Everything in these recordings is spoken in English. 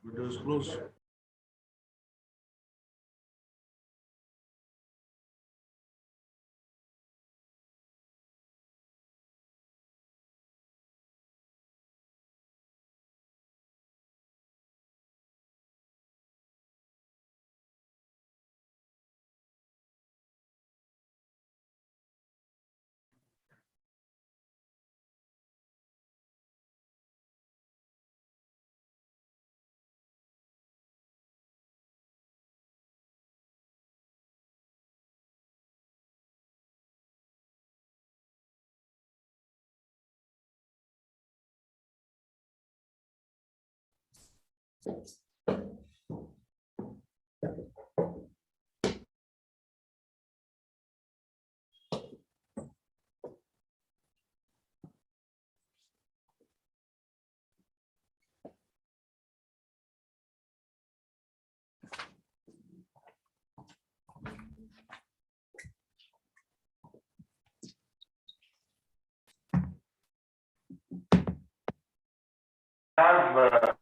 Video is closed. Have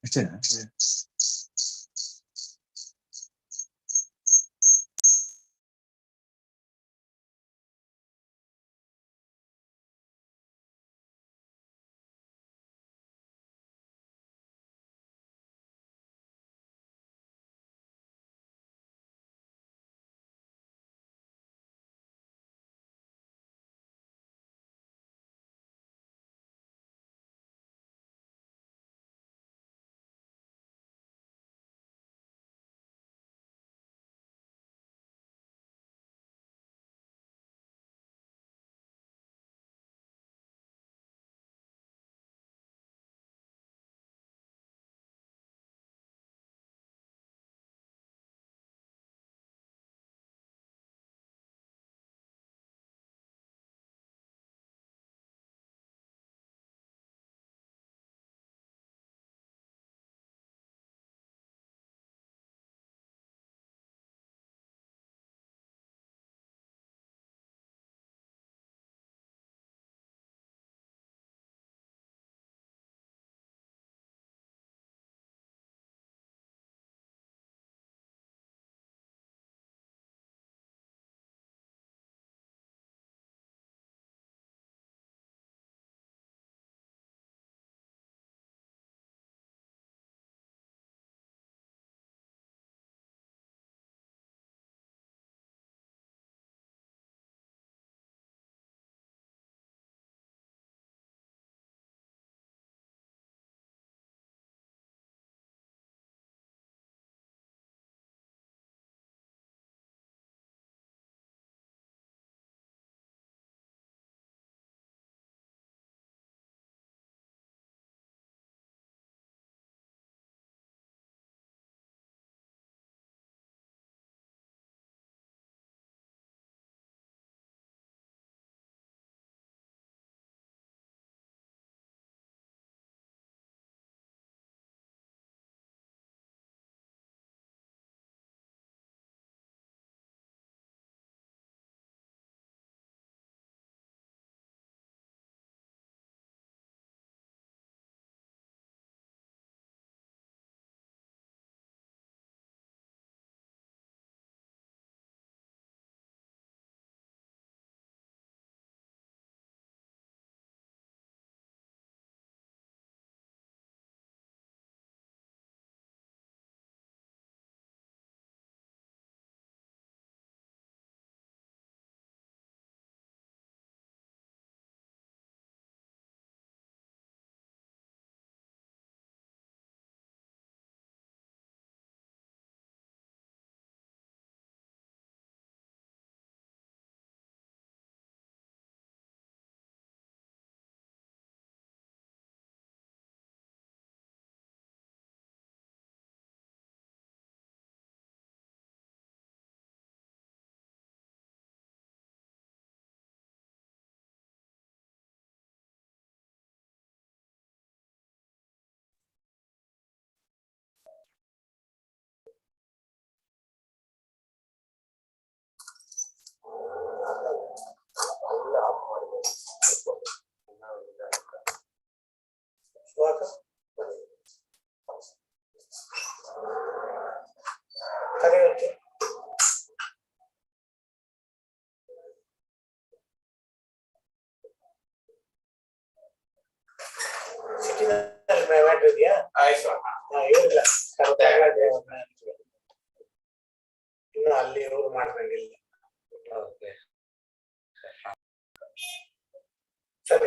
ಅಷ್ಟೇನಾ?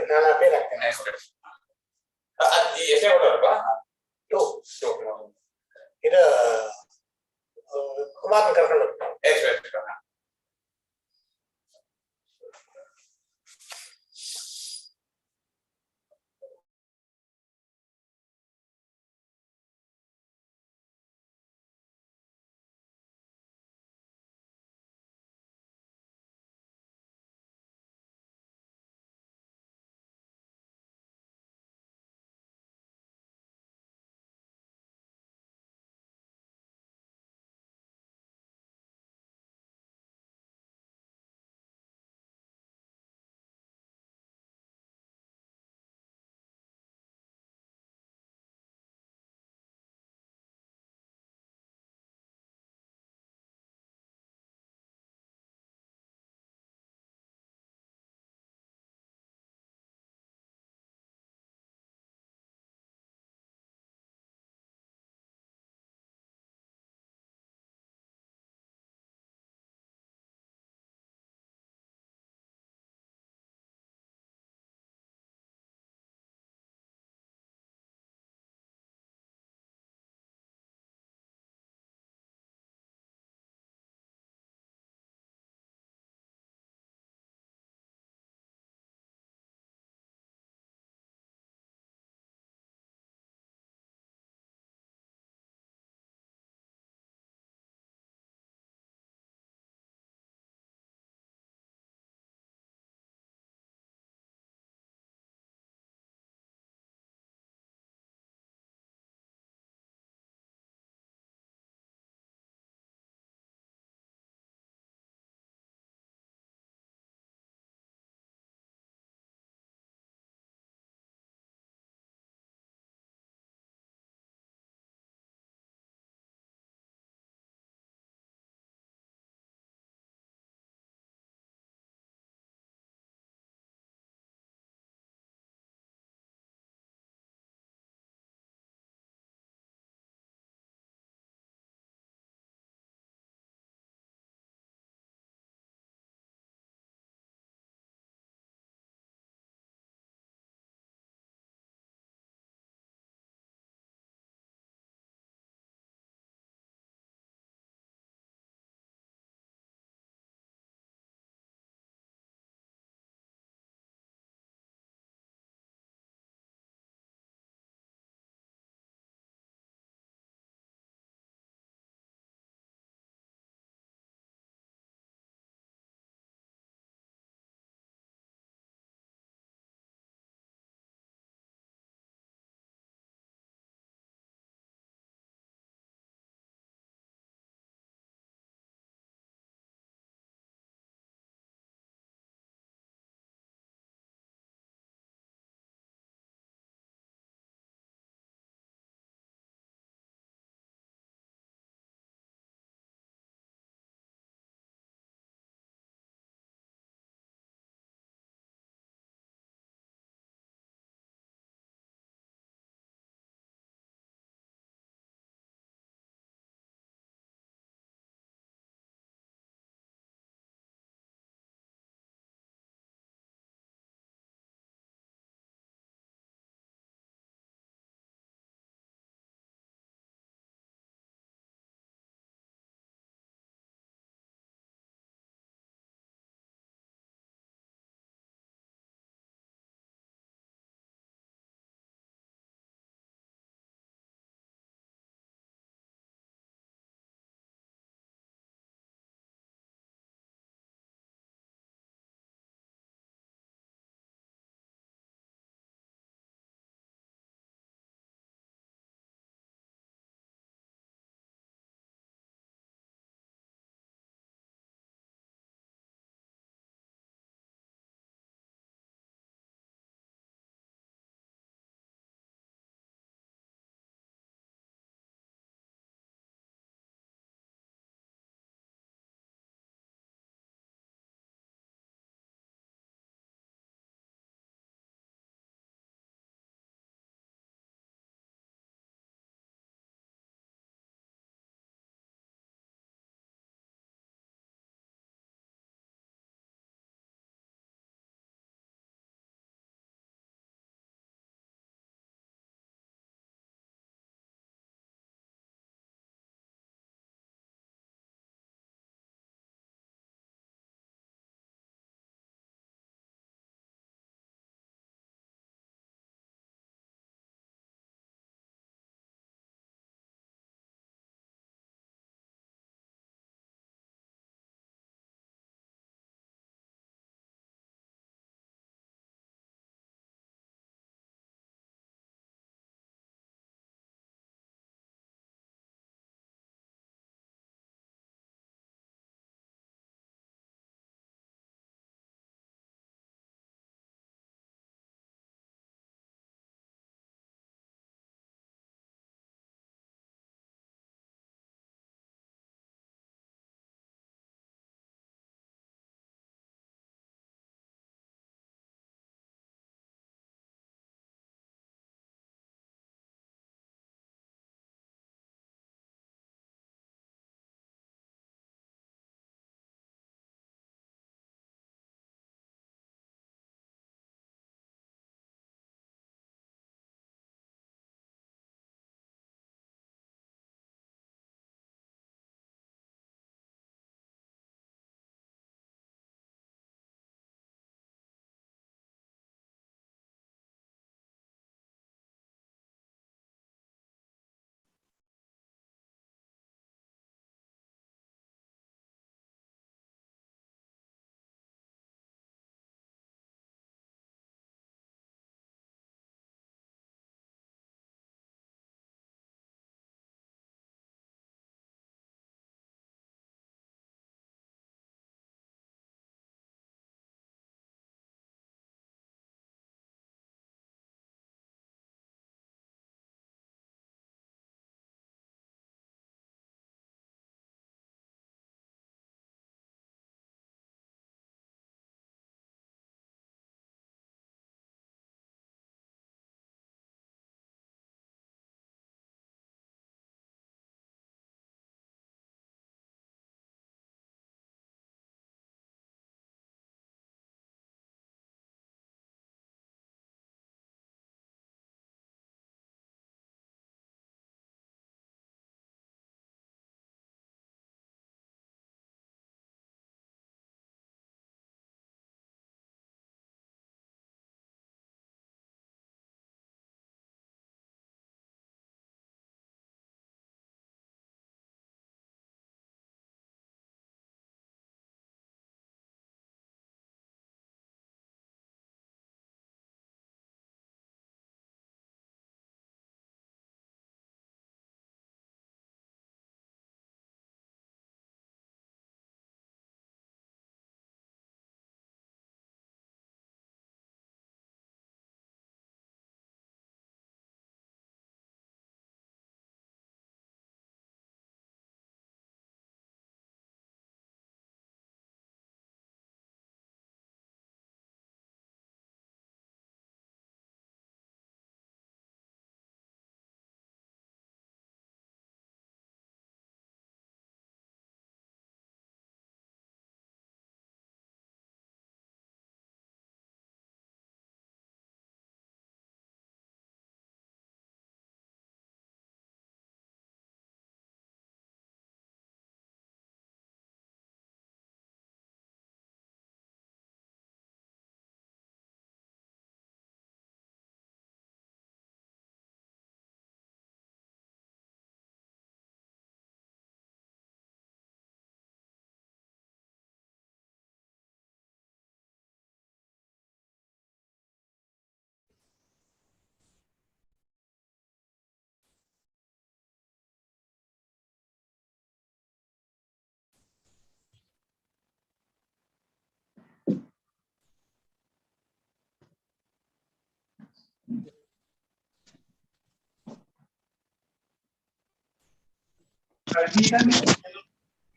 ನಾಲ್ಕು peer ಆಗ್ತೇನೆ. ಎಷ್ಟೇ ಕೊಡೋರಪ್ಪ? ಟು ಇದು ಕುಮಾರ್ ಕರ್ಕೊಂಡು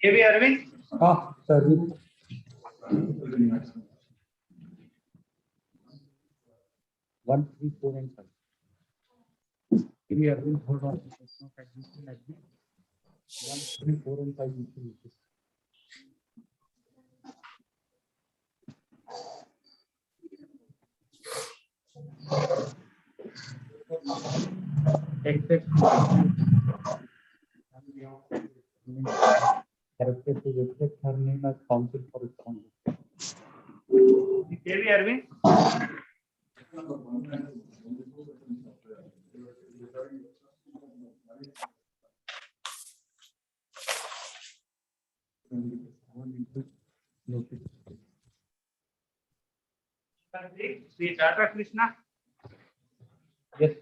AB Arvind. Sorry. 1, 3, 4, and 5. AB Arvind, hold on. 1, 3, 4, and 5. Except character to reflect her name as counsel for its conduct. AB Arvind. Sri Tata Krishna. Yes.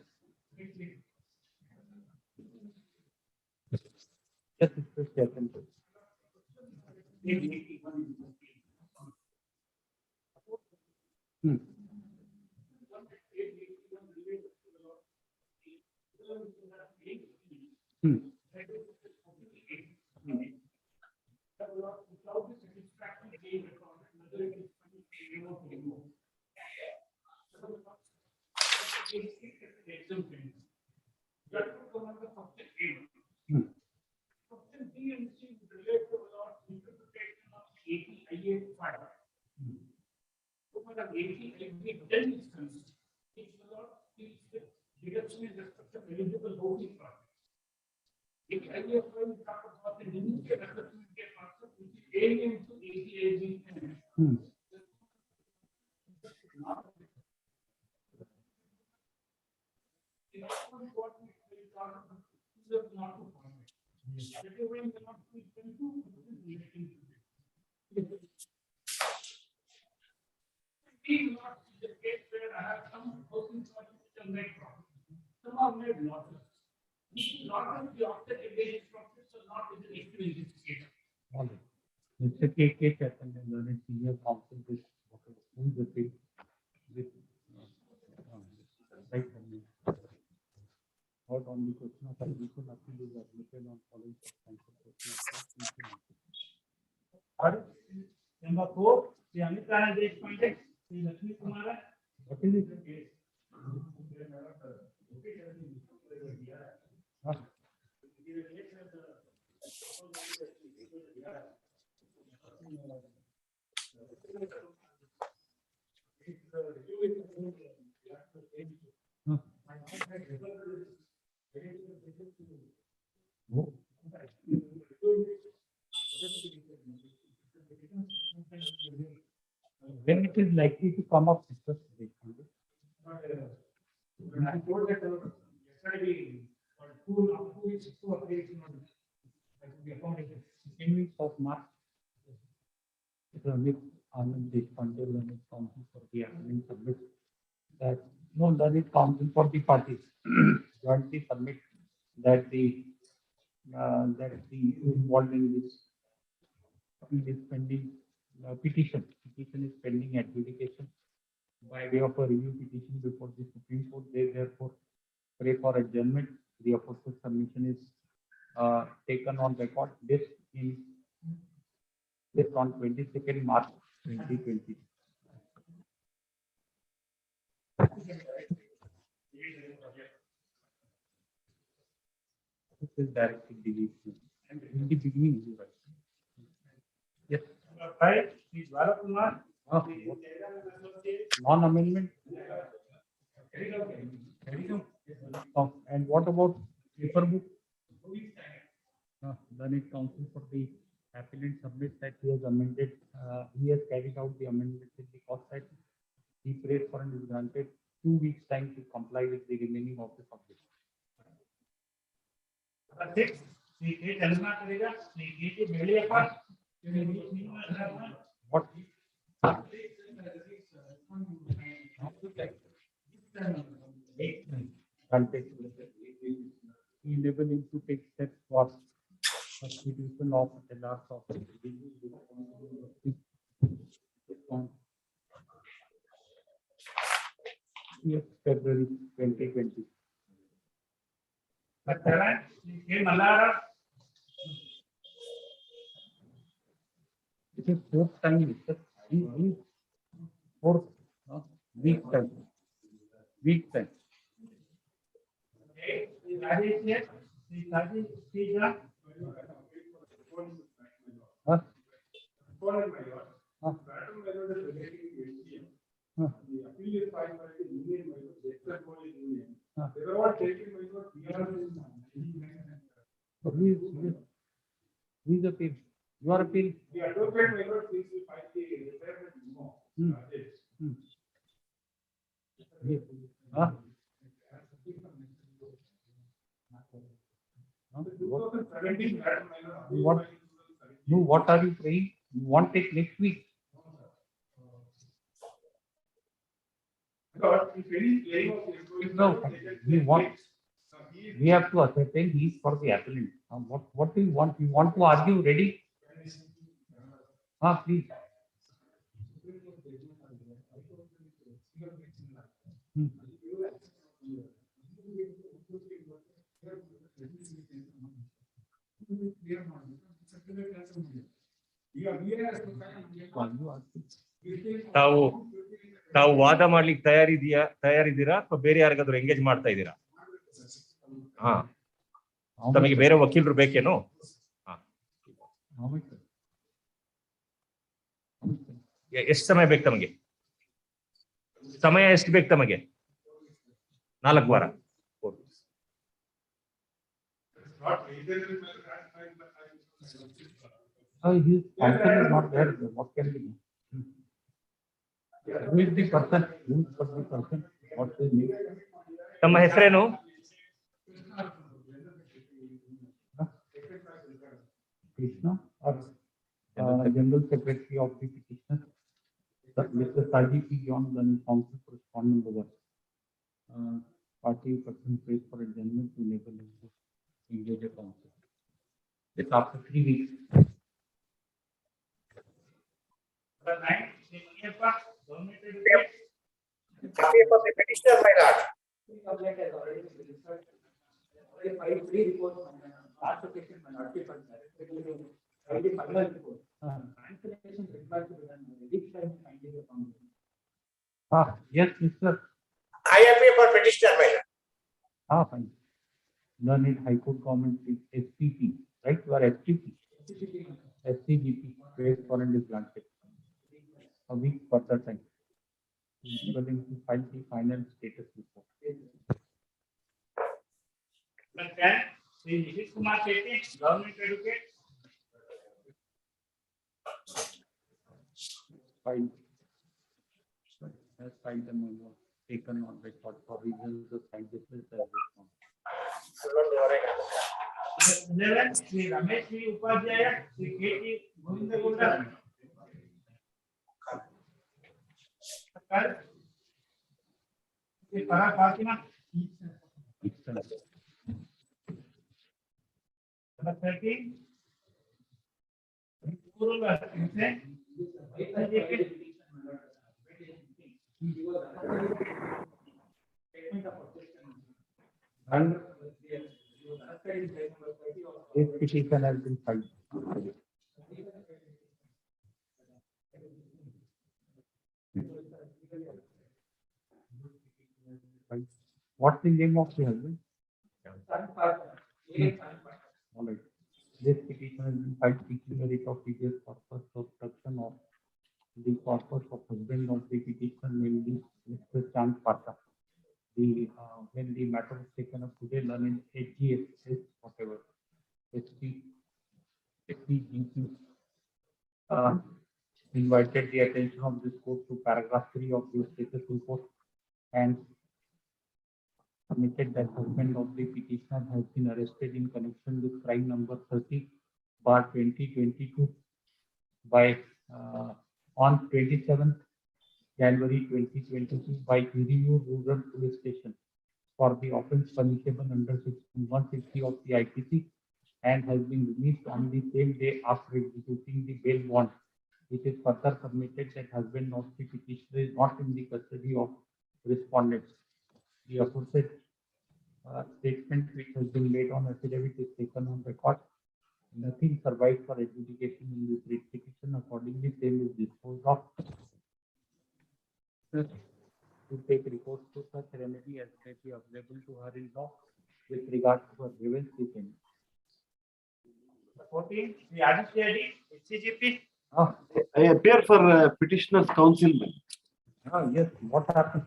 Yes, it's a second. Mr. K.K. Chaitanya, learned senior counsel with the field with right handling. Not only question of admission appeal is admitted on following substantial question of Number 4, Sri Amit Rana Deshpande, Sri Lakshmi Kumara. what is it? When it is likely to come up, discuss it. I told that yesterday for 2 weeks, 2 or 3 weeks, the accommodation. 10 weeks of March. Anand Deshpande, learned counsel for the appellant, submit that no learned counsel for the parties jointly submit that the involved in this is pending petition. Petition is pending adjudication by way of a review petition before the Supreme Court. They therefore pray for adjournment. The aforesaid submission is taken on record. This on 22nd March 2020. This is directed deletion. And in the beginning, you write. Yes. Right, Sri Dwara Kumar. Non-amendment. And what about paper book? Learned counsel for the appellant submits that he has amended. He has carried out the amendment in the cost side. He prays for and is granted 2 weeks time to comply with the remaining of the subject. 6, Sri K. Kalma Karega, Sri K. Beliapa. What? Enable him to take steps for substitution of LRs of February 2020. Sri K. Mallara, It is fourth time, sir. Fourth week time. Week time. Rajesh here. Rajesh, please. Huh? Huh? Huh. Huh. So who is appeal? You are appeal. Hmm. Hmm. Huh? What? No, what are you praying? You want it next week? No, we have to ascertain he is for the appellant. What do you want? You want to argue? Ready? Please. Hmm. ತಾವು ತಾವು ವಾದ ಮಾಡ್ಲಿಕ್ಕೆ ತಯಾರಿದ್ದೀರಾ ಅಥವಾ ಬೇರೆ ಯಾರಿಗಾದ್ರೂ engage ಮಾಡ್ತಾ ಇದ್ದೀರಾ? ಹಾ, ತಮಗೆ ಬೇರೆ ವಕೀಲರು ಬೇಕೇನು? ಎಷ್ಟು ಸಮಯ ಬೇಕು ತಮಗೆ? ಸಮಯ ಎಷ್ಟು ಬೇಕು ತಮಗೆ? 4 ವಾರ. His function is not there. What can be? Who is the person? Who is the person? What is name? ತಮ್ಮ ಹೆಸರೇನು? Krishna or General Secretary of the petitioner, Mr. Saji P. John, the counsel for respondent over. Party person pays for adjournment to enable him to engage a counsel. It's after 3 weeks. Copy for the petitioner, my lord. Yes, Mr. I appear for petitioner, my lord. Fine. Learned High Court Government SPP, right? You are SPP. SCGP, praise warrant is granted. A week further time. Willing to file the final status report. Government educate. File. Has filed the memo taken on record for reasons of scientific service. Shri Ramesh Shri Upadhyay Shri K T Govindgowda Shri Parag Fatima number 13 पूर्व से And this petition has been filed. What's the name of the husband? All right. This petition has been filed seeking the writ of previous purpose of obstruction of the corpus of husband of the petition, namely Mr. Chand Pata. When the matter was taken up today, learning HGS, whatever, SPGP, invited the attention of this court to paragraph 3 of the status report and submitted that husband of the petitioner has been arrested in connection with crime number 30/2022 by on 27th January 2022 by Uriur Rural Police Station for the offence punishable under section 160 of the IPC and has been released on the same day after executing the bail bond. It is further submitted that husband of the petitioner is not in the custody of respondents. The aforesaid statement which has been made on affidavit is taken on record Nothing survives for adjudication in this writ petition. Accordingly, same is disposed of. To take recourse to such remedy as may be available to her in law with regard to her grievance defense. 14, the Aditya HCGP. I appear for petitioner's counsel. Yes, what happened?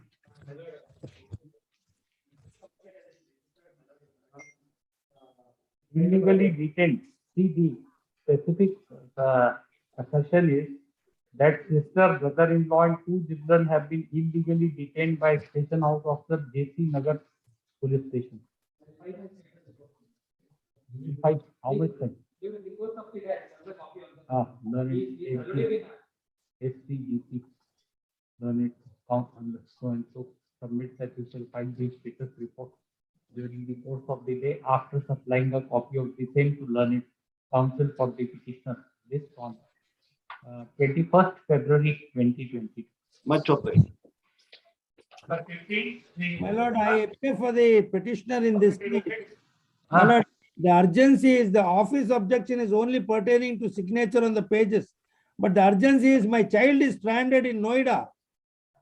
Illegally detained. See, the specific assertion is that sister, brother-in-law, and 2 children have been illegally detained by Station House Officer J.C. Nagar Police Station. How much time? SCGP. Learned count on the so and so submit that you shall find the status report during the course of the day after supplying a copy of the same to learned counsel for the petitioner. This on 21st February 2020. Much obliged. 15, My lord, I appear for the petitioner in this case. My Ah. lord, the urgency is the office objection is only pertaining to signature on the pages. But the urgency is my child is stranded in Noida.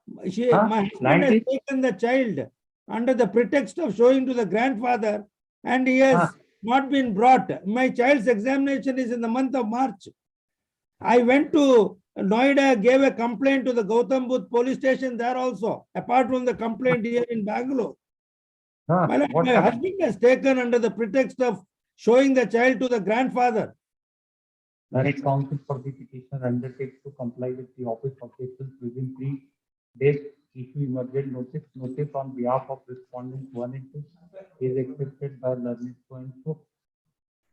My husband has taken the child under the pretext of showing to the grandfather, and he has not been brought. My child's examination is in the month of March. I went to Noida, gave a complaint to the Gautam Budh police station there also, apart from the complaint here in Bangalore. My lord, my husband has taken under the pretext of showing the child to the grandfather. Learned counsel for the petitioner undertakes to comply with the office objections within 3 days. Issue emergent notice. Notice on behalf of respondents 1 and 2 is accepted by learned so and so.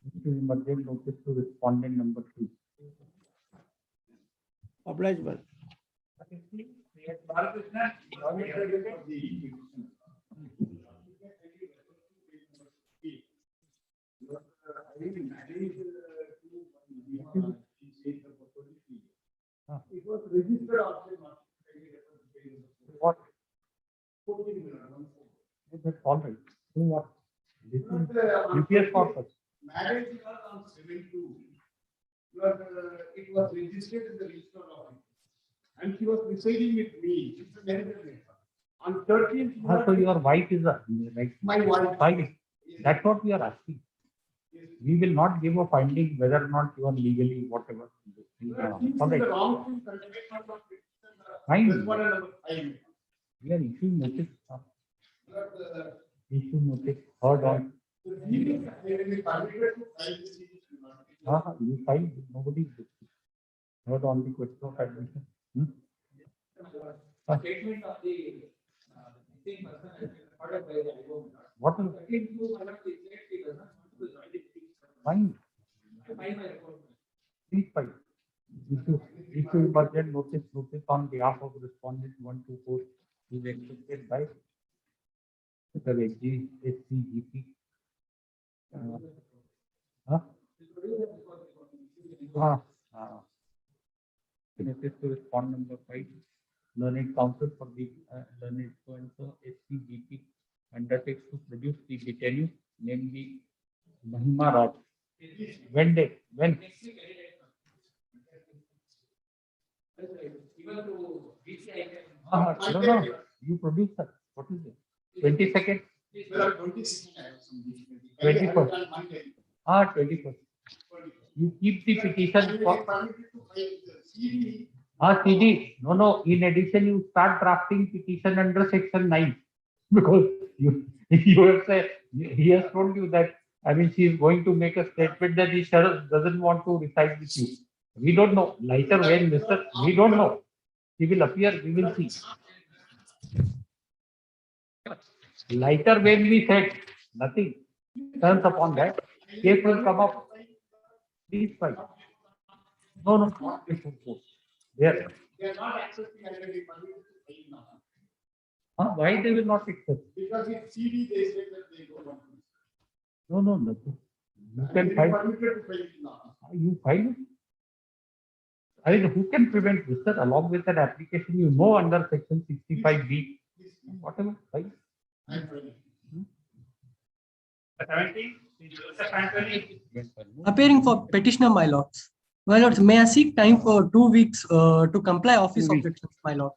Issue emergent notice to respondent number 2. Obliged, well. It was registered after What? That's all right. So what? This is UPS purpose. marriage was on 7/2. It was registered in the register office. And she was residing with me. It's a marriage letter. On 13th. So your wife is a right. My wife. Fine. That's what we are asking. We will not give a finding whether or not you are legally whatever. All right. Fine. We are issuing notice. Issue notice. Heard on. You filed. Nobody heard on the question of admission. Statement of the missing person has been recorded by the IO. What is fine? Please file. Issue emergent notice on behalf of respondent 124 is accepted by the SCGP. Notice to respond number 5. Learned counsel for the learned so and so SCGP undertakes to produce the detainee, namely Mahima Raj. When date? When? No. You produce that. What is it? 22nd? 21st. 21st. You keep the petition for CD. No. In addition, you start drafting petition under section 9 because you have said he has told you that. I mean, she is going to make a statement that he doesn't want to reside with you. We don't know. Later, when Mr. We don't know. He will appear. We will see. Later, when we said nothing turns upon that, case will come up. Please fight. No. There. They are not accepting identity permit to file now. Why they will not accept? Because in CD they say that they don't want to. No. You can file. Permitted to file now. You file it. I mean, who can prevent this, sir? Along with an application, you know, under section 65B, whatever, file. 17, Appearing for petitioner, my lords. My lords, may I seek time for 2 weeks to comply office 2 weeks. objections, my lord.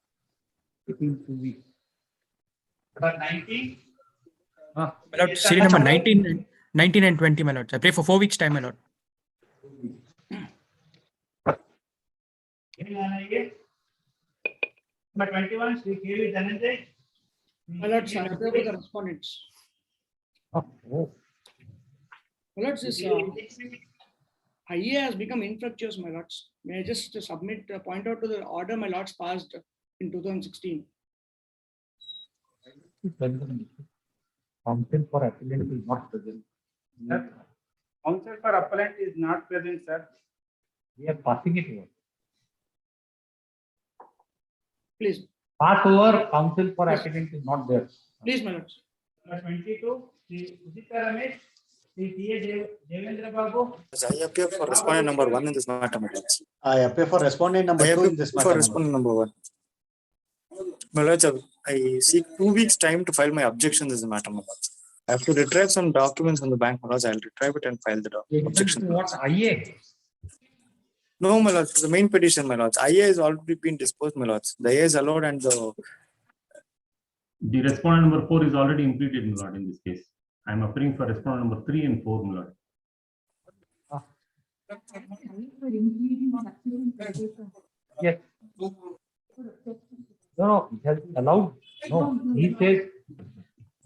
Within 2 weeks. But 19? Ah, My lord, serial number 19 and 20, my lord. I pray for 4 weeks time, my lord. Number 21, Shri K.V. Dhananjay. My lords, I appear for the respondents. oh, My lords, this IA has become infructuous, my lords. May I just submit, point out to the order my lords passed in 2016. Counsel for appellant is not present. Counsel for appellant is not present, sir. We are passing it over. Please, Pass over, counsel for appellant is not there. please, my lords. Number 22, Shri Udita Ramesh. Shri T.A. Devendra Babu. I appear for respondent number 1 in this matter, my lords. I appear for respondent number I 2 in this appear for matter. respondent number 1. My lords, I seek 2 weeks time to file my objections in this matter, my lords. I have to retrieve some documents from the bank, my lords. I'll retrieve it and file the objection. What IA? No, my lords, the main petition, my lords. IA has already been disposed, my lords. The IA is allowed and the respondent number 4 is already impleted, my lord, in this case. I am appearing for respondent number 3 and 4, my lord. Yes. No, it has been allowed. No, he says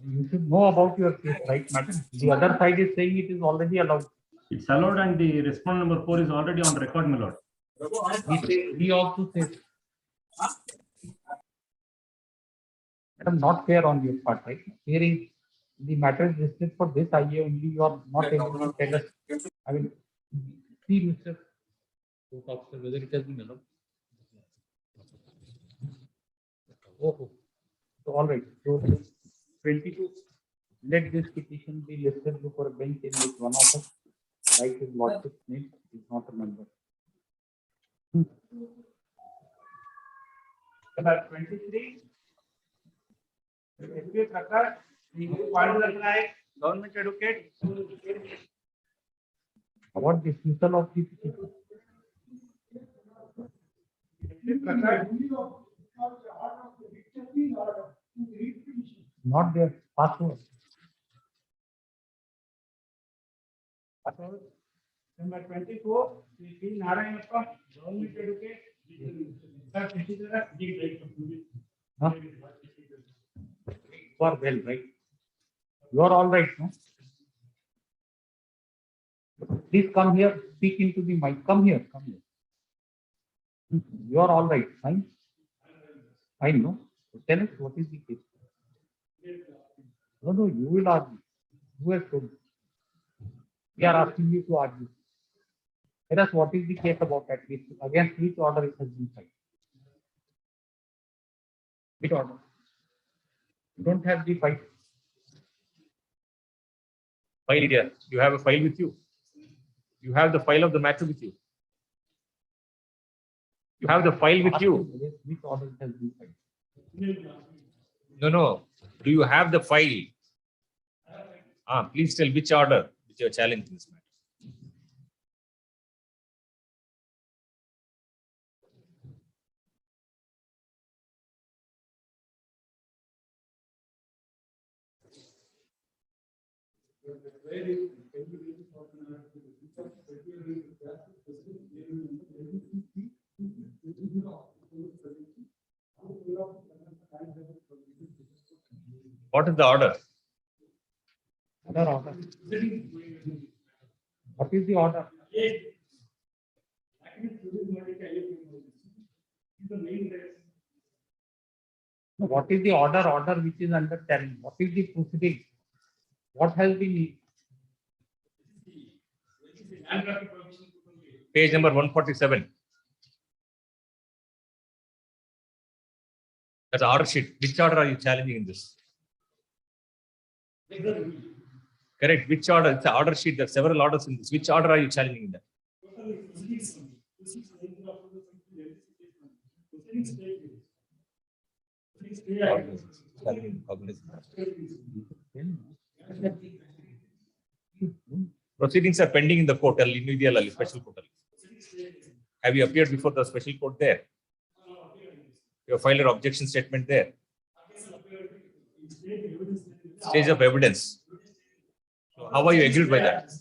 you should know about your case, right, madam? The other side is saying it is already allowed. It's allowed and the respondent number 4 is already on record, my lord. He also says. Madam, not fair on your part, right? Hearing the matter is listed for this IA only, you are not able to tell us. I mean, see, Mr. Court Officer, whether it has been allowed. Oh, so all right. So 22. Let this petition be listed before a bench in which one of us, like his lordship's name, is not a member. Number 23. S.P. Prakash. Shri Pandurang Naik, Government Advocate. What dismissal of the petition? Not there. Password. Number 24, Shri P. Narayanappa, Government Advocate. Huh? You are well, right? You are all right, no? Please come here, speak into the mic. Come here, come here. You are all right, fine? Fine, no? So tell us what is the case. No, you will argue. Who has told you? We are asking you to argue. Tell us what is the case about at least against which order it has been filed. Which order? You don't have the file. File here. You have a file with you. You have the file of the matter with you. You have the file with you. Which order it has been filed? No. Do you have the file? Please tell which order which you are challenging this matter. What is the order? Order. What is the order? What is the order which is under challenge? What is the proceeding? What has been? Page number 147. That's the order sheet. Which order are you challenging in this? Correct. Which order? It's the order sheet. There are several orders in this. Which order are you challenging in that? Proceedings are pending in the court, special court. Have you appeared before the special court there? You have filed an objection statement there. Stage of evidence. So how are you aggrieved by that?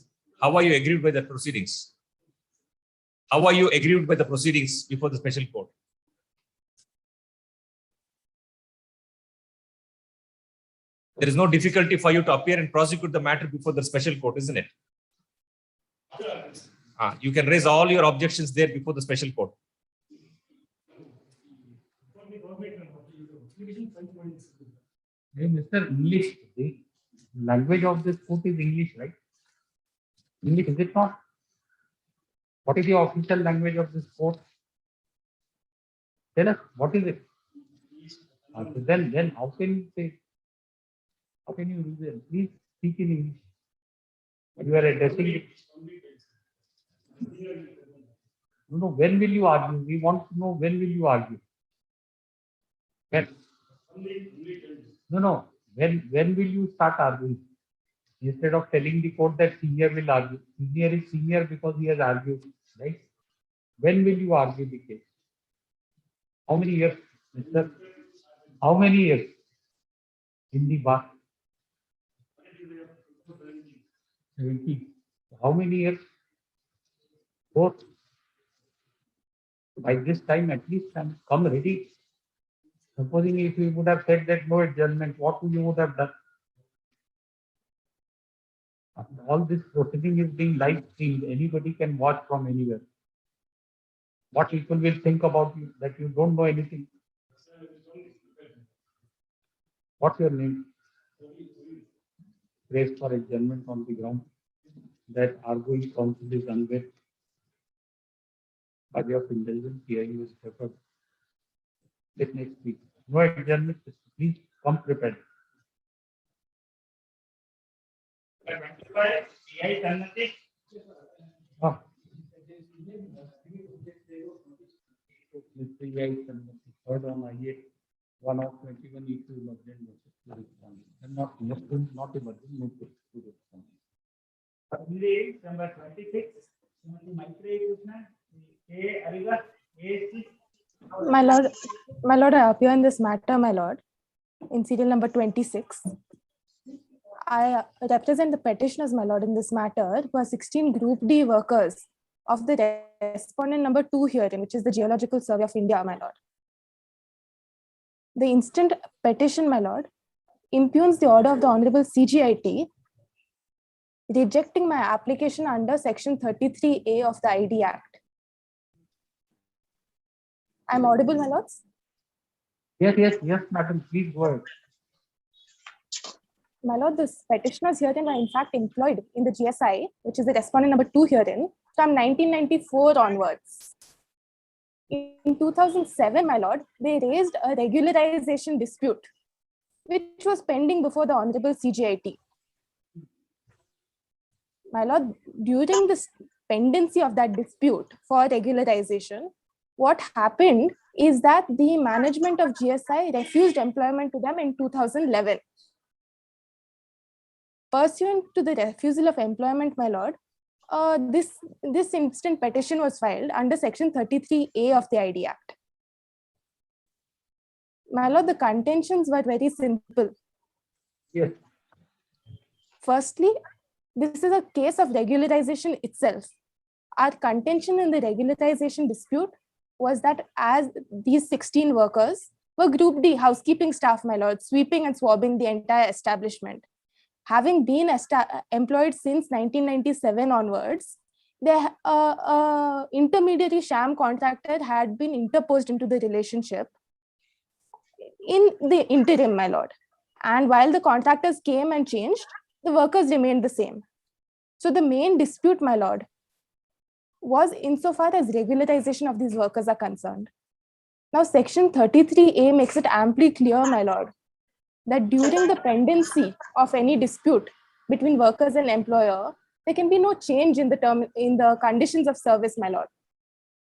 How are you aggrieved by the proceedings? How are you aggrieved by the proceedings before the special court? There is no difficulty for you to appear and prosecute the matter before the special court, isn't it? You can raise all your objections there before the special court. Hey, Mr. English, the language of this court is English, right? English, is it not? What is the official language of this court? Tell us, what is it? Then how can you say? How can you reason? Please speak in English. You are addressing it. No, when will you argue? We want to know when will you argue? When? No. When will you start arguing? Instead of telling the court that senior will argue. Senior is senior because he has argued, right? When will you argue the case? How many years, Mr.? How many years in the bar? 70. How many years? 4. By this time, at least come ready. Supposing if you would have said that no adjournment, what you would have done? All this proceeding is being live streamed. Anybody can watch from anywhere. What people will think about you that you don't know anything. What's your name? Praise for adjournment on the ground that arguing counsel is unwed. By way of indulgence, hearing is preferred. Let next speak. No adjournment, please come prepared. Third on I8, 1 of 21 issue emergent to respond. And not emergent, no to respond. Number 26, My lord, I appear in this matter, my lord, in serial number 26. I represent the petitioners, my lord, in this matter, who are 16 Group D workers of the respondent number 2 herein, which is the Geological Survey of India, my lord. The instant petition, my lord, impugns the order of the Honorable CGIT, rejecting my application under Section 33A of the ID Act. I'm audible, my lords? Yes, madam, please go ahead. My lord, the petitioners herein are in fact employed in the GSI, which is the respondent number 2 herein, from 1994 onwards. In 2007, my lord, they raised a regularization dispute, which was pending before the Honorable CGIT. My lord, during this pendency of that dispute for regularization, what happened is that the management of GSI refused employment to them in 2011. Pursuant to the refusal of employment, my lord, this instant petition was filed under Section 33A of the ID Act. My lord, the contentions were very simple. Yes. Firstly, this is a case of regularization itself. Our contention in the regularization dispute was that as these 16 workers were Group D housekeeping staff, my lord, sweeping and swabbing the entire establishment. Having been employed since 1997 onwards, the intermediary sham contractor had been interposed into the relationship in the interim, my lord. And while the contractors came and changed, the workers remained the same. So the main dispute, my lord, was insofar as regularization of these workers are concerned. Now, Section 33A makes it amply clear, my lord, that during the pendency of any dispute between workers and employer, there can be no change in the conditions of service, my lord.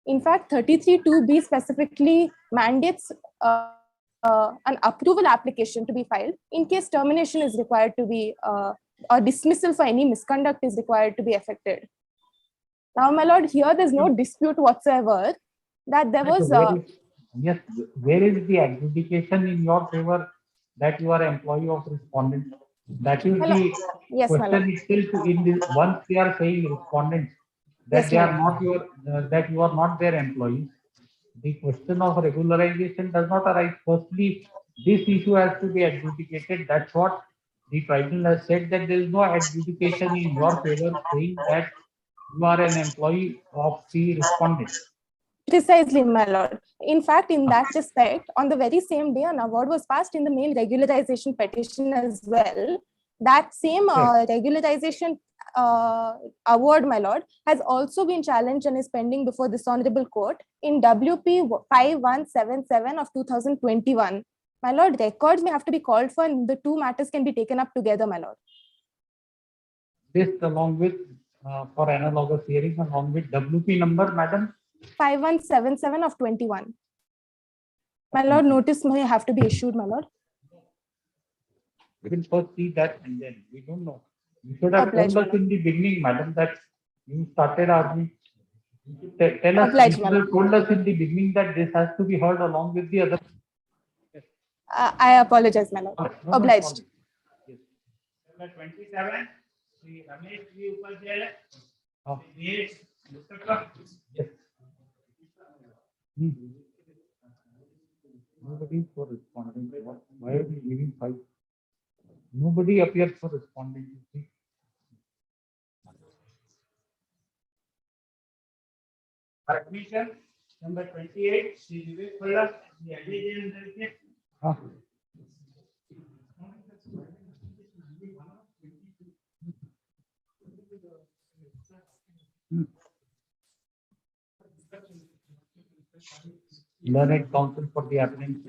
In fact, 33(2)B specifically mandates an approval application to be filed in case termination is required to be or dismissal for any misconduct is required to be effected. Now, my lord, here there's no dispute whatsoever that there was. Yes, where is the adjudication in your favor that you are employee of respondent? That is the Yes, my lord. question itself. In this, once they are saying respondents that Yes, they my are not your that you are not their employees, the question of regularization does not arise. Firstly, this issue has to be adjudicated. That's what the tribunal has said, that there is no adjudication in your favor saying that you are an employee of the respondent. Precisely, my lord. In fact, in that respect, on the very same day, an award was passed in the main regularization petition as well. That same regularization award, my lord, has also been challenged and is pending before this honorable court in WP 5177 of 2021. My lord, records may have to be called for and the two matters can be taken up together, my lord. This along with for analogous hearing along with WP number, madam? 5177 of 21. My lord, notice may have to be issued, my lord. We will first see that and then we don't know. You should have told us in the beginning, madam, that you started arguing. You should tell us, you should have told us in the beginning that this has to be heard along with the other. I apologize, my lord. Obliged. Yes. Number 27, Sri Ramesh G. Upadhyaya. Yes. Yes. Nobody for responding. Why are we giving 5? Nobody appears for responding. Admission number 28, Sri Vivek Palla, the alleged delegate. Learned counsel for the applicant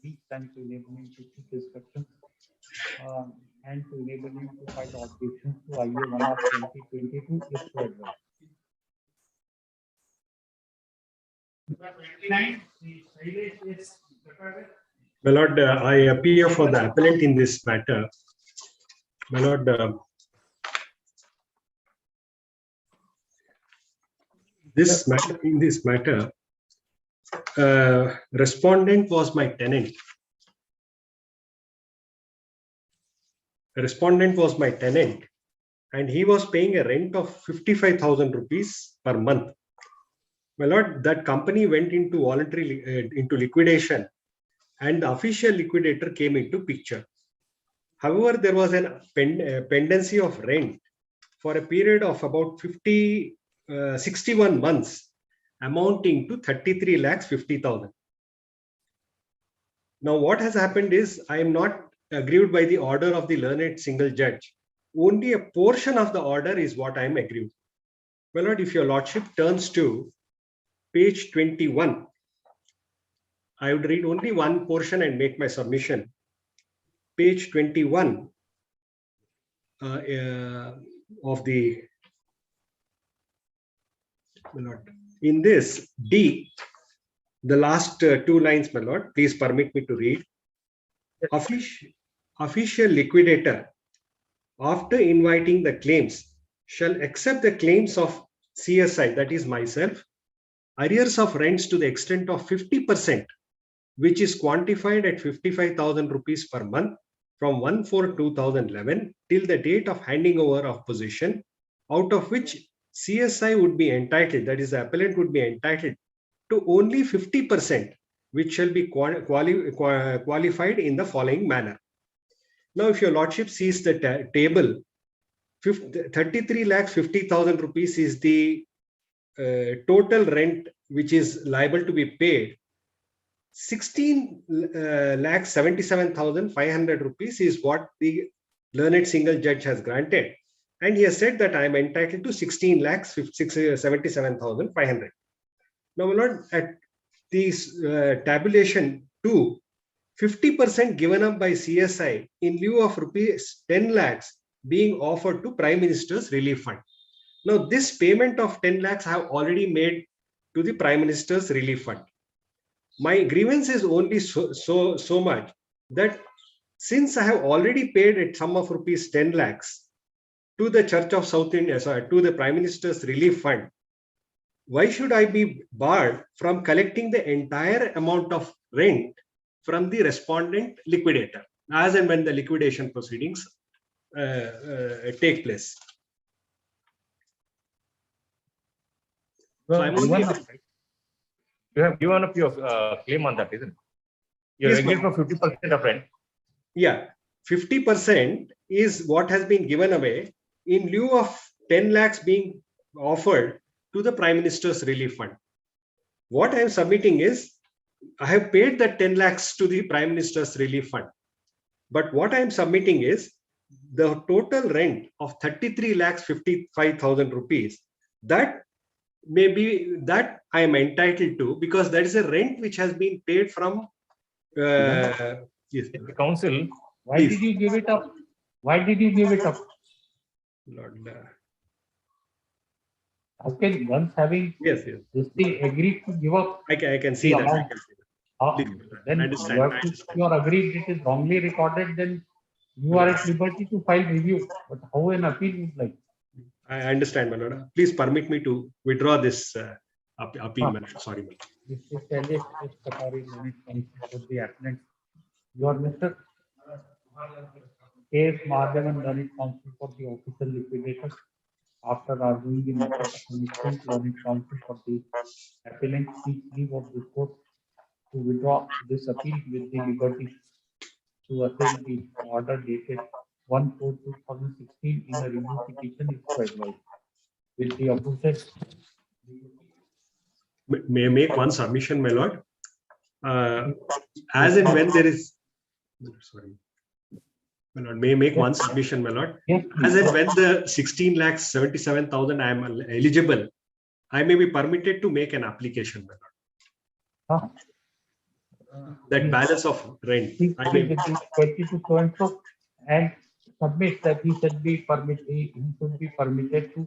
week time to enable him to seek instructions and to enable him to file objections to IA 1 of 2022 if so advised. 29, My lord, I appear for the appellant in this matter. My lord, in this matter, respondent was my tenant. Respondent was my tenant, and he was paying a rent of 55,000 rupees per month. My lord, that company went into voluntary into liquidation, and the official liquidator came into picture. However, there was a pendency of rent for a period of about 61 months, amounting to 33,50,000. Now, what has happened is I am not aggrieved by the order of the learned single judge. Only a portion of the order is what I am aggrieved. My lord, if your lordship turns to page 21, I would read only one portion and make my submission. Page 21 of the, my lord, in this D, the last 2 lines, my lord, please permit me to read. Official liquidator, after inviting the claims, shall accept the claims of CSI, that is myself, arrears of rents to the extent of 50%, which is quantified at 55,000 rupees per month from 1/4/2011 till the date of handing over of possession, out of which CSI would be entitled, that is the appellant would be entitled to only 50%, which shall be qualified in the following manner. Now, if your lordship sees the table, 33,50,000 rupees is the total rent which is liable to be paid. 16,77,500 rupees is what the learned single judge has granted, and he has said that I am entitled to 16,77,500. Now, my lord, at this tabulation 2, 50% given up by CSI in lieu of rupees 10 lakhs being offered to Prime Minister's Relief Fund. Now, this payment of 10 lakhs I have already made to the Prime Minister's Relief Fund. My grievance is only so much that since I have already paid a sum of rupees 10 lakhs to the Church of South India, sorry, to the Prime Minister's Relief Fund, why should I be barred from collecting the entire amount of rent from the respondent liquidator as and when the liquidation proceedings take place? Well, So I'm only, you have given up your claim on that, isn't it? You have Yes, agreed for 50% of rent. yeah, 50% is what has been given away in lieu of 10 lakhs being offered to the Prime Minister's Relief Fund. What I am submitting is, I have paid that 10 lakhs to the Prime Minister's Relief Fund. But what I am submitting is the total rent of 33 lakhs 55,000 rupees. That may be that I am entitled to, because that is a rent which has been paid from yes. The council. Why Please. did you give it up? Why did you give it up? Lord, How can once having yes. this thing agreed to give up? I can see the that. I amount? can see that. Please, Then understand, you have to, understand. if you are agreed it is wrongly recorded, then you are at liberty to file review. But how an appeal is like? I understand, Manora. Please permit me to withdraw this appeal. Sorry, Manora. This is Shailesh Katari when it comes to the appellant. You are Mr. K. Madhavan Learned Counsel for the official liquidator. After arguing in the court, Assistant Learned Counsel for the appellant seeks leave of the court to withdraw this appeal with the liberty to assert the order dated 1/4/2016 in a review petition is to advise. With the opposite. May I make one submission, my lord? As and when there is, sorry, my lord, may I make one submission, my lord? Yes, as and when the 16 lakhs 77,000 I am eligible, I may be permitted to make an application, my lord. That balance of rent. I may, 22 so and so, and submit that he should be permitted. He should be permitted to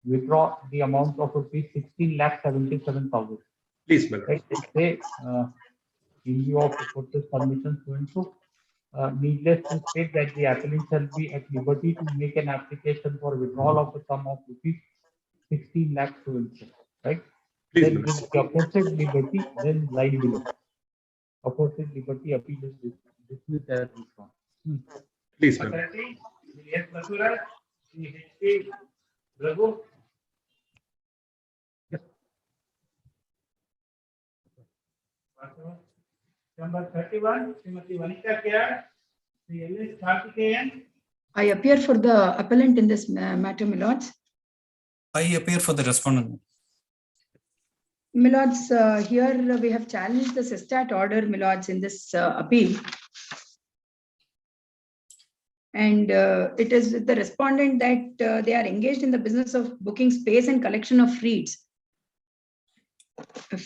withdraw the amount of rupees 16,77,000. Please, my lord. Right? Say, in view of court's permission, so and so. Needless to state that the appellant shall be at liberty to make an application for withdrawal of the sum of rupees 16 lakhs so and so. Right? Please, then with the aforesaid liberty, then lie below. Aforesaid liberty appeal is dismissed as withdrawn. Please, my lord. Yes, Basura, CH-2, Raghu. Number 31, Srimati Vanita Kya, L.S. Karthikeyan. I appear for the appellant in this matter, my lords. I appear for the respondent. My lords, here we have challenged the Sestat order, my lords, in this appeal. And it is the respondent that they are engaged in the business of booking space and collection of reads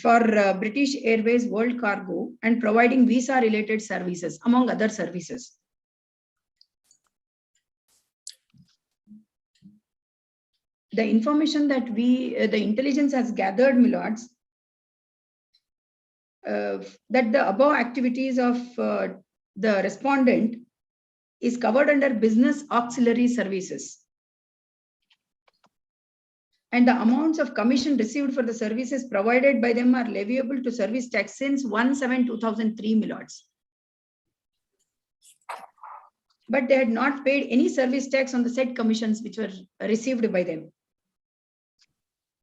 for British Airways World Cargo and providing visa-related services, among other services. The information that the intelligence has gathered, my lords, that the above activities of the respondent is covered under business auxiliary services. And the amounts of commission received for the services provided by them are leviable to service tax since 1/7/2003, my lords. But they had not paid any service tax on the said commissions which were received by them.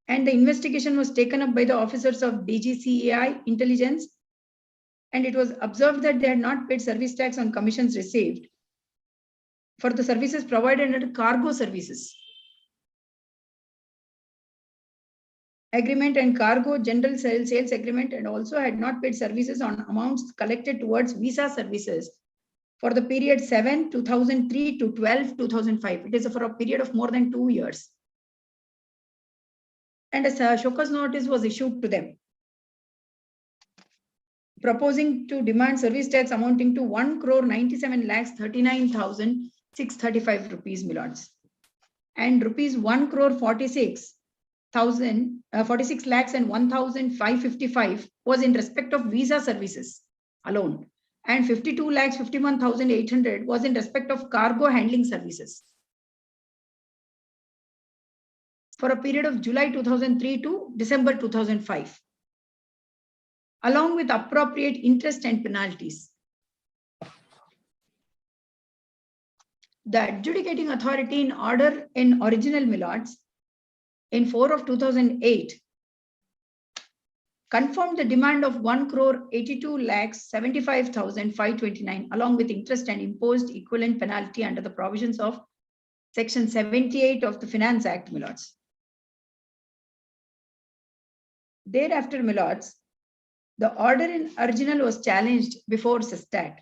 And the investigation was taken up by the officers of DGCAI intelligence, and it was observed that they had not paid service tax on commissions received for the services provided under cargo services. Agreement and cargo general sales agreement, and also had not paid services on amounts collected towards visa services for the period 7/2003 to 12/2005. It is for a period of more than 2 years. And a show cause notice was issued to them, proposing to demand service tax amounting to 1,97,39,635 rupees, my lords, and rupees 1,46 lakhs and 1,555 was in respect of visa services alone, and 52,51,800 was in respect of cargo handling services for a period of July 2003 to December 2005, along with appropriate interest and penalties. The adjudicating authority in order in original Millards in 4 of 2008 confirmed the demand of 1,82,75,529 along with interest and imposed equivalent penalty under the provisions of Section 78 of the Finance Act, Millards. Thereafter, Millards, the order in original was challenged before SESTAT,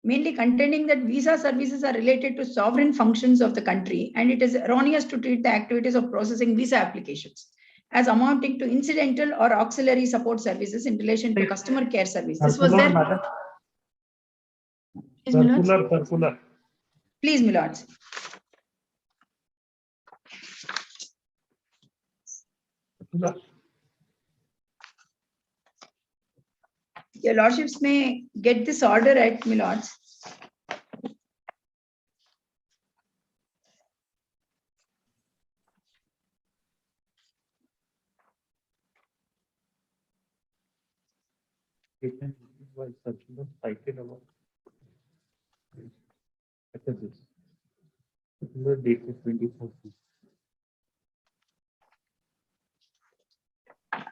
mainly contending that visa services are related to sovereign functions of the country, and it is erroneous to treat the activities of processing visa applications as amounting to incidental or auxiliary support services in relation to customer care service. This was there. Please, Circular. Please, Millards. Your Lordships may get this order at Millards. Circular cited about circular date is 24th.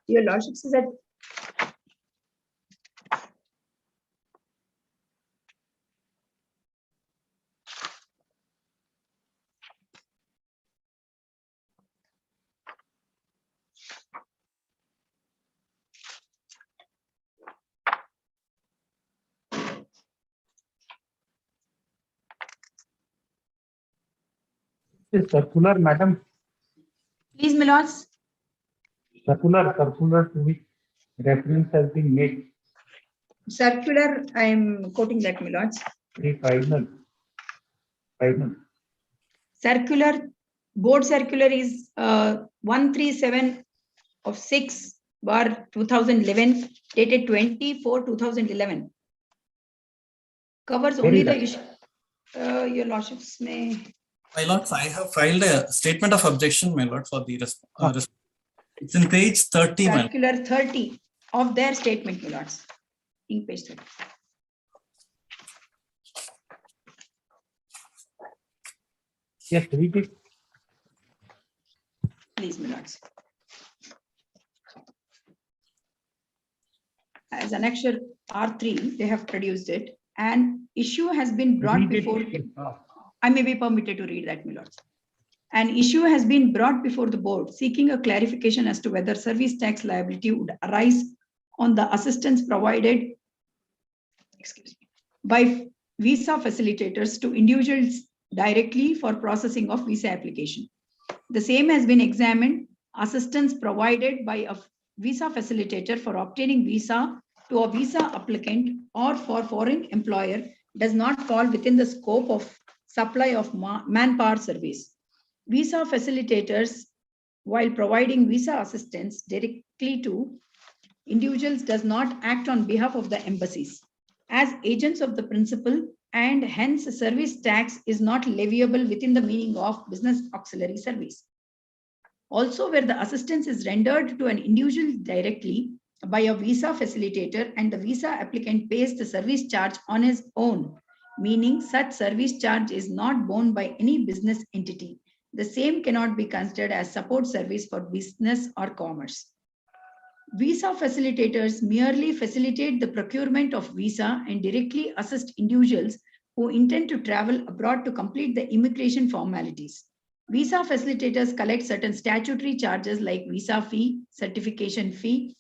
Your Lordships is at Circular, madam. Please, Millards. Circular to which reference has been made. Circular, I am quoting that, Millards. Final. Circular, board circular is 137 of 6/2011, dated 24/2011. Covers only the issue. Your Lordships may. My lords, I have filed a statement of objection, my lord, for the response. It's in page 30. Circular 30 of their statement, my lords. In page 30. Yes, read it. Please, my lords. As annexure R3, they have produced it. An issue has been brought before. I may be permitted to read that, my lords. An issue has been brought before the board seeking a clarification as to whether service tax liability would arise on the assistance provided by visa facilitators to individuals directly for processing of visa application. The same has been examined. Assistance provided by a visa facilitator for obtaining visa to a visa applicant or for foreign employer does not fall within the scope of supply of manpower service. Visa facilitators, while providing visa assistance directly to individuals, does not act on behalf of the embassies as agents of the principal, and hence service tax is not leviable within the meaning of business auxiliary service. Also, where the assistance is rendered to an individual directly by a visa facilitator and the visa applicant pays the service charge on his own, meaning such service charge is not borne by any business entity, the same cannot be considered as support service for business or commerce. Visa facilitators merely facilitate the procurement of visa and directly assist individuals who intend to travel abroad to complete the immigration formalities. Visa facilitators collect certain statutory charges like visa fee, certification fee,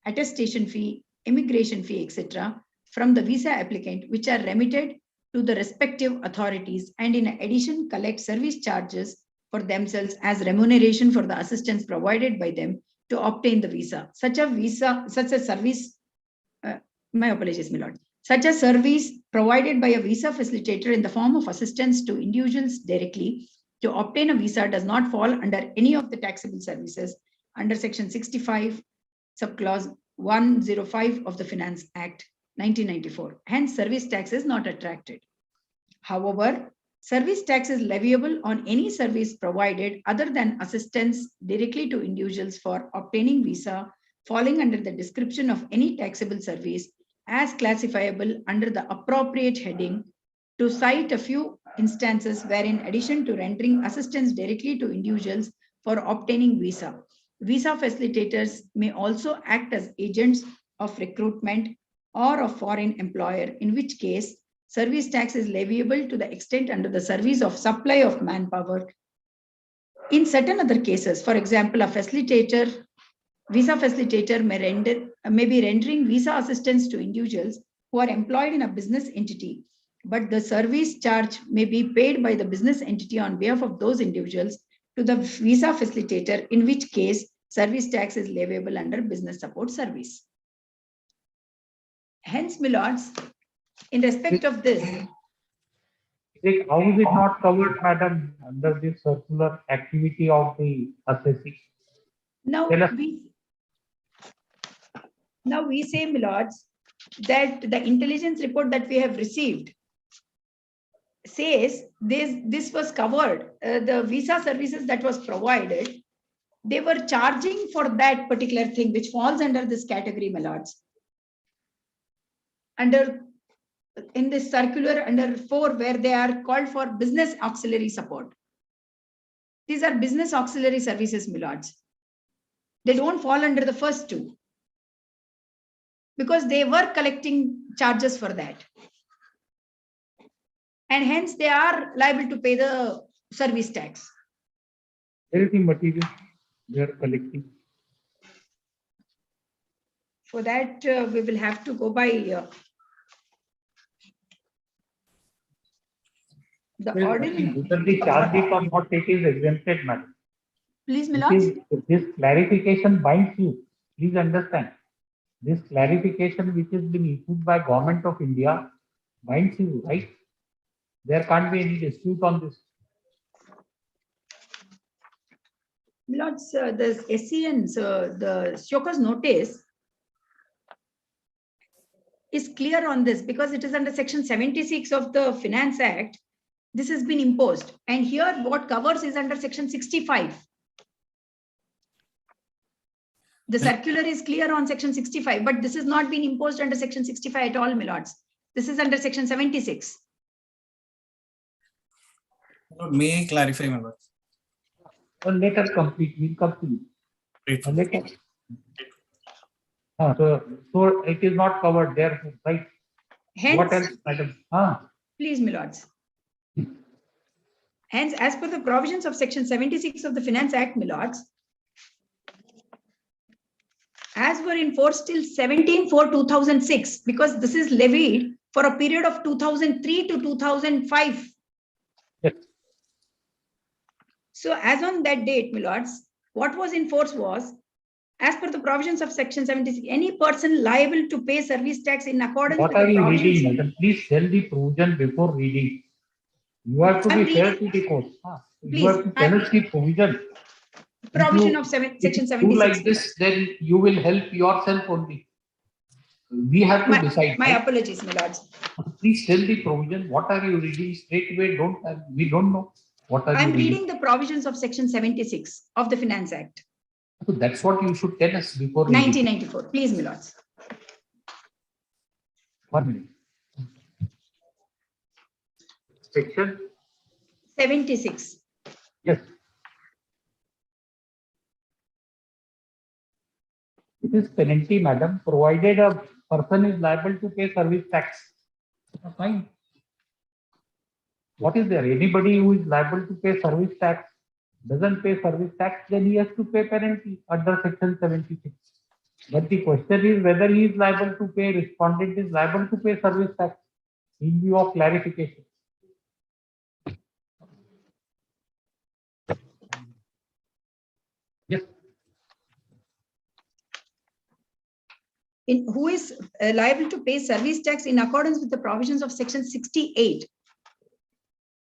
attestation fee, immigration fee, etc. from the visa applicant, which are remitted to the respective authorities, and in addition collect service charges for themselves as remuneration for the assistance provided by them to obtain the visa. Such a service, my apologies, my lord. Such a service provided by a visa facilitator in the form of assistance to individuals directly to obtain a visa does not fall under any of the taxable services under section 65, subclause 105 of the Finance Act, 1994. Hence, service tax is not attracted. However, service tax is leviable on any service provided other than assistance directly to individuals for obtaining visa falling under the description of any taxable service as classifiable under the appropriate heading, to cite a few instances where in addition to rendering assistance directly to individuals for obtaining visa, visa facilitators may also act as agents of recruitment or of foreign employer, in which case service tax is leviable to the extent under the service of supply of manpower. In certain other cases, for example, visa facilitator may be rendering visa assistance to individuals who are employed in a business entity, but the service charge may be paid by the business entity on behalf of those individuals to the visa facilitator, in which case service tax is leviable under business support service. Hence, my lords, in respect of this, How is it not covered, madam, under this circular activity of the assessing? now we say, my lords, that the intelligence report that we have received says this was covered. The visa services that was provided, they were charging for that particular thing, which falls under this category, my lords. In this circular under 4, where they are called for business auxiliary support. These are business auxiliary services, my lords. They don't fall under the first two, because they were collecting charges for that. And hence they are liable to pay the service tax. Everything material they are collecting. For that, we will have to go by the ordinance. Whether they charge it or not, it is exempted, madam. Please, my lords. This clarification binds you. Please understand. This clarification which has been issued by Government of India binds you, right? There can't be any dispute on this. Lords, the SCN's, the Shoka's notice is clear on this, because it is under section 76 of the Finance Act. This has been imposed. And here what covers is under section 65. The circular is clear on section 65, but this has not been imposed under section 65 at all, my lords. This is under section 76. May I clarify, my lord? Let us complete. We'll come to you. So it is not covered there, right? Hence, what else, madam? Please, my lords. Hence, as per the provisions of section 76 of the Finance Act, my lords, as were in force till 17/4/2006, because this is levied for a period of 2003 to 2005. Yes. So as on that date, my lords, what was in force was, as per the provisions of section 76, any person liable to pay service tax in accordance What with are the you provisions. reading, madam? Please tell the provision before reading. You have to be fair to the court. You have to tell us the provision. Provision of section If you 76. do like this, then you will help yourself only. We have to decide. My right? apologies, my lords. Please tell the provision. What are you reading straight away? We don't know. What are I'm you reading the provisions of section 76 of the Finance Act. So that's what you should tell us before reading. 1994. Please, my lords. 1 minute. Section 76. Yes. It is penalty, madam, provided a person is liable to pay service tax. Fine. What is there? Anybody who is liable to pay service tax doesn't pay service tax, then he has to pay penalty under section 76. But the question is whether he is liable to pay, respondent is liable to pay service tax in view of clarification. Yes. Who is liable to pay service tax in accordance with the provisions of section 68.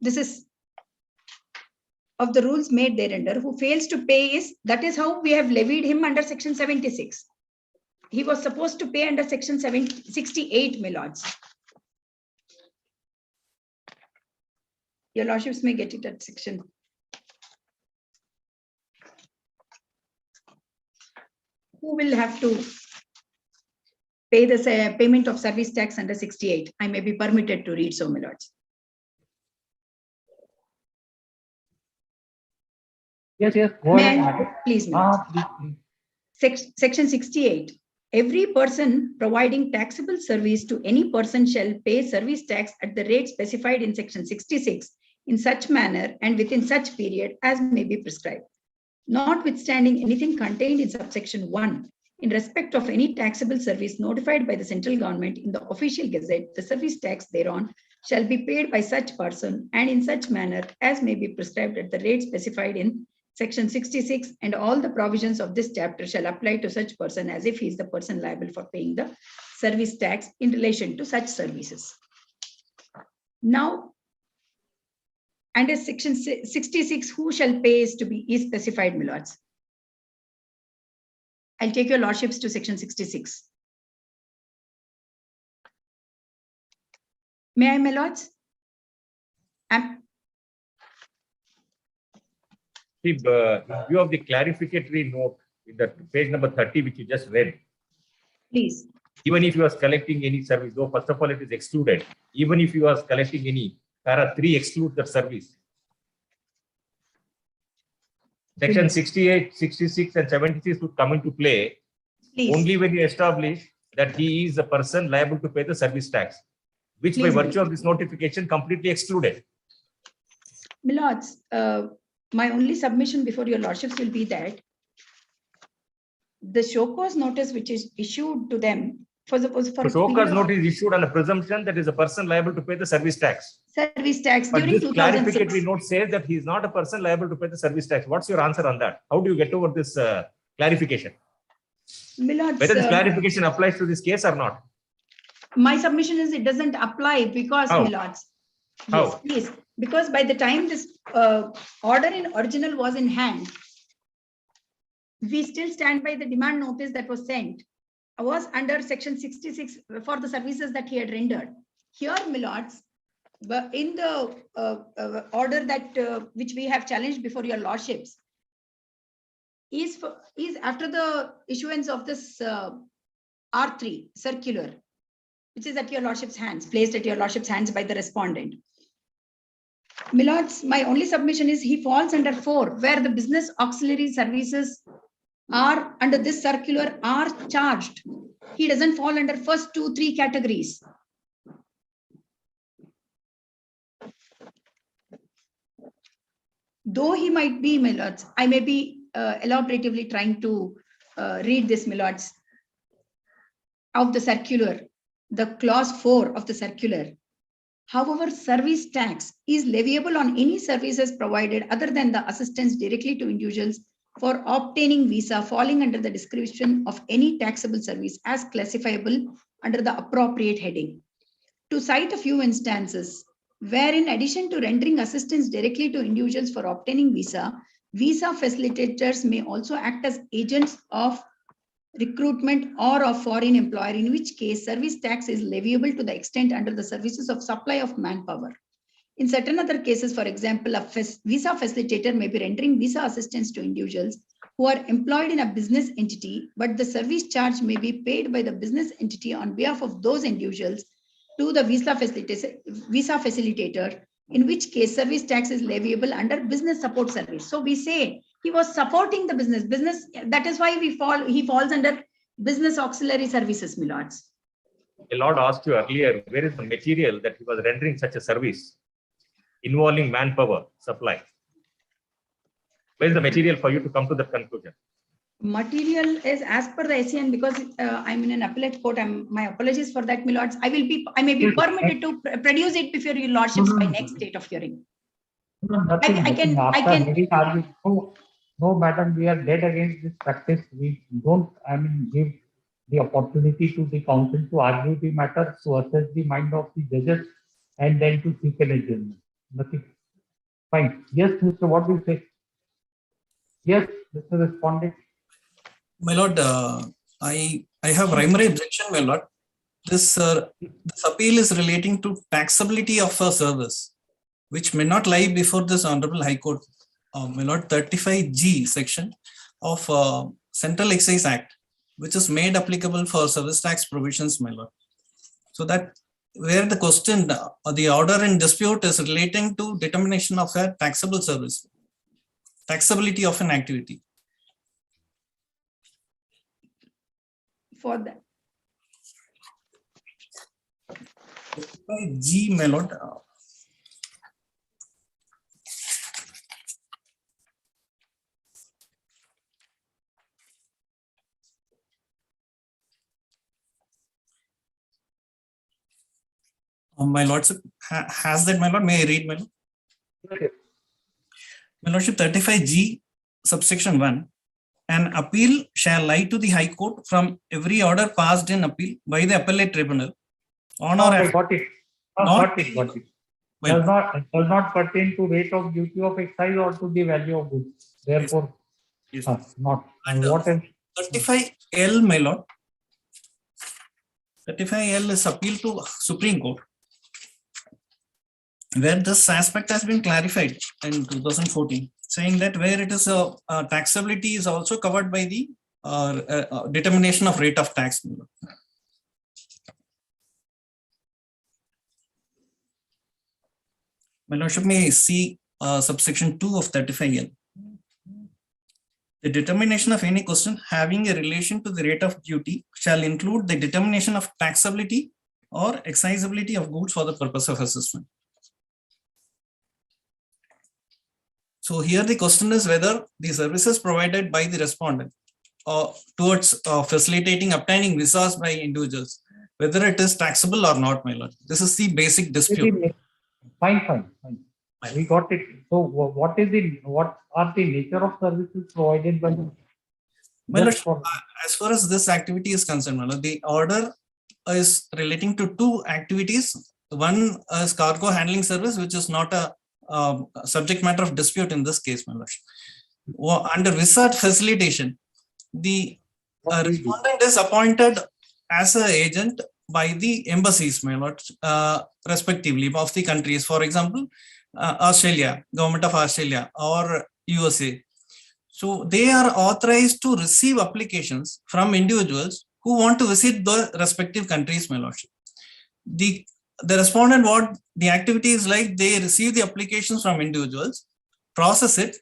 This is of the rules made thereunder. Who fails to pay is, that is how we have levied him under section 76. he was supposed to pay under section 68, my lords. Your lordships may get it at section. Who will have to pay the payment of service tax under 68? I may be permitted to read so, my lords. Yes, yes, go May ahead, I- madam. Please, my lords. Section 68. Every person providing taxable service to any person shall pay service tax at the rate specified in section 66 in such manner and within such period as may be prescribed. Notwithstanding anything contained in subsection 1, in respect of any taxable service notified by the central government in the official gazette, the service tax thereon shall be paid by such person and in such manner as may be prescribed at the rate specified in section 66, and all the provisions of this chapter shall apply to such person as if he is the person liable for paying the service tax in relation to such services. Now, under section 66, who shall pay is specified, my lords. I'll take your lordships to section 66. May I, my lords? See, in view of the clarificatory note in the page number 30, which you just read, please. Even if you are collecting any service, though first of all it is excluded, even if you are collecting any, para 3 excludes that service. Section 68, 66 and 76 would come into play only when you establish that he is a person liable to pay the service tax, which by virtue of this notification completely excluded. My lords, my only submission before your lordships will be that the show cause notice which is issued to them for show cause notice is issued on a presumption that is a person liable to pay the service tax. Service tax But during this 2006. clarificatory note says that he is not a person liable to pay the service tax. What's your answer on that? How do you get over this clarification? My lords, Whether this clarification applies to this case or not? my submission is it doesn't apply because, How? my lords, How? yes, please, because by the time this order in original was in hand, we still stand by the demand notice that was sent, was under section 66 for the services that he had rendered. Here, my lords, but in the order that which we have challenged before your lordships, is after the issuance of this R3 circular, which is at your lordship's hands, placed at your lordship's hands by the respondent. My lords, my only submission is he falls under 4, where the business auxiliary services are under this circular are charged. He doesn't fall under first 2, 3 categories. Though he might be, my lords, I may be elaboratively trying to read this, my lords, of the circular, the clause 4 of the circular. However, service tax is leviable on any services provided other than the assistance directly to individuals for obtaining visa falling under the description of any taxable service as classifiable under the appropriate heading. To cite a few instances, where in addition to rendering assistance directly to individuals for obtaining visa, visa facilitators may also act as agents of recruitment or of foreign employer, in which case service tax is leviable to the extent under the services of supply of manpower. In certain other cases, for example, a visa facilitator may be rendering visa assistance to individuals who are employed in a business entity, but the service charge may be paid by the business entity on behalf of those individuals to the visa facilitator, in which case service tax is leviable under business support service. So we say he was supporting the business. That is why he falls under business auxiliary services, my lords. The Lord asked you earlier, where is the material that he was rendering such a service involving manpower supply? Where is the material for you to come to that conclusion? Material is as per the SCN, because I'm in an appellate court. My apologies for that, my lords. I may be permitted to produce it before your lordships by next date of hearing. No, madam, we are dead against this practice. We don't, give the opportunity to the council to argue the matter, to assess the mind of the judges, and then to seek an adjournment. Nothing. Fine. Yes, Mr. What do you say? Yes, Mr. Respondent. My lord, I I have primary objection, my lord. This appeal is relating to taxability of a service, which may not lie before this Honorable High Court, my lord, 35G section of Central Excise Act, which is made applicable for service tax provisions, my lord. So that where the question, the order in dispute is relating to determination of a taxable service, taxability of an activity. For that. G, my lord. My lordship has that, my lord. May I read, my lord? Okay. My lordship, 35G, subsection 1. An appeal shall lie to the High Court from every order passed in appeal by the appellate tribunal on or Okay, after. got it. Got it. Well, Does not pertain to rate of duty of excise or to the value of goods. Therefore, yes. not. And What else? 35L, my lord. 35L is appeal to Supreme Court, where this aspect has been clarified in 2014, saying that where it is a taxability is also covered by the determination of rate of tax. My lordship may see subsection 2 of 35L. The determination of any question having a relation to the rate of duty shall include the determination of taxability or excisability of goods for the purpose of assessment. So here the question is whether the services provided by the respondent towards facilitating obtaining visas by individuals, whether it is taxable or not, my lord. This is the basic dispute. Fine. We got it. So what are the nature of services provided by the? My lord, as far as this activity is concerned, my lord, the order is relating to two activities. One is cargo handling service, which is not a subject matter of dispute in this case, my lord. Under visa facilitation, the respondent is appointed as an agent by the embassies, my lord, respectively of the countries. For example, Australia, government of Australia or USA. So they are authorized to receive applications from individuals who want to visit the respective countries, my lordship. The respondent, what the activity is like, they receive the applications from individuals, process it,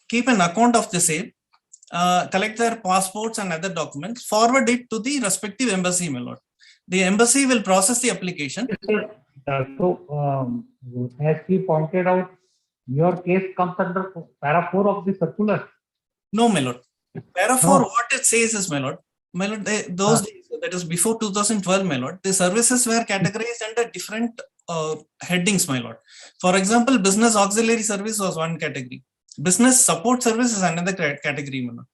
keep an account of the same, collect their passports and other documents, forward it to the respective embassy, my lord. The embassy will process the application. So, as he pointed out, your case comes under para 4 of the circular. No, my lord. Para 4, what it says is, my lord, those days, that is before 2012, my lord, the services were categorized under different headings, my lord. For example, business auxiliary service was one category. Business support service is another category, my lord.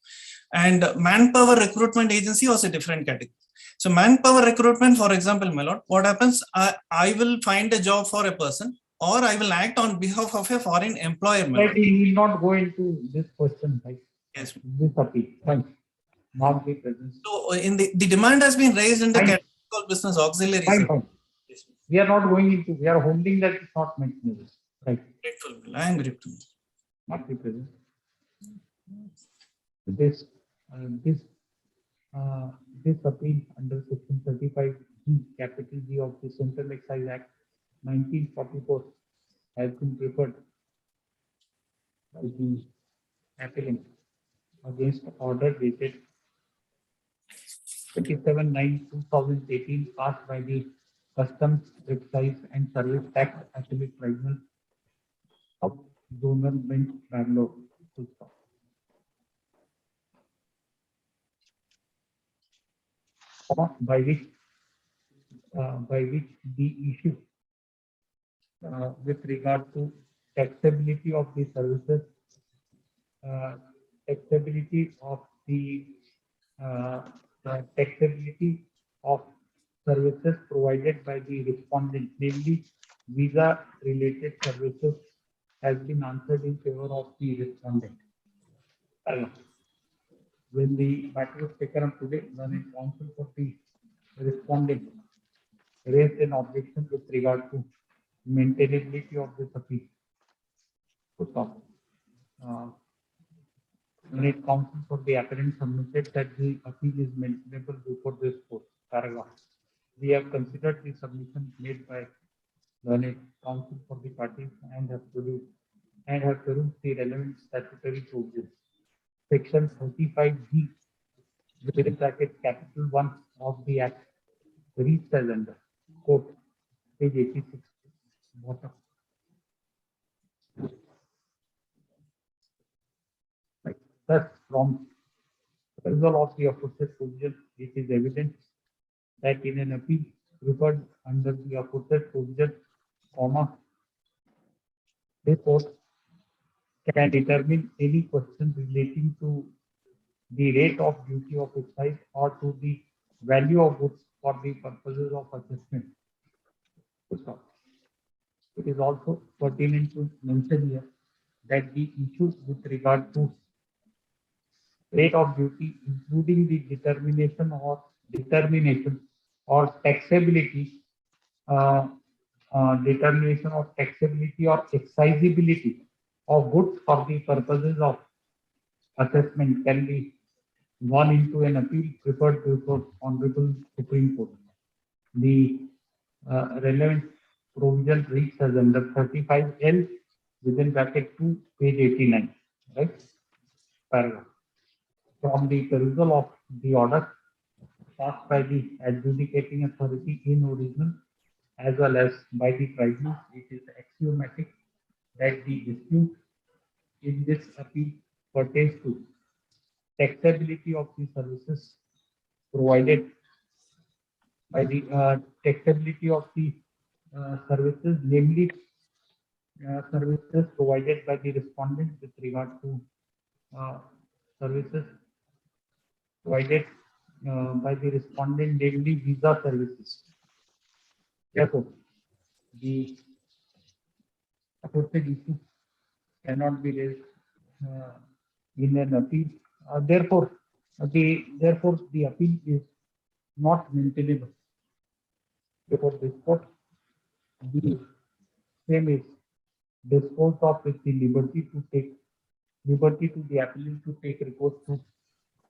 And manpower recruitment agency was a different category. So manpower recruitment, for example, my lord, what happens? I will find a job for a person, or I will act on behalf of a foreign employer. Right, we need not go into this question, right? Yes. This appeal. Fine. Not be present. So in the demand has been raised in the category called business auxiliary. Fine. Yes. We are not going into, we are holding that it's not mentioned. Right. Grateful. I am grateful. Not be present. This appeal under section 35 capital G of the Central Excise Act 1944 has been preferred by the appellant against order dated 27/9/2018 passed by the Customs, Excise and Service Tax Appellate Tribunal of Zonal Bench, Bangalore. By which the issue with regard to taxability of the services, taxability of services provided by the respondent, namely visa-related services, has been answered in favor of the respondent. when the matter was taken up today, the counsel for the respondent raised an objection with regard to maintainability of this appeal. When it counsel for the appellant submitted that the appeal is maintainable before this court. Paragraph. We have considered the submission made by learned counsel for the parties and have produced the relevant statutory provisions. Section 35G within bracket capital 1 of the Act reads as under quote page 86 bottom. Right. Thus, from the result of the aforesaid provision, it is evident that in an appeal preferred under the aforesaid provision, this court can determine any question relating to the rate of duty of excise or to the value of goods for the purposes of assessment. It is also pertinent to mention here that the issues with regard to rate of duty, including the determination or taxability, or excisability of goods for the purposes of assessment can be gone into an appeal preferred before Honorable Supreme Court. The relevant provision reads as under 35L within bracket 2, page 89, right? Paragraph. From the perusal of the order passed by the adjudicating authority in original as well as by the tribunal, it is axiomatic that the dispute in this appeal pertains to taxability of the services provided by the services, namely services provided by the respondent with regard to services provided by the respondent, namely visa services. Therefore, the aforesaid issue cannot be raised in an appeal. Therefore, the appeal is not maintainable before this court. The same is disposed of with the liberty to the appellant to take recourse to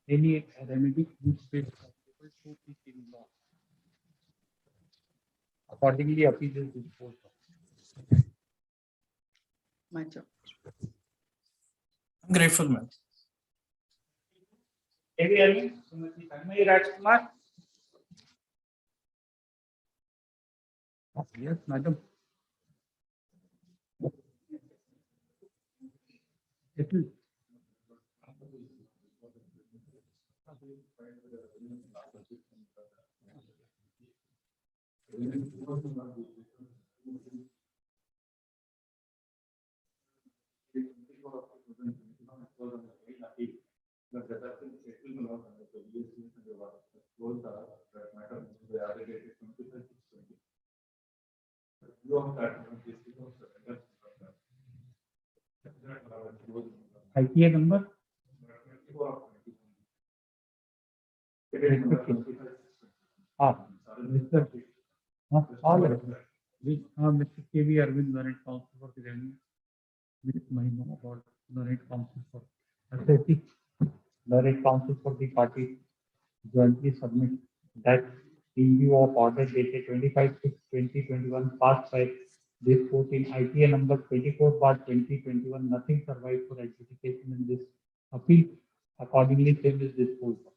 any remedy which is possible to it in law. Accordingly, appeal is disposed of. My job. I'm grateful, ma'am. Yes, madam. It will. ITA number? Mr. All right. Mr. KV Arvind, Learned Counsel for the Revenue. With my know about Learned Counsel for SSC, Learned Counsel for the party jointly submit that in view of order dated 25/6/2021 passed by this court in ITA number 24/2021, nothing survives for adjudication in this appeal. Accordingly, same is disposed of.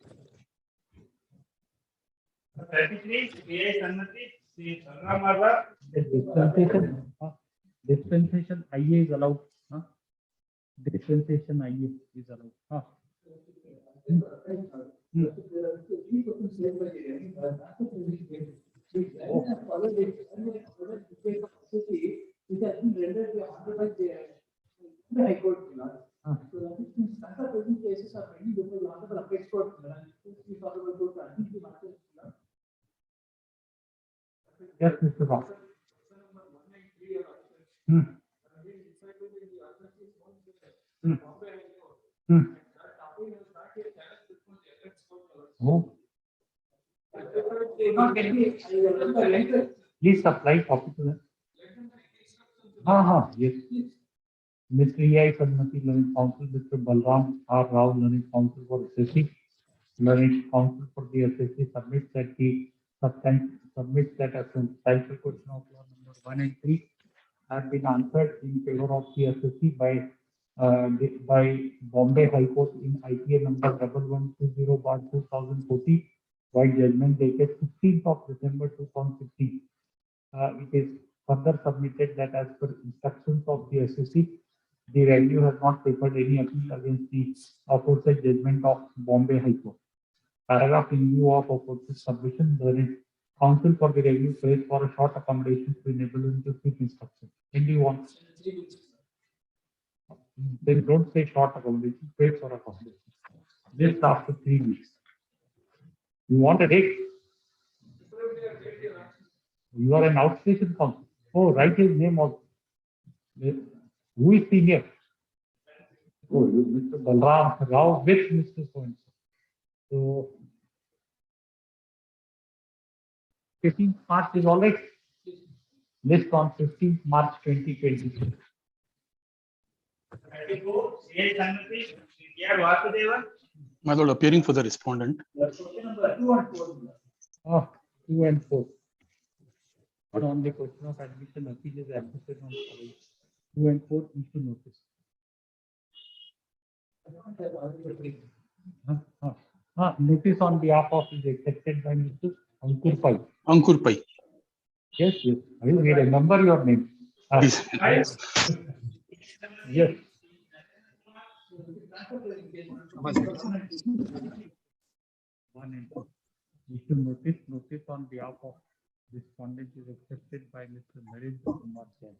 Dispensation IA is allowed. Dispensation IA is allowed. Yes, Mr. Ross. No. Please supply copy to them. Yes. Mr. E.I. Sadmati, Learning Council, Mr. Balram R. Rao, Learning Council for SSC. Learning Council for the SSC submits that a substantial question of law number 1 and 3 have been answered in favor of the SSC by Bombay High Court in IPA number 1120/2014, by judgment dated 15th of December 2015. It is further submitted that as per instructions of the SSC, the revenue has not preferred any appeal against the aforesaid judgment of Bombay High Court. Paragraph in view of aforesaid submission, the counsel for the revenue prays for a short accommodation to enable him to seek instruction. When do you want? They don't say short accommodation, prays for accommodation. Just after 3 weeks. You want a date? You are an outstation counsel. Oh, write his name also. Who is senior? Oh, Mr. Balram Rao with Mr. So-and-so. So, 15th March is all right. List on 15th March 2022. My lord, appearing for the respondent. 2 and 4. But on the question of admission, appeal is admitted on 2 and 4 issue notice. Notice on behalf of is accepted by Mr. Ankur Pai. Ankur Pai. Yes. I remember your name. Yes. One and two. Issue notice on behalf of respondent is accepted by Mr. Narendra Kumar Jain.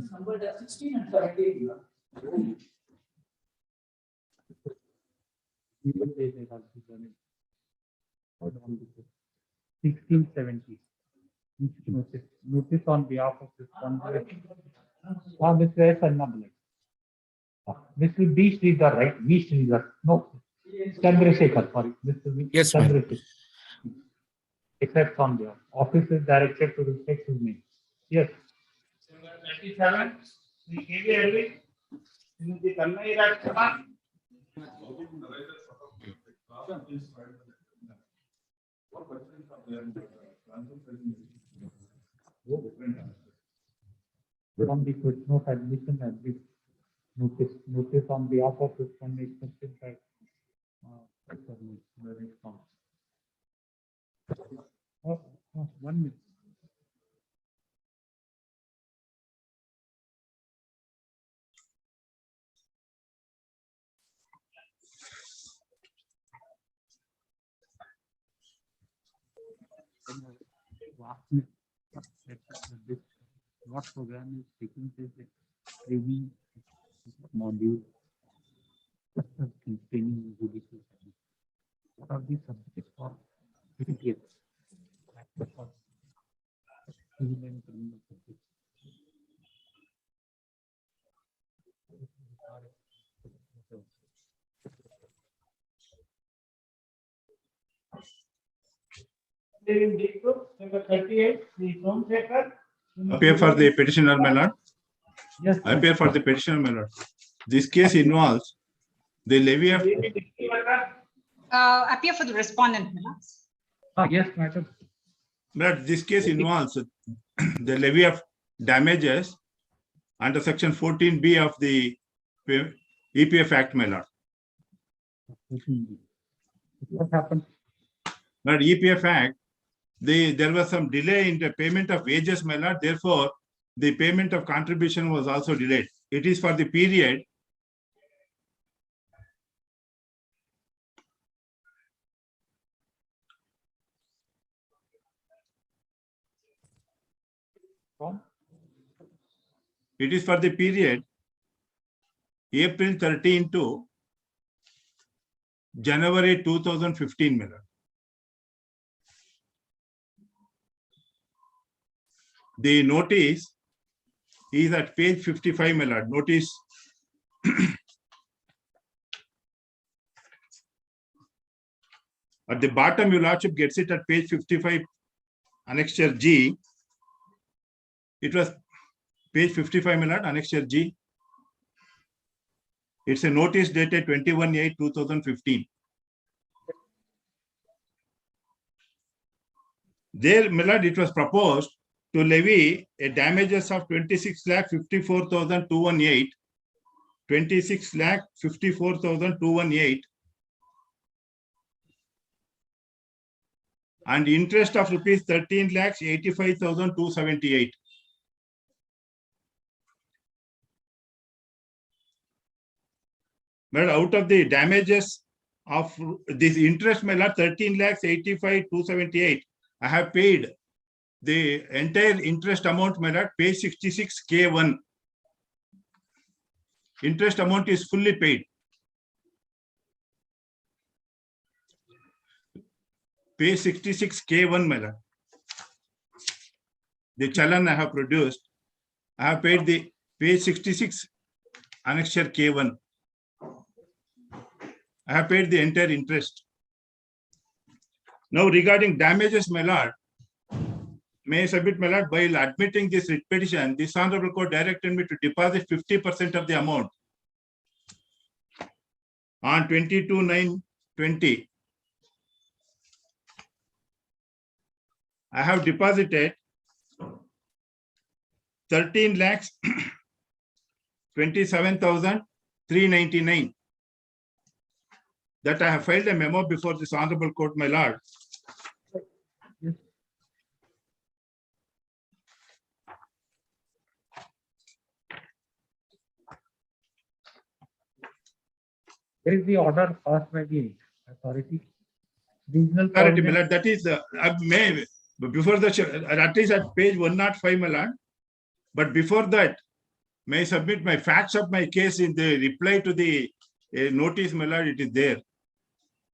Number 16 and 17. 16, 17. Notice on behalf of respondent. Mr. S. Annabulai. Mr. B. Sridhar, right? V. Sridhar. No. Chandrasekhar, sorry. Mr. V. Yes, Chandrasekhar. Except on behalf. Office is directed to respect his name. Yes. 37. The KV Elvin. In the Kannai Rajkaman. On the question of admission has been notice on behalf of respondent accepted by the response. 1 minute. What program is taking place at training module containing judicial service? What are the subjects for PTS? Civil and criminal subjects. Number 38, the Somsekhar. Appear for the petitioner, my lord. Yes. Appear for the petitioner, my lord. This case involves the levy of. Appear for the respondent, madam. Yes, madam. But this case involves the levy of damages under section 14B of the EPF Act, my lord. What happened? But EPF Act, there was some delay in the payment of wages, my lord. Therefore, the payment of contribution was also delayed. It is for the period April 13 to January 2015, my lord. The notice is at page 55, my lord. Notice at the bottom, your lordship gets it at page 55, annexure G. It was page 55, my lord, annexure G. It's a notice dated 21/8/2015. There, my lord, it was proposed to levy a damages of 26,54,218, 26,54,218, and interest of rupees 13,85,278. But out of the damages of this interest, my lord, 13,85,278, I have paid the entire interest amount, my lord, page 66 K1. Interest amount is fully paid. Page 66 K1, my lord. The challan I have produced, I have paid the page 66 annexure K1. I have paid the entire interest. Now regarding damages, my lord, may I submit, my lord, while admitting this writ petition, this honorable court directed me to deposit 50% of the amount on 22/9/20. I have deposited 13,27,399. That I have filed a memo before this honorable court, my lord. There is the order passed by the authority. Regional Authority, my province- lord, that is, before the, at least at page 105, my lord. But before that, may I submit my facts of my case in the reply to the notice, my lord, it is there.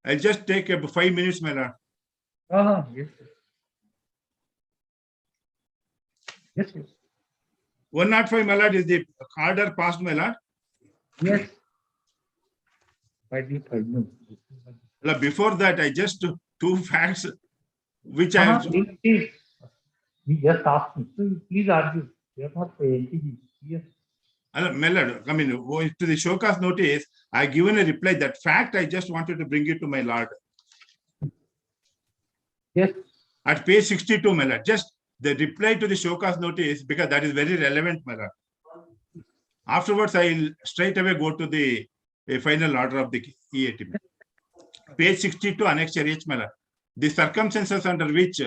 I'll just take 5 minutes, my lord. Yes. Yes, yes. 105, my lord, is the order passed, my lord. Yes. By the tribunal. Before that, I just took 2 facts which I have. Please. You just asked me. So please argue. You are not saying. Yes. My lord, I mean, to the show cause notice, I given a reply. That fact, I just wanted to bring it to my lord. Yes. At page 62, my lord, just the reply to the show cause notice, because that is very relevant, my lord. Afterwards, I'll straight away go to the final order of the EAT. Page 62, annexure H, my lord. The circumstances under which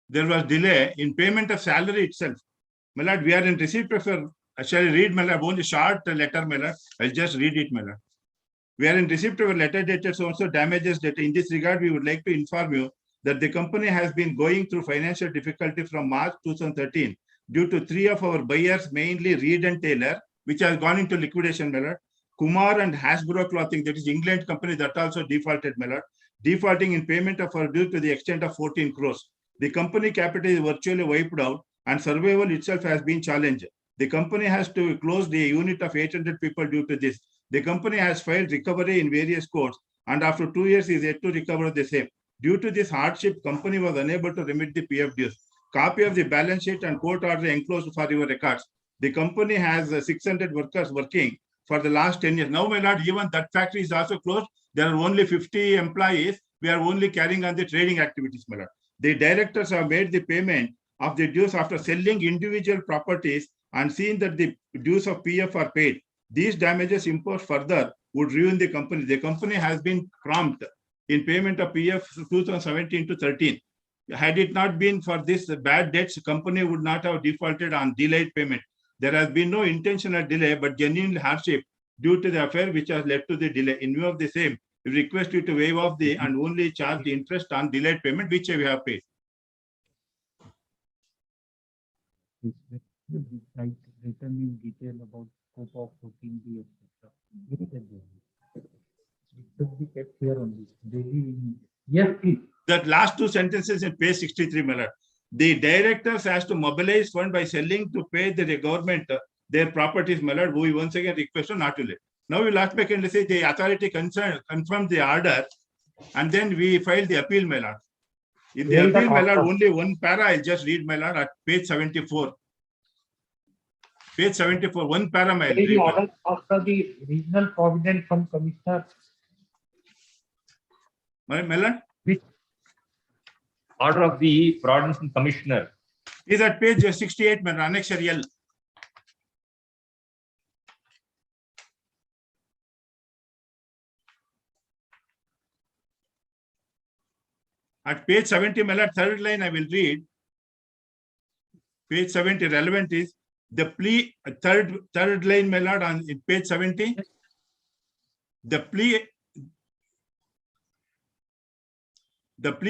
there was delay in payment of salary itself. My lord, we are in receipt paper. Shall I read, my lord? Only short letter, my lord. I'll just read it, my lord. We are in receipt paper letter dated so also damages data. In this regard, we would like to inform you that the company has been going through financial difficulty from March 2013 due to 3 of our buyers, mainly Reed and Taylor, which has gone into liquidation, my lord. Kumar and Hasbro Clothing, that is England company, that also defaulted, my lord. Defaulting in payment of our due to the extent of 14 crores. The company capital is virtually wiped out and survival itself has been challenged. The company has to close the unit of 800 people due to this. The company has filed recovery in various courts and after 2 years is yet to recover the same. Due to this hardship, company was unable to remit the PF dues. Copy of the balance sheet and court order enclosed for your records. The company has 600 workers working for the last 10 years. Now, my lord, even that factory is also closed. There are only 50 employees. We are only carrying on the trading activities, my lord. The directors have made the payment of the dues after selling individual properties and seeing that the dues of PF are paid. These damages imposed further would ruin the company. The company has been prompt in payment of PF 2017 to 13. Had it not been for this bad debts, the company would not have defaulted on delayed payment. There has been no intentional delay, but genuine hardship due to the affair which has led to the delay. In view of the same, we request you to waive off the and only charge the interest on delayed payment, which we have paid. Written in detail about scope of 14B, etc. It should be kept here only. Daily. Yes, please. That last 2 sentences in page 63, my lord. The directors has to mobilize fund by selling to pay the government their properties, my lord. We once again request not to let. Now we last back and say the authority confirmed the order, and then we filed the appeal, my lord. In the appeal, my lord, only one para, I'll just read, my lord, at page 74. Page 74, one para, my The read. order after the Regional Provident Fund Commissioner. My lord? Order of the Provident Fund Commissioner is at page 68, my lord, annexure L. At page 70, my lord, third line I will read. Page 70, relevant is the plea, third line, my lord, on page 70. The plea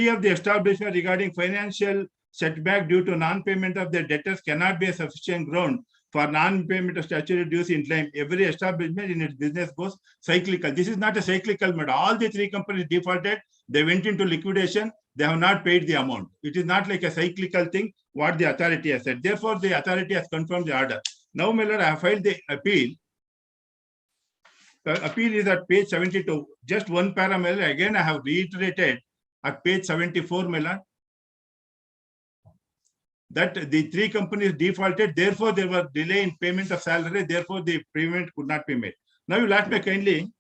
of the establishment regarding financial setback due to non-payment of their debtors cannot be a sufficient ground for non-payment of statutory dues in time. Every establishment in its business goes cyclical. This is not a cyclical matter. All the three companies defaulted. They went into liquidation. They have not paid the amount. It is not like a cyclical thing, what the authority has said. Therefore, the authority has confirmed the order. Now, my lord, I have filed the appeal. The appeal is at page 72. Just one paragraph. Again, I have reiterated at page 74, my lord, that the three companies defaulted. Therefore, there was delay in payment of salary. Therefore, the payment could not be made. Now, you let me kindly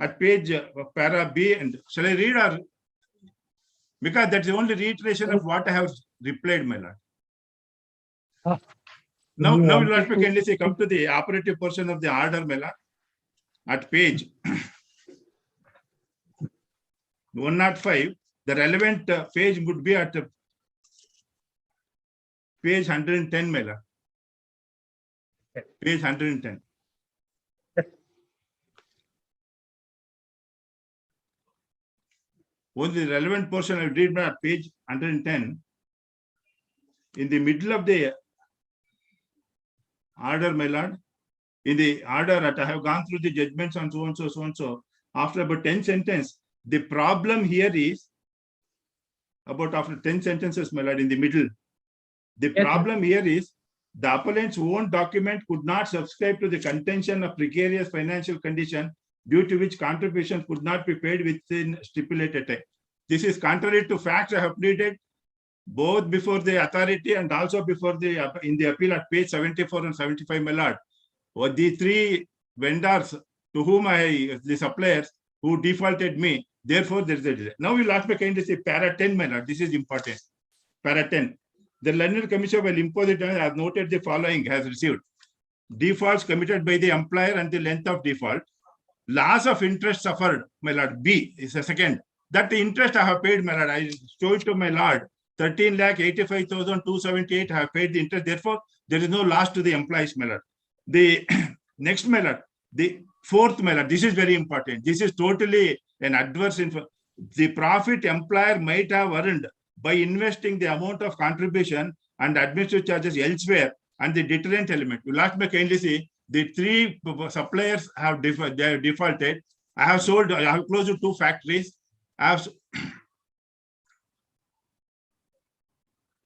at page para B, and shall I read, or because that's the only reiteration of what I have replied, my lord. Now you let me kindly say, come to the operative portion of the order, my lord. At page 105, the relevant page would be at page 110, my lord. Page 110. Only the relevant portion I read at page 110. In the middle of the order, my lord, in the order that I have gone through the judgments on so and so, so and so, after about 10 sentences, the problem here is about after 10 sentences, my lord, in the middle. The problem here is the appellant's own document could not subscribe to the contention of precarious financial condition due to which contribution could not be paid within stipulated time. This is contrary to facts I have pleaded both before the authority and also before the in the appeal at page 74 and 75, my lord. Or the three vendors to whom the suppliers who defaulted me, therefore there is a delay. Now we'll ask me kindly say para 10, my lord. This is important. Para 10. The learned commission will impose it. I have noted the following has received. Defaults committed by the employer and the length of default. Loss of interest suffered, my lord. B is a second. That the interest I have paid, my lord. I show it to my lord. 13,85,278 have paid the interest. Therefore, there is no loss to the employees, my lord. The next, my lord, the fourth, my lord, this is very important. This is totally an adverse info. The profit employer might have earned by investing the amount of contribution and administrative charges elsewhere, and the deterrent element. You last me kindly see the three suppliers have defaulted. I have sold, I have closed 2 factories. I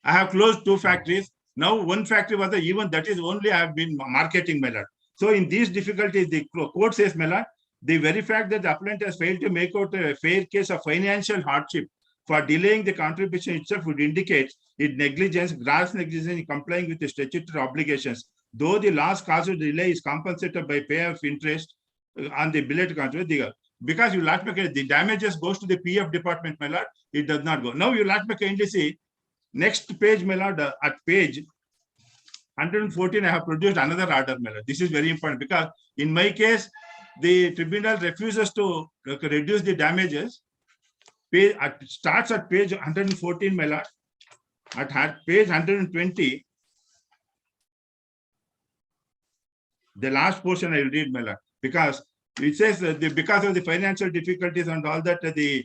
have closed 2 factories. Now one factory was even that is only I have been marketing, my lord. So in these difficulties, the court says, my lord, the very fact that the appellant has failed to make out a fair case of financial hardship for delaying the contribution itself would indicate its negligence, gross negligence in complying with the statutory obligations. Though the loss caused delay is compensated by pay of interest on the belated contract, because you last the damages goes to the PF department, my lord, it does not go. Now you last kindly see next page, my lord, at page 114, I have produced another order, my lord. This is very important because in my case, the tribunal refuses to reduce the damages. Page starts at page 114, my lord. At page 120, the last portion I will read, my lord, because it says that because of the financial difficulties and all that, the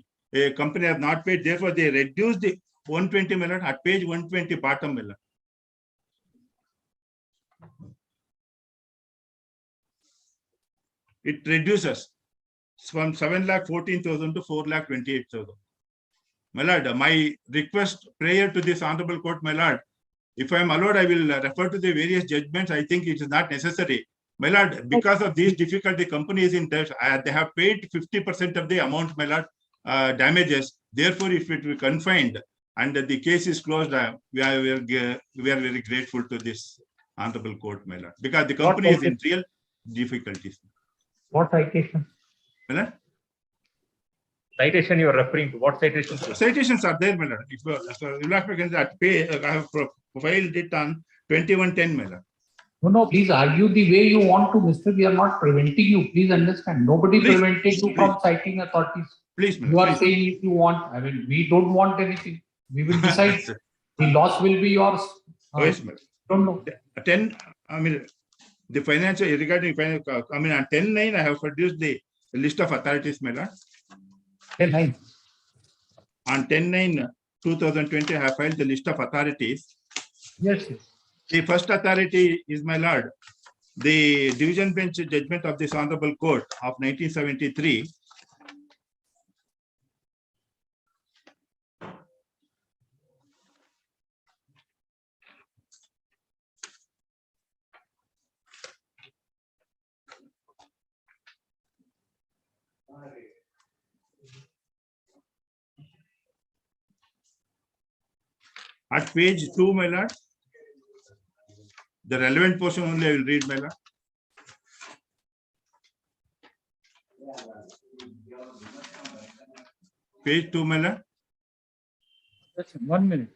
company has not paid. Therefore, they reduced the 120, my lord, at page 120, bottom, my lord. It reduces from 7,14,000 to 4,28,000. My lord, my request prior to this honorable court, my lord, if I am allowed, I will refer to the various judgments. I think it is not necessary. My lord, because of these difficulty, companies in debt, they have paid 50% of the amount, my lord, damages. Therefore, if it will be confined and the case is closed, we are very grateful to this honorable court, my lord, because the company is in real difficulties. What citation? My lord? Citation you are referring to, what citation? Citations are there, my lord. If you look at that page, I have filed it on 2110, my lord. No, please argue the way you want to, Mr. We are not preventing you. Please understand. Nobody prevented you from citing authorities. Please, you are saying if you want. I mean, we don't want anything. We will decide. The loss will be yours. Yes, ma'am. Don't know. The financial regarding financial, on 10/9, I have produced the list of authorities, my lord. 10/9. On 10/9/2020, I have filed the list of authorities. Yes. The first authority is, my lord, the division bench judgment of this honorable court of 1973. At page 2, my lord, the relevant portion only I will read, my lord. Page 2, my lord. Just 1 minute.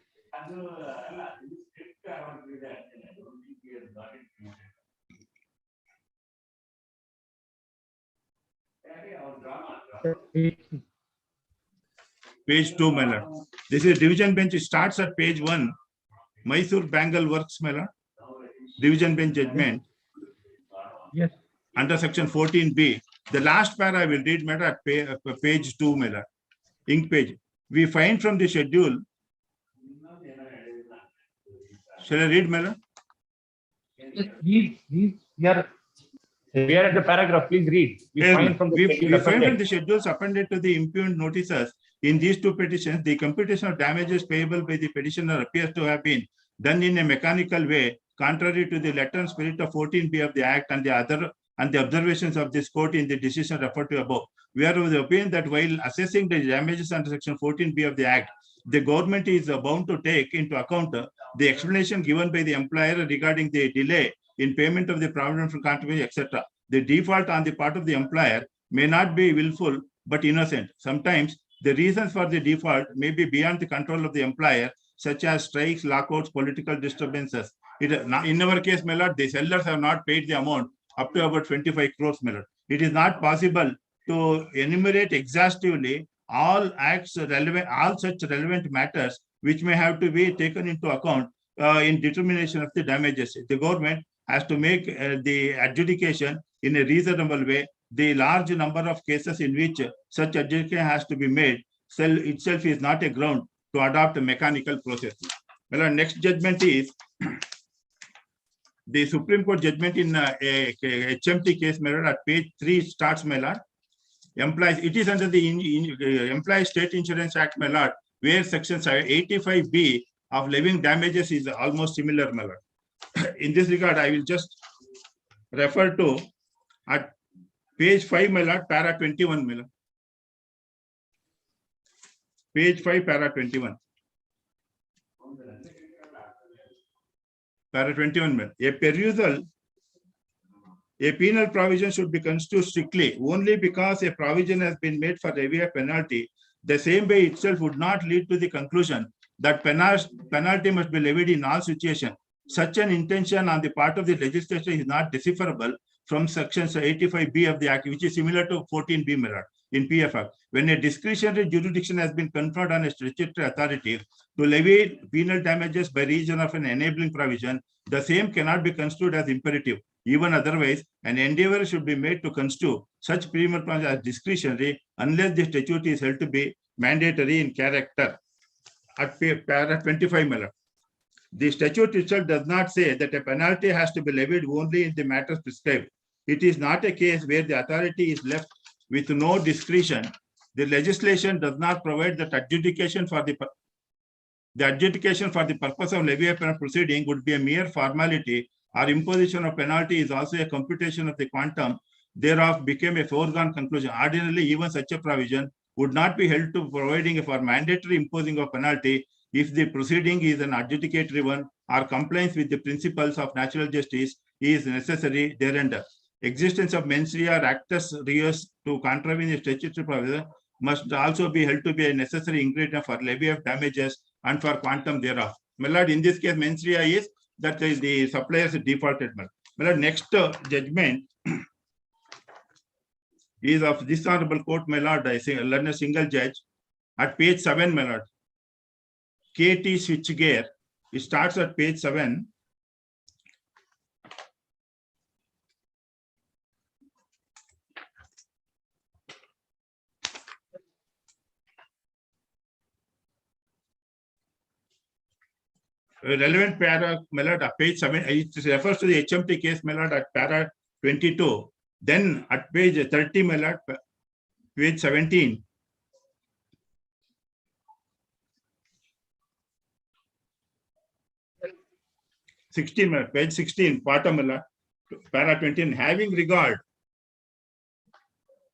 Page 2, my lord. This is division bench. It starts at page 1. Mysore Bangle Works, my lord. Division bench judgment. Yes. Under section 14B. The last para I will read, my lord, at page 2, my lord. Ink page. We find from the schedule. Shall I read, my lord? We are at the paragraph. Please read. We find from the schedules appended to the impugned notices in these two petitions, the computation of damages payable by the petitioner appears to have been done in a mechanical way, contrary to the letter and spirit of 14B of the Act and the observations of this court in the decision referred to above. We are of the opinion that while assessing the damages under section 14B of the Act, the government is bound to take into account the explanation given by the employer regarding the delay in payment of the provident contribution, etc. The default on the part of the employer may not be willful but innocent. Sometimes the reasons for the default may be beyond the control of the employer, such as strikes, lockouts, political disturbances. In our case, my lord, the sellers have not paid the amount up to about 25 crores, my lord. It is not possible to enumerate exhaustively all acts relevant, all such relevant matters which may have to be taken into account in determination of the damages. The government has to make the adjudication in a reasonable way. The large number of cases in which such adjudication has to be made itself is not a ground to adopt a mechanical process. Well, our next judgment is the Supreme Court judgment in a HMT case, my lord, at page 3 starts, my lord. It is under the Employee State Insurance Act, my lord, where section 85B of living damages is almost similar, my lord. In this regard, I will just refer to at page 5, my lord, para 21, my lord. Page 5, para 21. Para 21, my lord. A penal provision should be construed strictly only because a provision has been made for heavier penalty. The same way itself would not lead to the conclusion that penalty must be levied in all situations. Such an intention on the part of the legislature is not decipherable from section 85B of the Act, which is similar to 14B, my lord, in PFR. When a discretionary jurisdiction has been conferred on a statutory authority to levy penal damages by reason of an enabling provision, the same cannot be construed as imperative. Even otherwise, an endeavor should be made to construe such penal provision as discretionary unless the statute is held to be mandatory in character. At paragraph 25, my lord. The statute itself does not say that a penalty has to be levied only in the matters prescribed. It is not a case where the authority is left with no discretion The legislation does not provide that adjudication for the purpose of levy upon proceeding would be a mere formality, or imposition of penalty is also a computation of the quantum thereof became a foregone conclusion. Ordinarily, even such a provision would not be held to providing for mandatory imposing of penalty if the proceeding is an adjudicatory one or compliance with the principles of natural justice is necessary thereunder. Existence of mens rea or actus reus to contravene a statutory provision must also be held to be a necessary ingredient for levy of damages and for quantum thereof. My lord, in this case, mens rea is that the suppliers defaulted. My lord, next judgment is of this honorable court, my lord. I say, learn a single judge at page 7, my lord. KT switchgear. It starts at page 7. Relevant para, my lord, at page 7, it refers to the HMT case, my lord, at para 22. Then at page 30, my lord, page 17. Page 16, bottom, my lord, para 20, having regard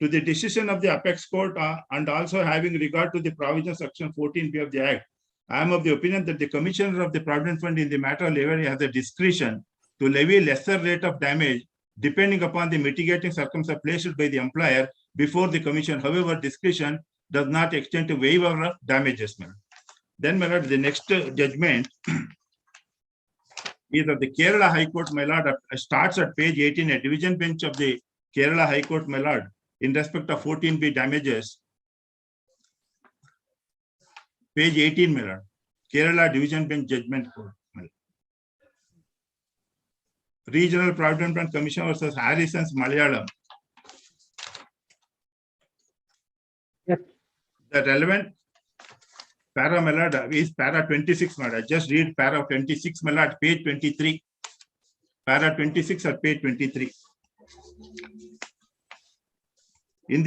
to the decision of the apex court and also having regard to the provision section 14B of the Act, I am of the opinion that the Commissioner of the Provident Fund in the matter of levy has a discretion to levy lesser rate of damage depending upon the mitigating circumstances placed by the employer before the Commission. However, discretion does not extend to waiver of damages. Then, my lord, the next judgment is of the Kerala High Court, my lord, starts at page 18, a division bench of the Kerala High Court, my lord, in respect of 14B damages. Page 18, my lord. Kerala Division Bench Judgment Court. Regional Provident Fund Commission versus Harrison's Malayalam. Yes. The relevant para, my lord, is para 26, my lord. Just read para 26, my lord, page 23. Para 26 at page 23. In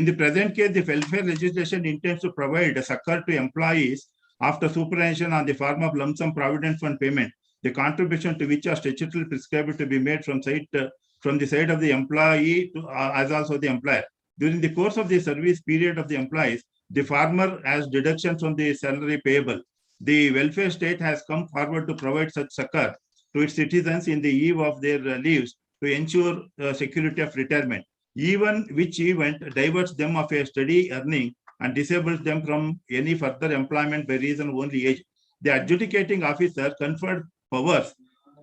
the present case, the welfare legislation intends to provide a succor to employees after superannuation on the form of lump sum provident fund payment, the contribution to which are statutorily prescribed to be made from the side of the employee to, as also the employer. During the course of the service period of the employees, the farmer has deductions from the salary payable. The welfare state has come forward to provide such succor to its citizens in the eve of their leaves to ensure security of retirement, even which event diverts them of a steady earning and disables them from any further employment by reason of only age. The adjudicating officer conferred powers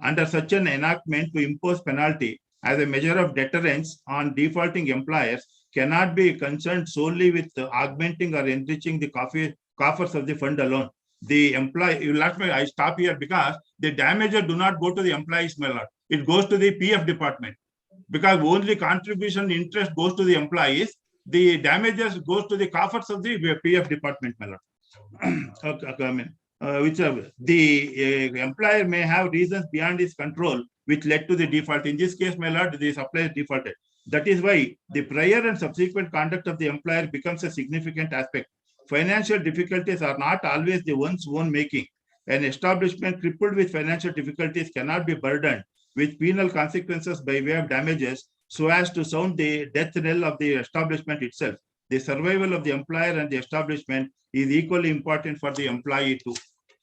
under such an enactment to impose penalty as a measure of deterrence on defaulting employers cannot be concerned solely with augmenting or enriching the coffers of the fund alone. The employee, I stop here because the damages do not go to the employees, my lord. It goes to the PF department. Because only contribution interest goes to the employees, the damages goes to the coffers of the PF department, my lord. The employer may have reasons beyond his control which led to the default. In this case, my lord, the supplier defaulted. That is why the prior and subsequent conduct of the employer becomes a significant aspect. Financial difficulties are not always the one's own making. An establishment crippled with financial difficulties cannot be burdened with penal consequences by way of damages so as to sound the death knell of the establishment itself. The survival of the employer and the establishment is equally important for the employee too.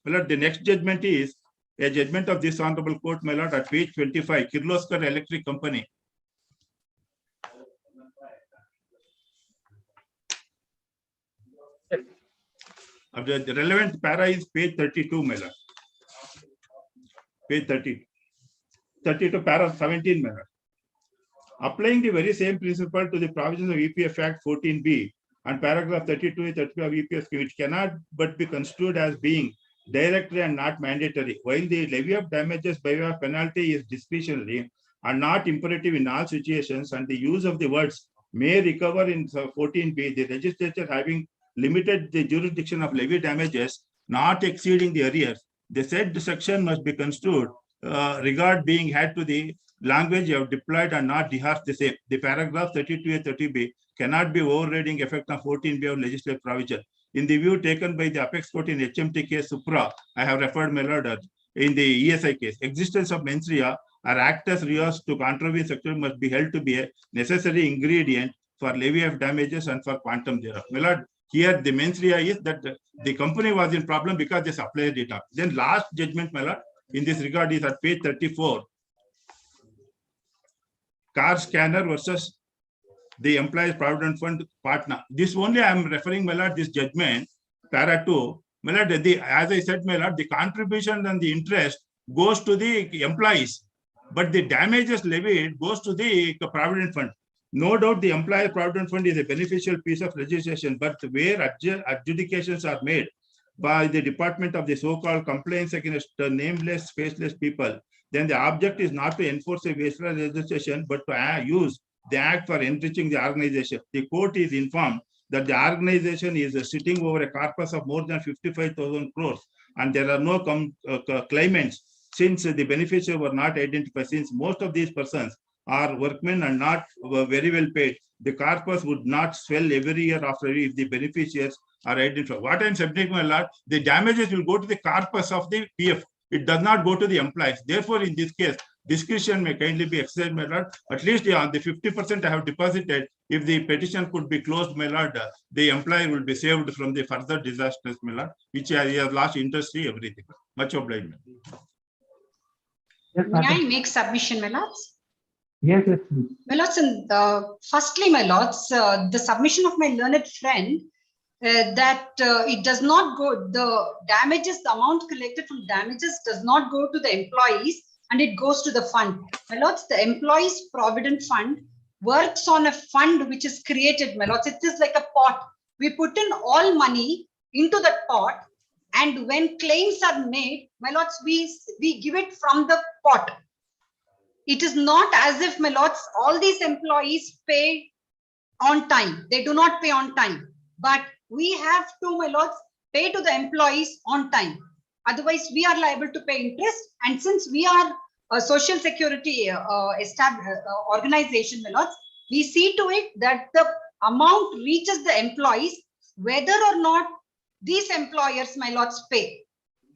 My lord, the next judgment is a judgment of this honorable court, my lord, at page 25, Kirloskar Electric Company. The relevant para is page 32, my lord. Page 32, para 17, my lord. Applying the very same principle to the provisions of EPF Act 14B and paragraph 32 and 35 of EPF, which cannot but be construed as being directly and not mandatory. While the levy of damages by way of penalty is discretionary and not imperative in all situations, and the use of the words may recover in 14B, the legislature having limited the jurisdiction of levy damages not exceeding the arrears, the said section must be construed regard being had to the language you have deployed and not rehearsed the same. The paragraph 32 and 30B cannot be overriding effect of 14B of legislative provision. In the view taken by the Apex Court in HMT case Supra, I have referred, my lord, in the ESI case, existence of mens rea or actus reus to contravene section must be held to be a necessary ingredient for levy of damages and for quantum thereof. My lord, here the mens rea is that the company was in problem because they supplied it up. Then last judgment, my lord, in this regard is at page 34. Car scanner versus the Employees Provident Fund partner. This only I am referring, my lord, this judgment, para 2. My lord, as I said, my lord, the contribution and the interest goes to the employees, but the damages levied goes to the Provident Fund. No doubt the Employees Provident Fund is a beneficial piece of legislation, but where adjudications are made by the department of the so-called complaints against nameless, faceless people, then the object is not to enforce a wasteful legislation, but to use the act for enriching the organization. The court is informed that the organization is sitting over a corpus of more than 55,000 crores, and there are no claimants since the beneficiaries were not identified. Since most of these persons are workmen and not very well paid, the corpus would not swell every year after if the beneficiaries are identified. What I am subjecting, my lord, the damages will go to the corpus of the PF. It does not go to the employees. Therefore, in this case, discretion may kindly be exercised, my lord. At least on the 50% I have deposited, if the petition could be closed, my lord, the employer will be saved from the further disasters, my lord, which he has lost industry, everything. Much obliged. Yes, May I madam. make submission, my lords? Yes, yes, please. My lords, firstly, my lords, the submission of my learned friend that it does not go, the damages, the amount collected from damages does not go to the employees and it goes to the fund. My lords, the Employees Provident Fund works on a fund which is created, my lords. It is like a pot. We put in all money into that pot, and when claims are made, my lords, we give it from the pot. It is not as if, my lords, all these employees pay on time. They do not pay on time. But we have to, my lords, pay to the employees on time. Otherwise, we are liable to pay interest. And since we are a social security organization, my lords, we see to it that the amount reaches the employees, whether or not these employers, my lords, pay.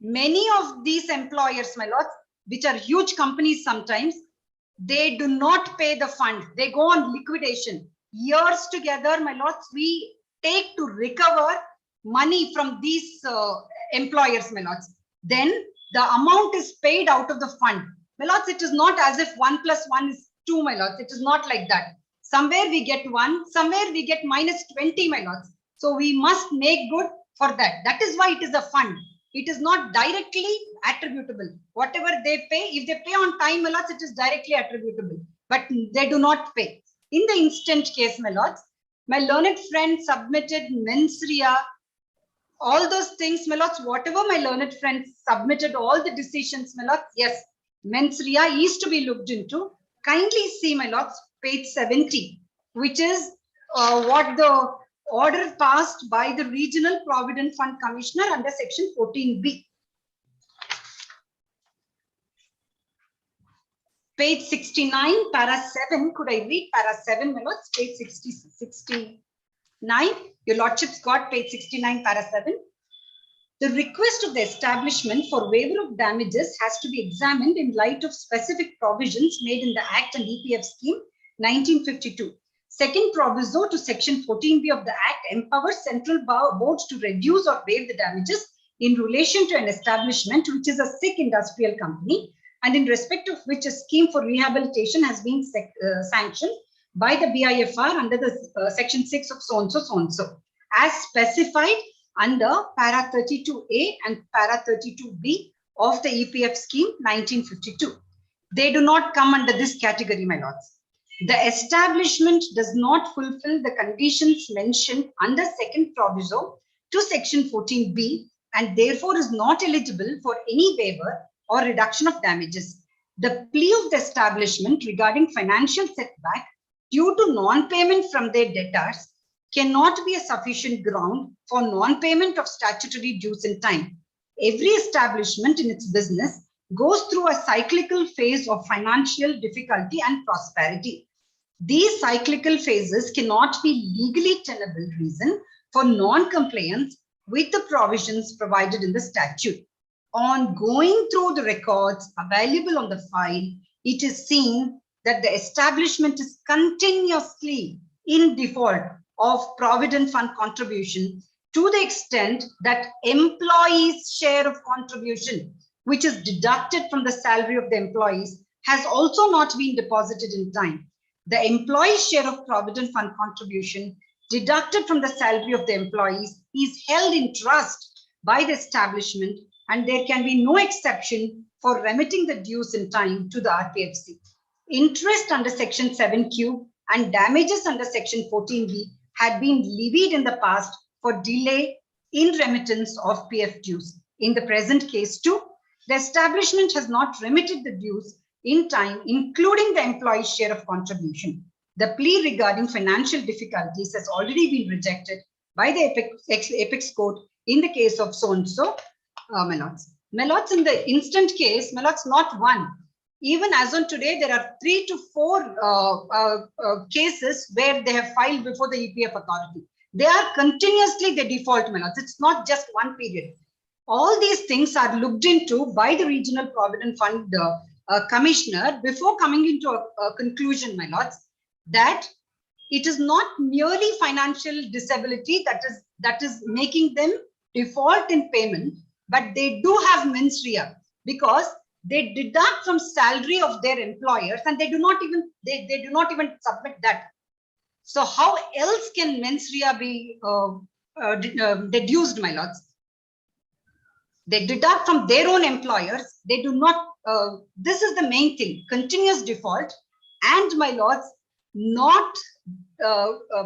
Many of these employers, my lords, which are huge companies sometimes, they do not pay the fund. They go on liquidation. Years together, my lords, we take to recover money from these employers, my lords. Then the amount is paid out of the fund. My lords, it is not as if 1 + 1 is 2, my lords. It is not like that. Somewhere we get 1, somewhere we get -20, my lords. So we must make good for that. That is why it is a fund. It is not directly attributable. Whatever they pay, if they pay on time, my lords, it is directly attributable. But they do not pay. In the instant case, my lords, my learned friend submitted mens rea, all those things, my lords, whatever my learned friend submitted, all the decisions, my lords, yes, mens rea is to be looked into. Kindly see, my lords, page 70, which is what the order passed by the Regional Provident Fund Commissioner under section 14B. Page 69, para 7. Could I read para 7, my lords? Page 69. Your lordships got page 69, para 7. The request of the establishment for waiver of damages has to be examined in light of specific provisions made in the Act and EPF scheme 1952. Second proviso to section 14B of the Act empowers central boards to reduce or waive the damages in relation to an establishment which is a sick industrial company and in respect of which a scheme for rehabilitation has been sanctioned by the BIFR under the section 6 of so-and-so, so-and-so, as specified under para 32A and para 32B of the EPF scheme 1952. They do not come under this category, my lords. The establishment does not fulfill the conditions mentioned under second proviso to section 14B and therefore is not eligible for any waiver or reduction of damages. The plea of the establishment regarding financial setback due to non-payment from their debtors cannot be a sufficient ground for non-payment of statutory dues in time. Every establishment in its business goes through a cyclical phase of financial difficulty and prosperity. These cyclical phases cannot be legally tenable reason for non-compliance with the provisions provided in the statute. On going through the records available on the file, it is seen that the establishment is continuously in default of provident fund contribution to the extent that employees' share of contribution, which is deducted from the salary of the employees, has also not been deposited in time. The employee share of provident fund contribution deducted from the salary of the employees is held in trust by the establishment, and there can be no exception for remitting the dues in time to the RPFC. Interest under Section 7Q and damages under Section 14B had been levied in the past for delay in remittance of PF dues. In the present case too, the establishment has not remitted the dues in time, including the employee's share of contribution. The plea regarding financial difficulties has already been rejected by the Apex Court in the case of so-and-so Melots. Melots in the instant case, Melots not one. Even as on today, there are 3 to 4 cases where they have filed before the EPF authority. They are continuously the default Melots. It's not just one period. All these things are looked into by the Regional Provident Fund Commissioner before coming into a conclusion, my lords, that it is not merely financial disability that is making them default in payment, but they do have mens rea because they deduct from salary of their employers and they do not even submit that. So how else can mens rea be deduced, my lords? They deduct from their own employers. They do not. This is the main thing: continuous default, and my lords, not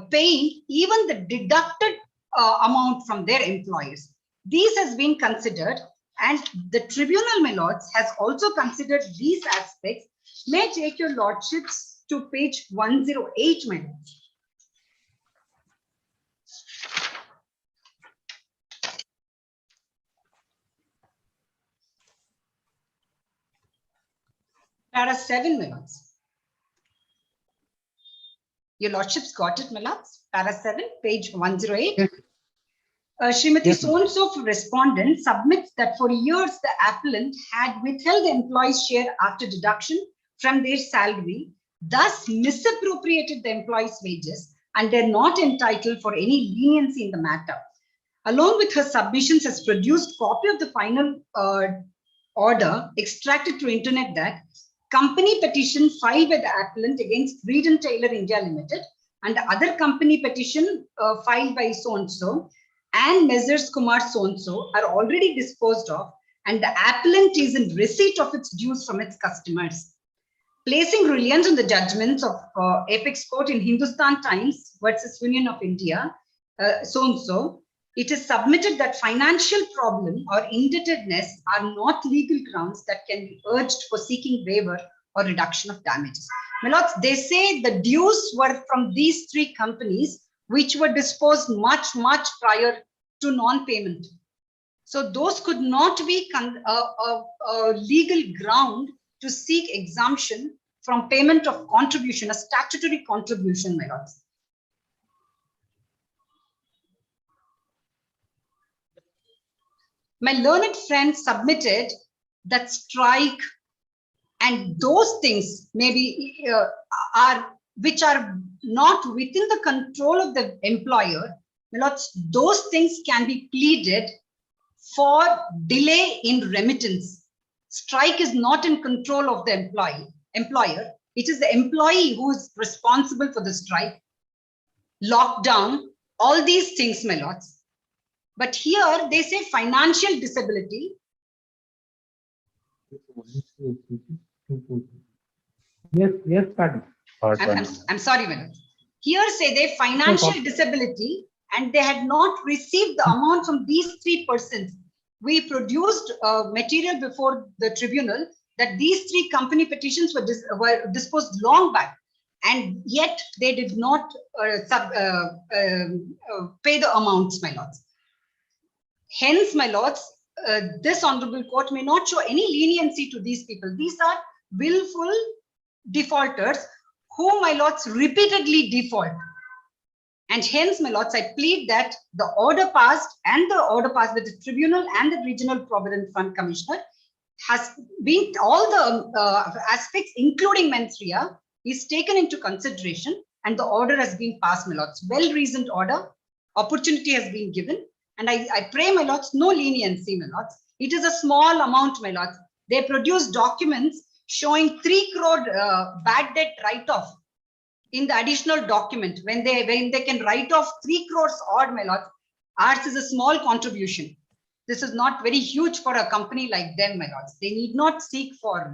paying even the deducted amount from their employers. This has been considered, and the tribunal, my lords, has also considered these aspects. May I take your lordships to page 108, my lords. Para 7, my lords. Your lordships got it, my lords. Para 7, page 108. Yes. Srimati so-and-so respondent submits that for years the appellant had withheld the employee's share after deduction from their salary, thus misappropriated the employee's wages, and they're not entitled for any leniency in the matter. Along with her submissions, has produced copy of the final order extracted through internet that company petition filed by the appellant against Reed and Taylor India Limited and the other company petition filed by so-and-so and Messrs. Kumar so-and-so are already disposed of, and the appellant is in receipt of its dues from its customers. Placing reliance on the judgments of Apex Court in Hindustan Times versus Union of India, so-and-so, it is submitted that financial problem or indebtedness are not legal grounds that can be urged for seeking waiver or reduction of damages. My lords, they say the dues were from these 3 companies which were disposed much prior to non-payment. So those could not be a legal ground to seek exemption from payment of contribution, a statutory contribution, my lords. My learned friend submitted that strike and those things maybe which are not within the control of the employer, those things can be pleaded for delay in remittance. Strike is not in control of the employer. It is the employee who is responsible for the strike, lockdown, all these things, my lords. But here they say financial disability. Yes, pardon. I'm sorry, madam. Here say they financial disability and they had not received the amount from these 3 persons. We produced material before the tribunal that these 3 company petitions were disposed long back, and yet they did not pay the amounts, my lords. Hence, my lords, this honorable court may not show any leniency to these people. These are willful defaulters who, my lords, repeatedly default. And hence, my lords, I plead that the order passed with the tribunal and the Regional Provident Fund Commissioner has been, all the aspects, including mens rea, is taken into consideration, and the order has been passed, my lords. Well-reasoned order, opportunity has been given, and I pray, my lords, no leniency, my lords. It is a small amount, my lords. They produce documents showing 3 crore bad debt write-off in the additional document. When they can write off 3 crores odd, my lords, ours is a small contribution. This is not very huge for a company like them, my lords. They need not seek for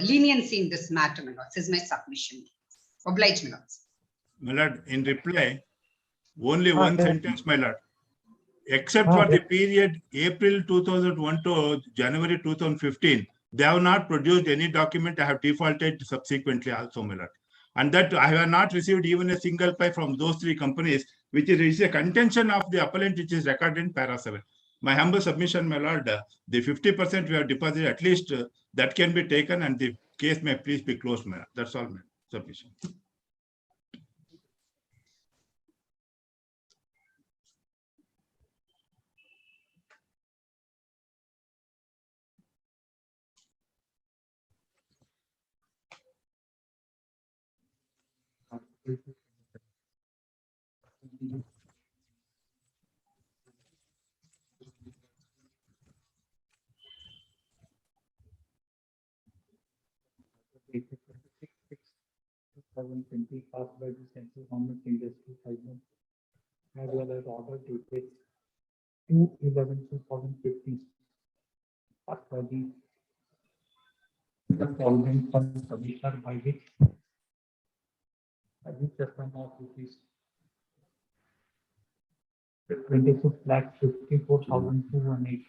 leniency in this matter, my lords, is my submission. Oblige, my lords. My lord, in reply, only one sentence, my lord. Except for the period April 2001 to January 2015, they have not produced any document. I have defaulted subsequently also, my lord. And that I have not received even a single pay from those 3 companies, which is a contention of the appellant, which is recorded in para 7. My humble submission, my lord, the 50% we have deposited, at least that can be taken, and the case may please be closed, my lord. That's all, my submission. Dated 26/6/2020 passed by the Central Government Industry Tribunal, as well as order dated 2/11/2015 passed by the Provident Fund Commissioner, by which the sum of rupees 26,54,218.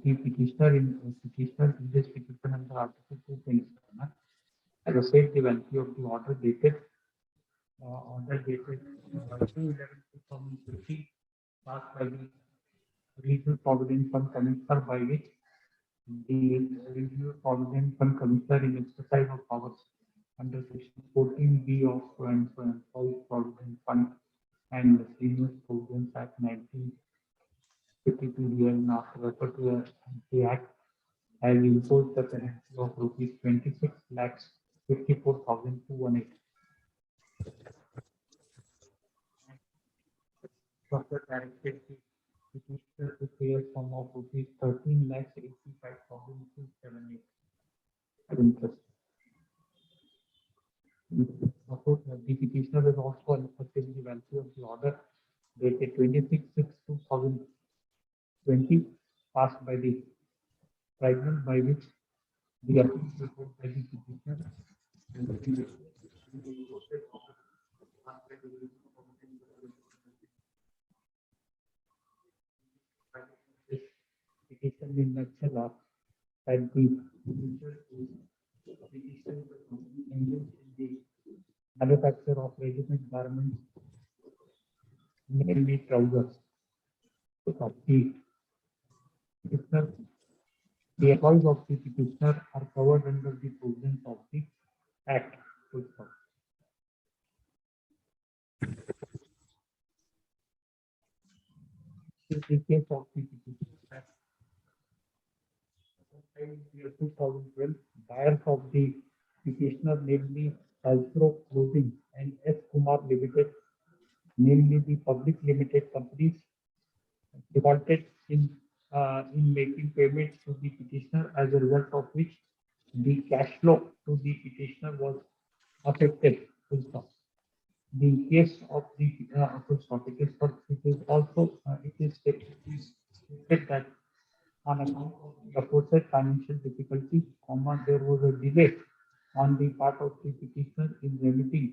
The petitioner in this petition under Article 227 has assessed the value of the order dated 2/11/2015 passed by the Regional Provident Fund Commissioner, by which the Regional Provident Fund Commissioner, in exercise of powers under Section 14B of Employees Provident Fund and the Senior Providence Act 1952, referred to as the Act, has imposed the penalty of rupees 26,54,218. Further directed the petitioner to pay a sum of rupees 13,85,278 as interest. The petitioner has also assessed the value of the order dated 26/6/2020 passed by the tribunal, by which the appeal report by the petitioner and the petition in nutshell are that the petitioner is engaged in the manufacture of ready-made garments, mainly trousers. The petitioner, the employees of the petitioner are covered under the provisions of the Act. In the case of the petitioner, in year 2012, buyers of the petitioner, namely Salsro Clothing and S. Kumar Limited, namely the public limited companies, defaulted in making payments to the petitioner, as a result of which the cash flow to the petitioner was affected. The case of the it is also stated that on account of the aforesaid financial difficulty, there was a delay on the part of the petitioner in remitting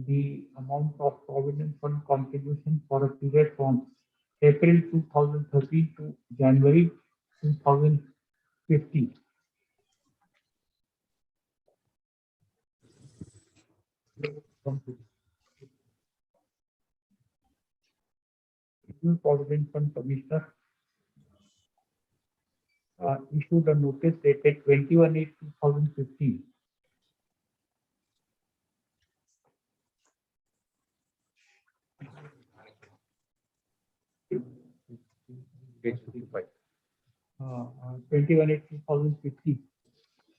the amount of Provident Fund contribution for a period from April 2013 to January 2015. Provident Fund Commissioner issued a notice dated 21/8/2015. Page 55. 21/8/2015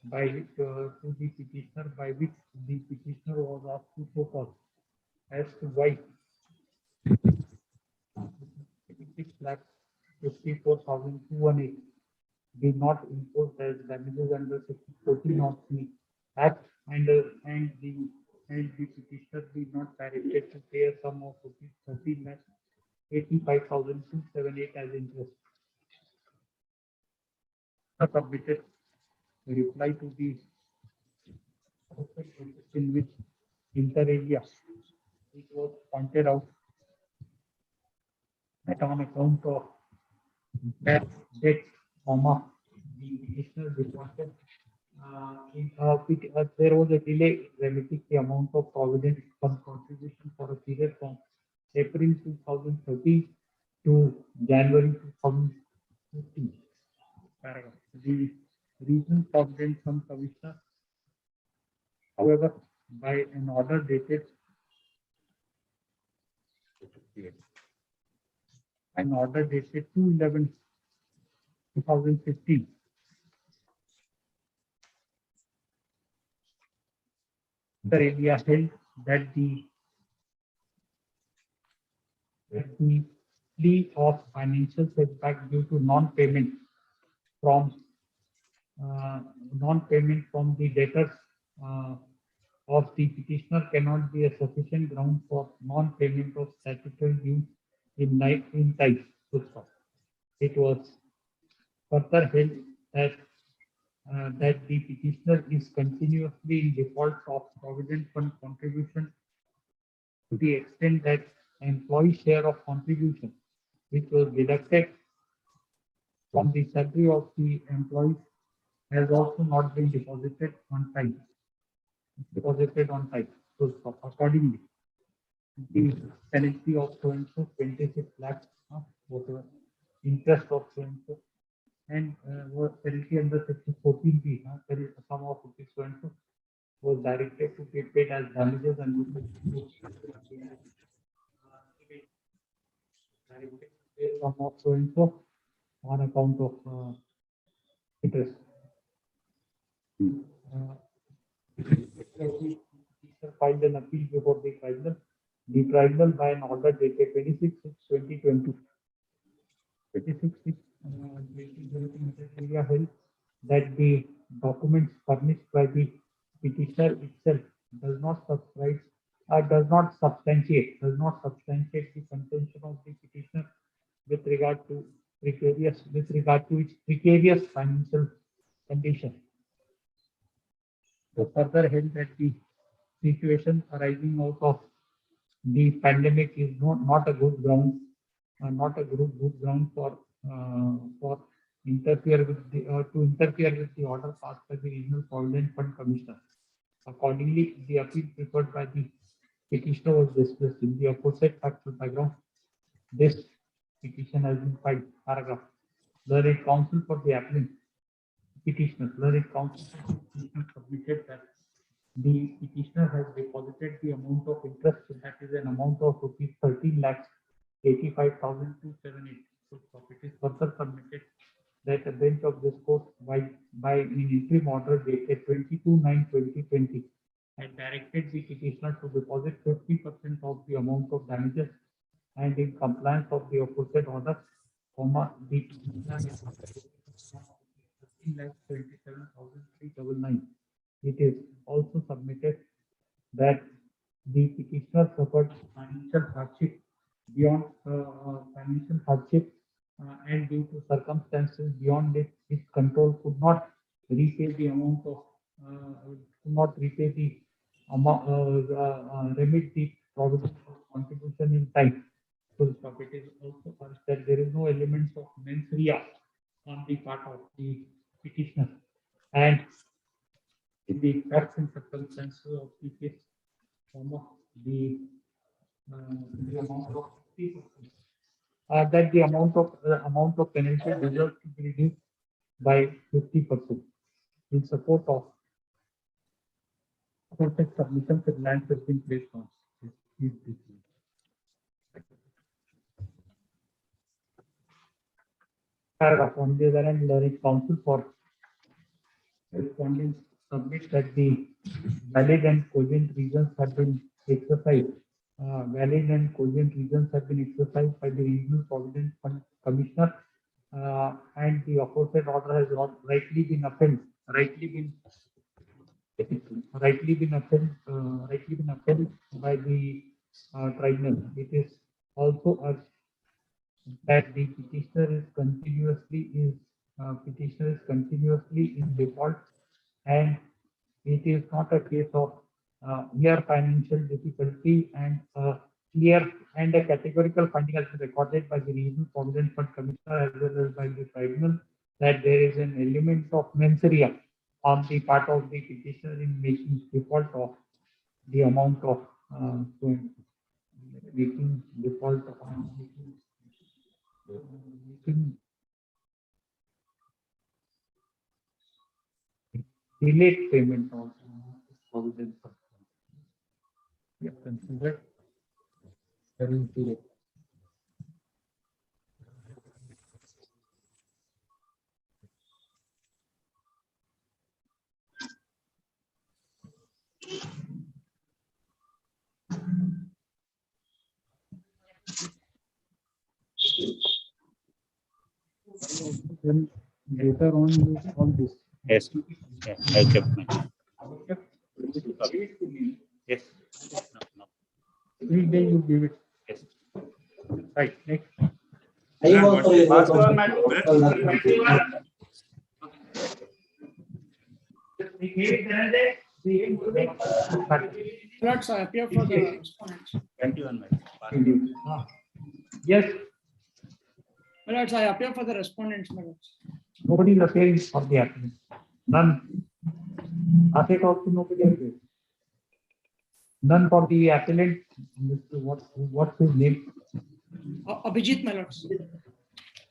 by which to the petitioner, by which the petitioner was asked to show cause as to why 6,54,218 did not impose as damages under section 14 of the Act, and the petitioner did not directed to pay a sum of rupees 13,85,278 as interest. Submitted a reply to the in which inter alia it was pointed out that on account of that debt, the petitioner reported there was a delay in remitting the amount of provident fund contribution for a period from April 2013 to January 2015. Paragraph. The Regional Provident Fund Commissioner, however, by an order dated an order dated 2/11/2015. The area held that the plea of financial setback due to non-payment from the debtors of the petitioner cannot be a sufficient ground for non-payment of statutory dues in time. It was further held that that the petitioner is continuously in default of provident fund contribution to the extent that employee share of contribution, which was deducted from the salary of the employees, has also not been deposited on time. So accordingly, the penalty of so and so 26 lakhs, whatever interest of so and so, and was penalty under section 14B, there is a sum of rupees so and so was directed to be paid as damages and sum of so and so on account of interest. Filed an appeal before the tribunal. The tribunal, by an order dated 26/6/2020, 26/6/2020, held that the documents furnished by the petitioner itself does not substantiate the contention of the petitioner with regard to its precarious financial condition. The further held that the situation arising out of the pandemic is not a good ground for interfere with the order passed by the Regional Provident Fund Commissioner. Accordingly, the appeal preferred by the petitioner was dismissed. In the aforesaid factual background, this petition has been filed. Paragraph. Learned counsel for the applicant petitioner. Learned counsel submitted that the petitioner has deposited the amount of interest, that is an amount of rupees 13,85,278. So it is further submitted that a bench of this court by an interim order dated 22/9/2020 had directed the petitioner to deposit 50% of the amount of damages, and in compliance of the aforesaid order, the petitioner is 13,27,399. It is also submitted that the petitioner suffered financial hardship and due to circumstances beyond his control could not repay the amount of remit the provident contribution in time. So it is also urged that there is no elements of mens rea on the part of the petitioner, and in the facts and circumstances of the case, the amount of 50%, that the amount of penalty deserves to be reduced by 50% in support of protect submissions that land has been placed on. Paragraph. On the other hand, the counsel for respondents submit that the valid and cogent reasons have been exercised. Valid and cogent reasons have been exercised by the Regional Provident Fund Commissioner, and the aforesaid order has not rightly been upheld. Rightly been upheld by the tribunal. It is also urged that the petitioner is continuously in default, and it is not a case of mere financial difficulty, and clear and a categorical finding has been recorded by the Regional Provident Fund Commissioner as well as by the tribunal that there is an element of mens rea on the part of the petitioner in making default of the amount of making default on making delayed payment of provident fund. Yeah, consider very delayed. Then later on you all this. Yes. Yeah, I kept my. Yes. No. Every day you give it. Yes. Right. Next. Let's appear for the respondents. 21 minutes. Yes. Let's appear for the respondents. Nobody is appearing for the applicant. None. Asset also nobody appears. None for the appellant. What's his name? Abhijit, my lords.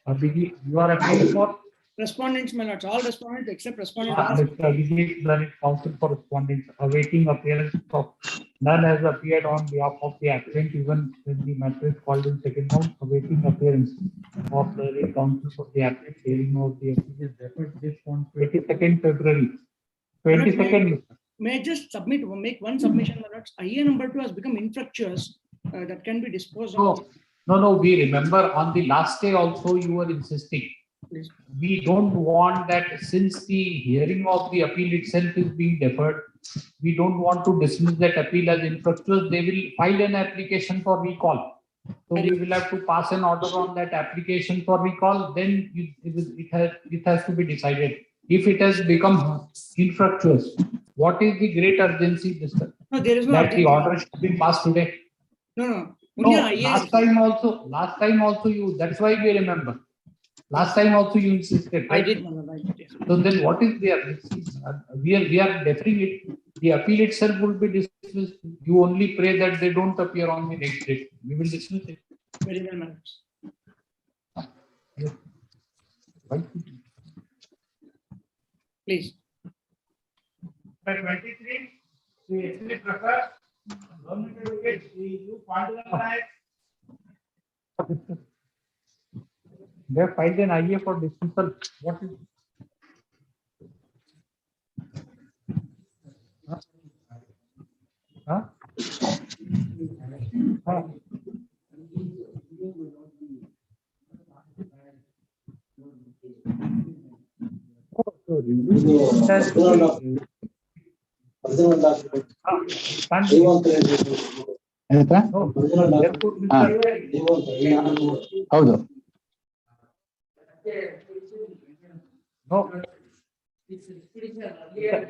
Abhijit, you are appearing for? Respondents, my lords. All respondents except respondent. Mr. Abhijit, Learned Counsel for Respondents, awaiting appearance of none has appeared on behalf of the applicant, even when the matter is called in second round, awaiting appearance of the counsel for the applicant, hearing of the appeal is deferred this on 22nd February. 22nd. May I just make one submission, my lords? IA number 2 has become infructuous. That can be disposed of. No, we remember on the last day also you were insisting. Please. We don't want that, since the hearing of the appeal itself is being deferred, we don't want to dismiss that appeal as infructuous. They will file an application for recall. So we will have to pass an order on that application for recall. Then it has to be decided. If it has become infructuous, what is the great urgency this time? No, there is no that urgency. The order should be passed today. No. Last time also you, that's why we remember. Last time also you insisted, right? I did, yes. So then what is the urgency? We are deferring it. The appeal itself will be dismissed. You only pray that they don't appear on the next date. We will dismiss it. Very well, my lords. Yes. Right. Please. 23, we actually prefer government advocate, you They have filed an IA for dismissal. What is? Huh? ಹೌದು. No,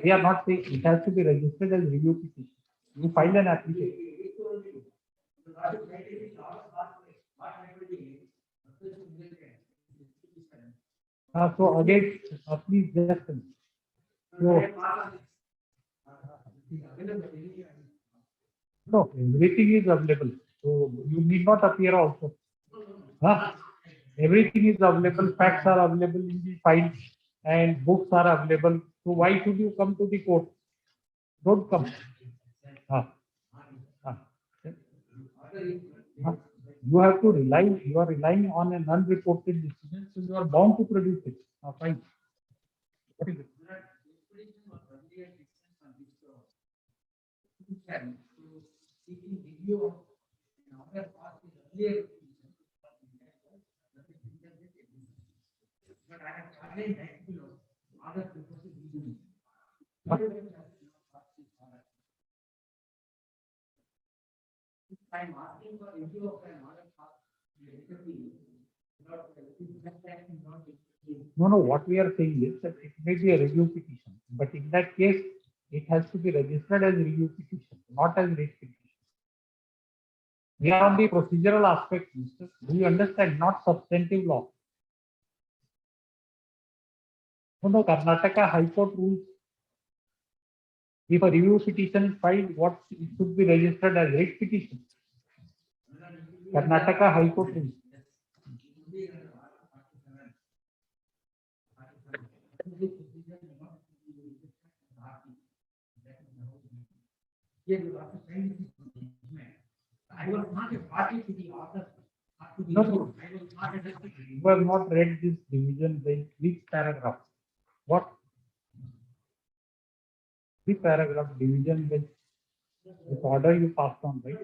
we are not saying it has to be registered as review petition. You file an application. So again, please just no, everything is available. So you need not appear also. Everything is available. Facts are available in the file, and books are available. So why should you come to the court? Don't come. You have to rely, you are relying on an unreported decision, so you are bound to produce it. Fine. What is it? I'm asking for review of an order. No, what we are saying is that it may be a review petition, but in that case, it has to be registered as review petition, not as rate petition. We are on the procedural aspect, Mr. Do you understand? Not substantive law. No, Karnataka High Court rules. If a review petition is filed, what it should be registered as rate petition. Karnataka High Court rules. I was not a party to the order. No, you have not read this division bench. Which paragraph? What? Which paragraph? Division bench. This order you passed on, right?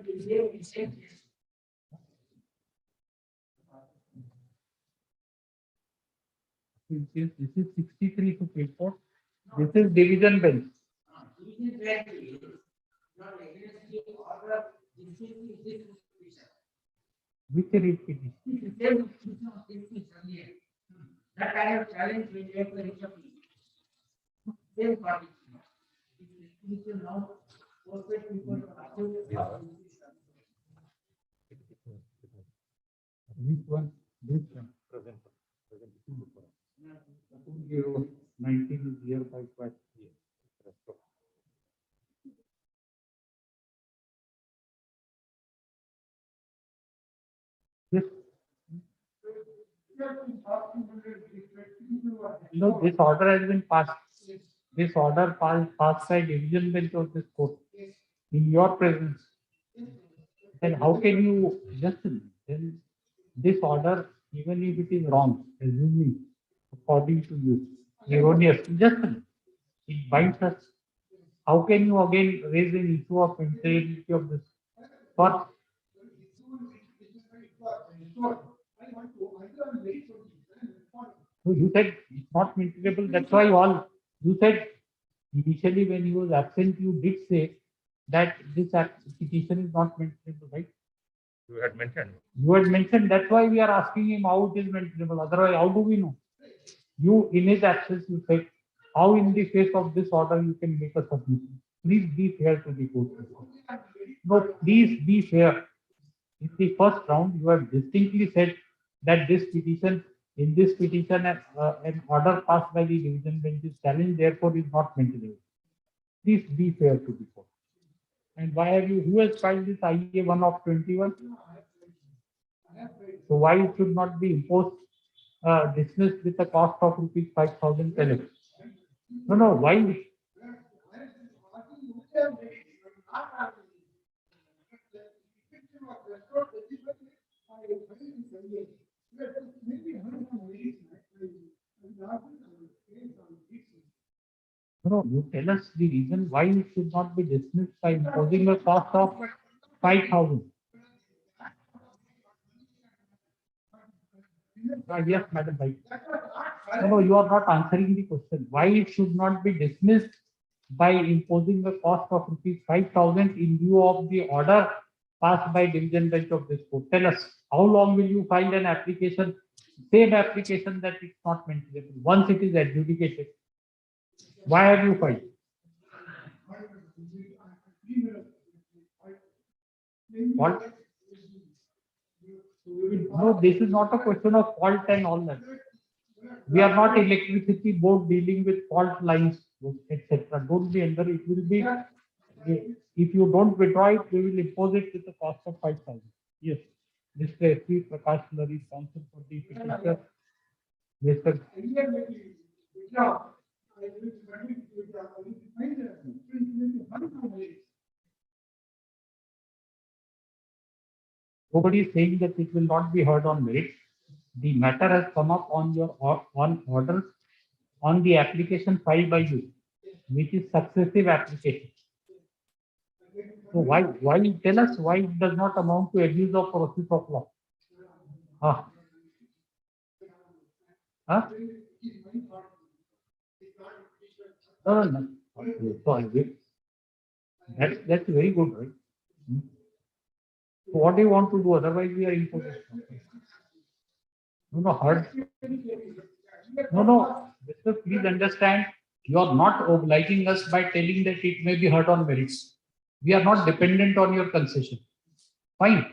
This is 63 to 54. This is division bench. Which rate petition? That kind of challenge will make the reach of same party. Now, corporate people Which one? This one. Present. 2019 is here by quite. Yes. No, this order has been passed. This order passed by division bench of this court in your presence. Then how can you just then this order, even if it is wrong, assuming according to you, erroneous, just it binds us. How can you again raise an issue of integrity of this? But so you said it's not maintainable. That's why all you said initially when he was absent, you did say that this petition is not maintainable, right? You had mentioned. You had mentioned. That's why we are asking him how it is maintainable. Otherwise, how do we know? You, in his absence, you said how in the face of this order you can make a submission. Please be fair to the court. No, please be fair. In the first round, you have distinctly said that this petition, in this petition, an order passed by the division bench is challenged, therefore is not maintainable. Please be fair to the court. And why have you, who has filed this IA 1 of 21? So why it should not be imposed, dismissed with a cost of rupees 5,000 penalty? No, why? No, you tell us the reason why it should not be dismissed by imposing a cost of 5,000. Yes, Madam Vice. No, you are not answering the question. Why it should not be dismissed by imposing the cost of rupees 5,000 in view of the order passed by division bench of this court? Tell us, how long will you file an application, same application that it's not maintainable once it is adjudicated? Why have you filed? What? No, this is not a question of fault and all that. We are not electricity board dealing with fault lines, etc. Don't be under. It will be, if you don't withdraw it, we will impose it with the cost of 5,000. Yes, Mr. S.P. Prakash Lari, counsel for the petitioner. Mr. Nobody is saying that it will not be heard on merit. The matter has come up on your on order on the application filed by you, which is successive application. So why tell us why it does not amount to abuse of process of law? Huh? Huh? No. Okay, so I will. That's very good, right? So what do you want to do? Otherwise, we are in possession. No, heard. No. Mister, please understand. You are not obliging us by telling that it may be heard on merits. We are not dependent on your concession. Fine.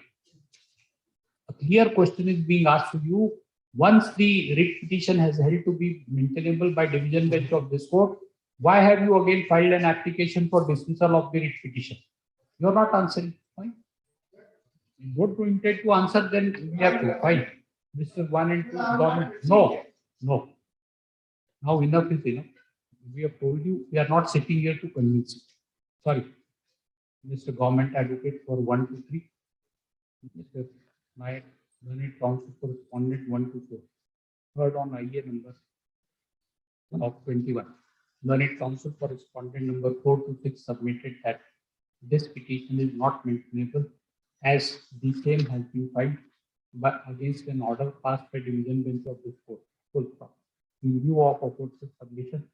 A clear question is being asked to you. Once the writ petition has held to be maintainable by division bench of this court, why have you again filed an application for dismissal of the writ petition? You are not answering. Fine. Go to intend to answer, then we have to. Fine. Mr. 1 and 2 government. No. Now enough is enough. We have told you we are not sitting here to convince you. Sorry. Mr. Government Advocate for 1 to 3. Mr. My learned counsel for respondent 1 to 4. Heard on IA number of 21. Learned counsel for respondent number 4 to 6 submitted that this petition is not maintainable as the same has been filed but against an order passed by division bench of this court. Full stop. In view of opposite submission,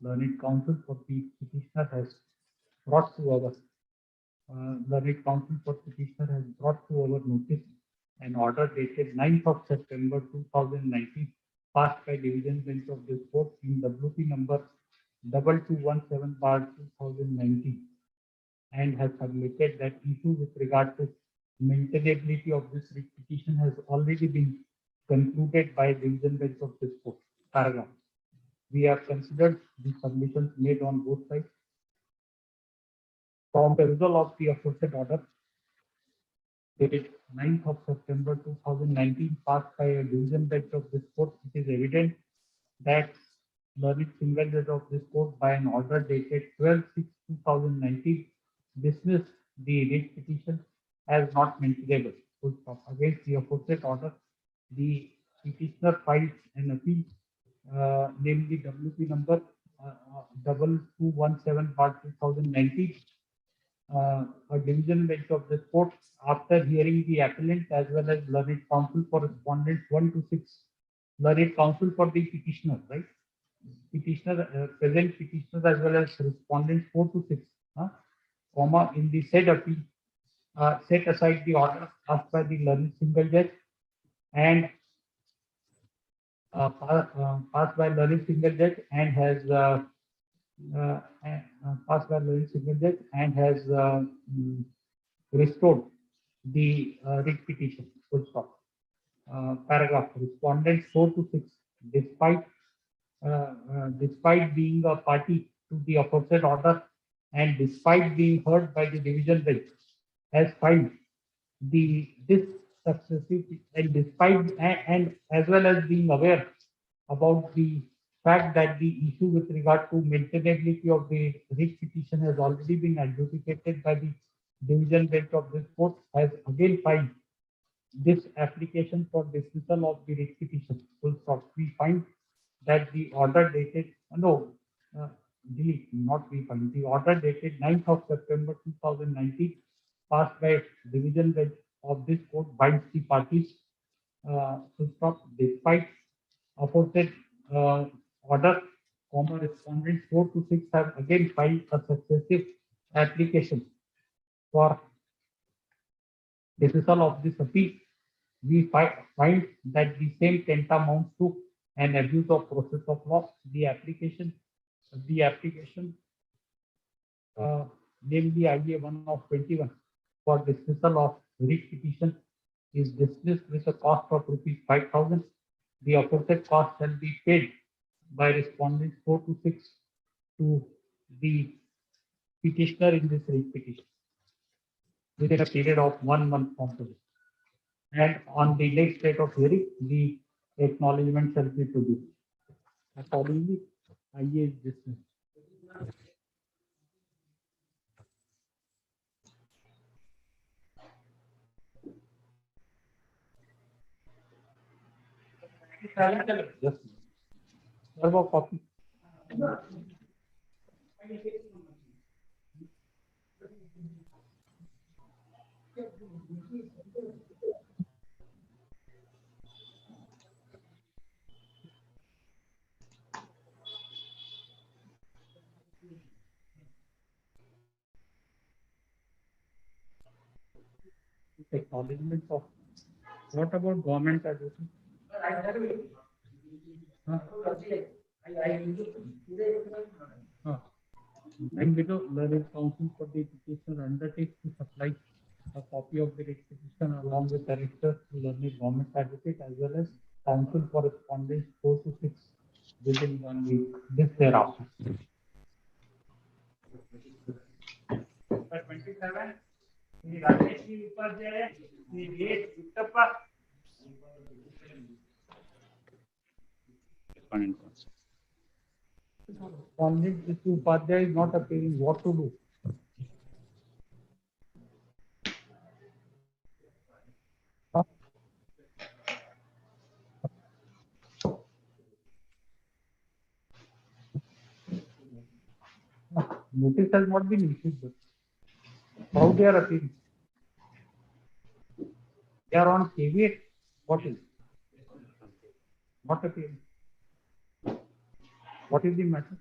learned counsel for the petitioner has brought to our learned counsel for petitioner has brought to our notice an order dated 9th of September 2019 passed by division bench of this court in WP number 2217/2019 and has submitted that issue with regard to maintainability of this writ petition has already been concluded by division bench of this court. Paragraph. We have considered the submissions made on both sides. From the result of the aforesaid order, dated 9th of September 2019, passed by a division bench of this court, it is evident that learned single judge of this court by an order dated 12/6/2019 dismissed the writ petition as not maintainable. Full stop. Against the aforesaid order, the petitioner filed an appeal, namely WP number 2217/2019. A division bench of this court, after hearing the appellant as well as learned counsel for respondents 1 to 6, learned counsel for the petitioner, right? Petitioner, present petitioner as well as respondents 4 to 6, in the said appeal, set aside the order passed by the learned single judge and passed by learned single judge and has passed by learned single judge and has restored the writ petition. Full stop. Paragraph. Respondents 4 to 6, despite being a party to the aforesaid order and despite being heard by the division bench, has filed this successive and despite and as well as being aware about the fact that the issue with regard to maintainability of the writ petition has already been adjudicated by the division bench of this court, has again filed this application for dismissal of the writ petition. Full stop. We find that the order dated the order dated 9th of September 2019 passed by division bench of this court binds the parties. Full stop. Despite aforesaid order, respondents 4 to 6 have again filed a successive application for dismissal of this appeal. We find that the same tantamount to an abuse of process of law. The application, namely IA 1 of 21 for dismissal of writ petition is dismissed with a cost of ₹5,000. The aforesaid cost shall be paid by respondents 4 to 6 to the petitioner in this writ petition within a period of 1 month from today. And on the next date of hearing, the acknowledgement shall be produced. Accordingly, IA is dismissed. Yes. Serve a copy. Acknowledgements of what about government agency? Huh? Huh. And below, learned counsel for the petitioner undertakes to supply a copy of the petition along with the register to learned government advocate as well as counsel for respondents 4 to 6 within 1 week. This thereafter. 27. Respondent Mr. Upadhyay is not appearing. What to do? Notice has not been issued. But how they are appearing? They are on caveat. What is? Not appearing. What is the matter?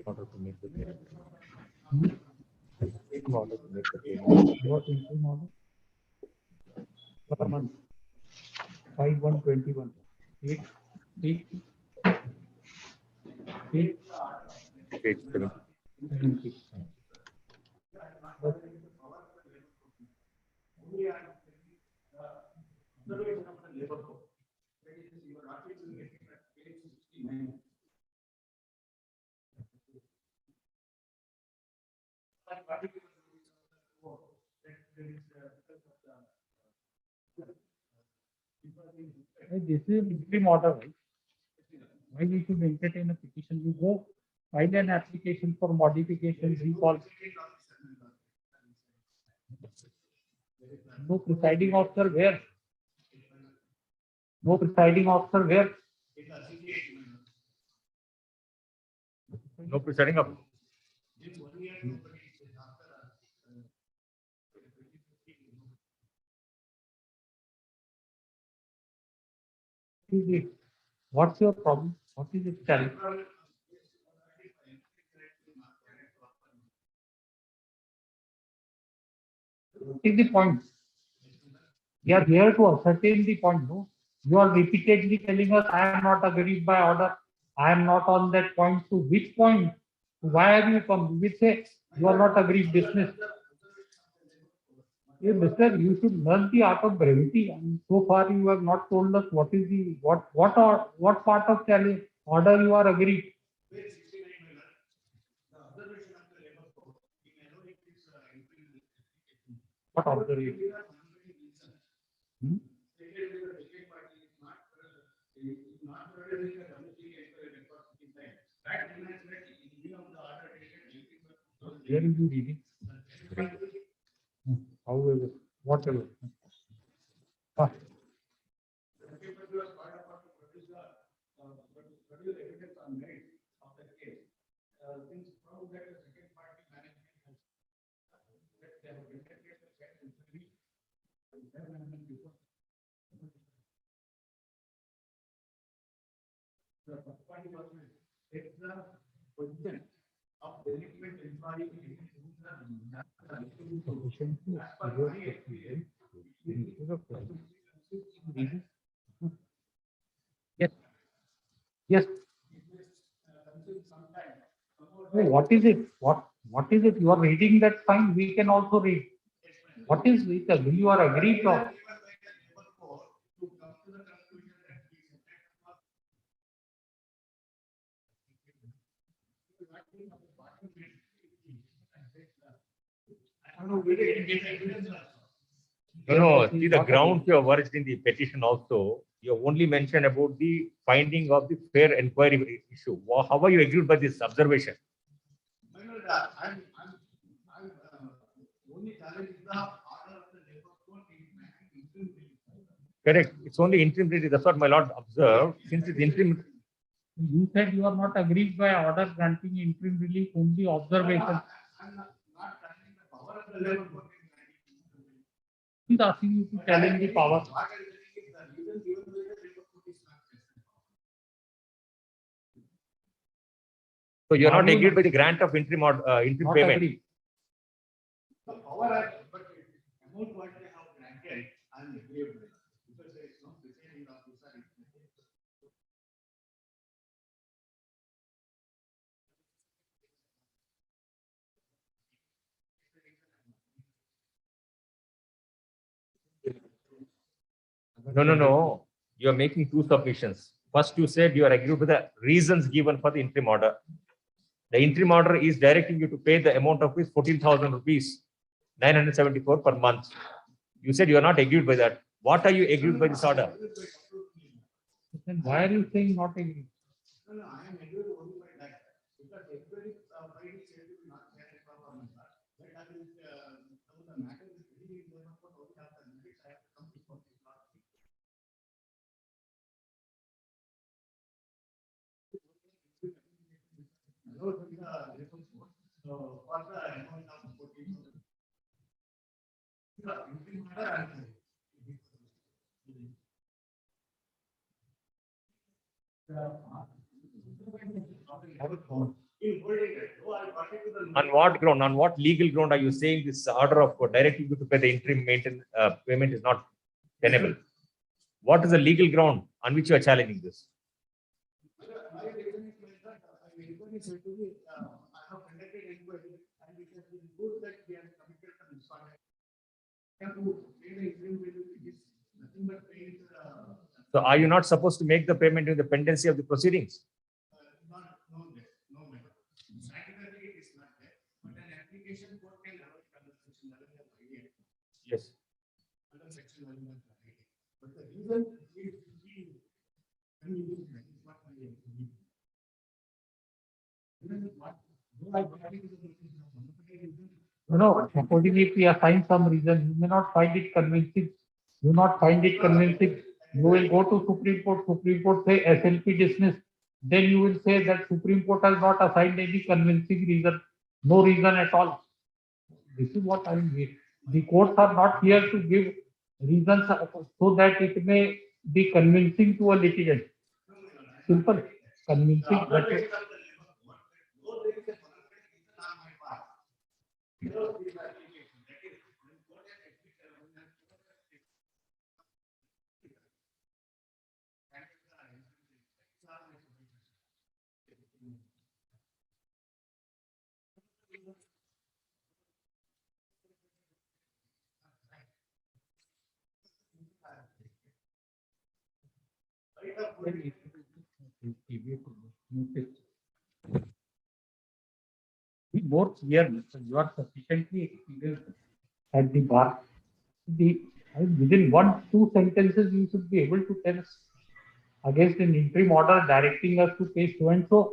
Order to make the payment. Order to make the payment. What interim order? Per month. 5/1/21. 8. 8. 8. 70. This is interim order, right? Why we should entertain a petition? You go file an application for modification, recall. No presiding officer where? No presiding officer where? No presiding up. What's your problem? What is it challenge? What is the point? We are here to ascertain the point. No, you are repeatedly telling us, I am not agreed by order. I am not on that point. To which point? Why have you come? We say you are not agreed. Dismissed. Hey, mister, you should learn the art of brevity. And so far, you have not told us what is the what part of challenge order you are agreed. What observation? Where is you reading? However, whatever. Ah. Yes. Yes. Oh, what is it? What is it? You are reading that fine. We can also read. What is it? You are agreed to? No, see the grounds you have urged in the petition also, you have only mentioned about the finding of the fair inquiry issue. How are you agreed by this observation? I'm only challenging the order of the labor court in Correct. It's only interim relief. That's what my lord observed. Since it's interim, You said you are not aggrieved by order granting interim relief, only observation. I'm not challenging the power of the labor court. He's asking you to challenge the power. What I'm saying is the reason given by the labor court is not present. so you're not agreed by the grant of interim Not payment. agreed. The power, but amount what they have granted, I'm agreeable with, because there is no presiding officer. No. You are making two submissions. First, you said you are agreed with the reasons given for the interim order. The interim order is directing you to pay the amount of rupees 14,000 rupees, 974 per month. You said you are not agreed by that. What are you agreed by this order? Then why are you saying not agreed? No, I am agreed only by that, because everybody Friday said to be not carried proper number. But that is some of the matter is really in the court only after minutes I have to come before the court. So for the amount of 14,000. On what ground, on what legal ground are you saying this order of directing you to pay the interim maintenance payment is not tenable? What is the legal ground on which you are challenging this? My reason is that inquiry said to be, I have conducted inquiry and it has been proved that we have committed some misconduct. Nothing but paying the. So are you not supposed to make the payment in the pendency of the proceedings? No, madam. Scientifically, it is not there, but an application court can have it under section 11 of IDA. Yes. Under section 11 of IDA. But the reason is what my opinion. No, supposing if we assign some reason, you may not find it convincing. You not find it convincing. You will go to Supreme Court say SLP dismissed. Then you will say that Supreme Court has not assigned any convincing reason, no reason at all. This is what I mean. The courts are not here to give reasons so that it may be convincing to a litigant. Simple, convincing. Be more clear, you are sufficiently experienced at the bar. Within 1-2 sentences, you should be able to tell us against an interim order directing us to pay so and so.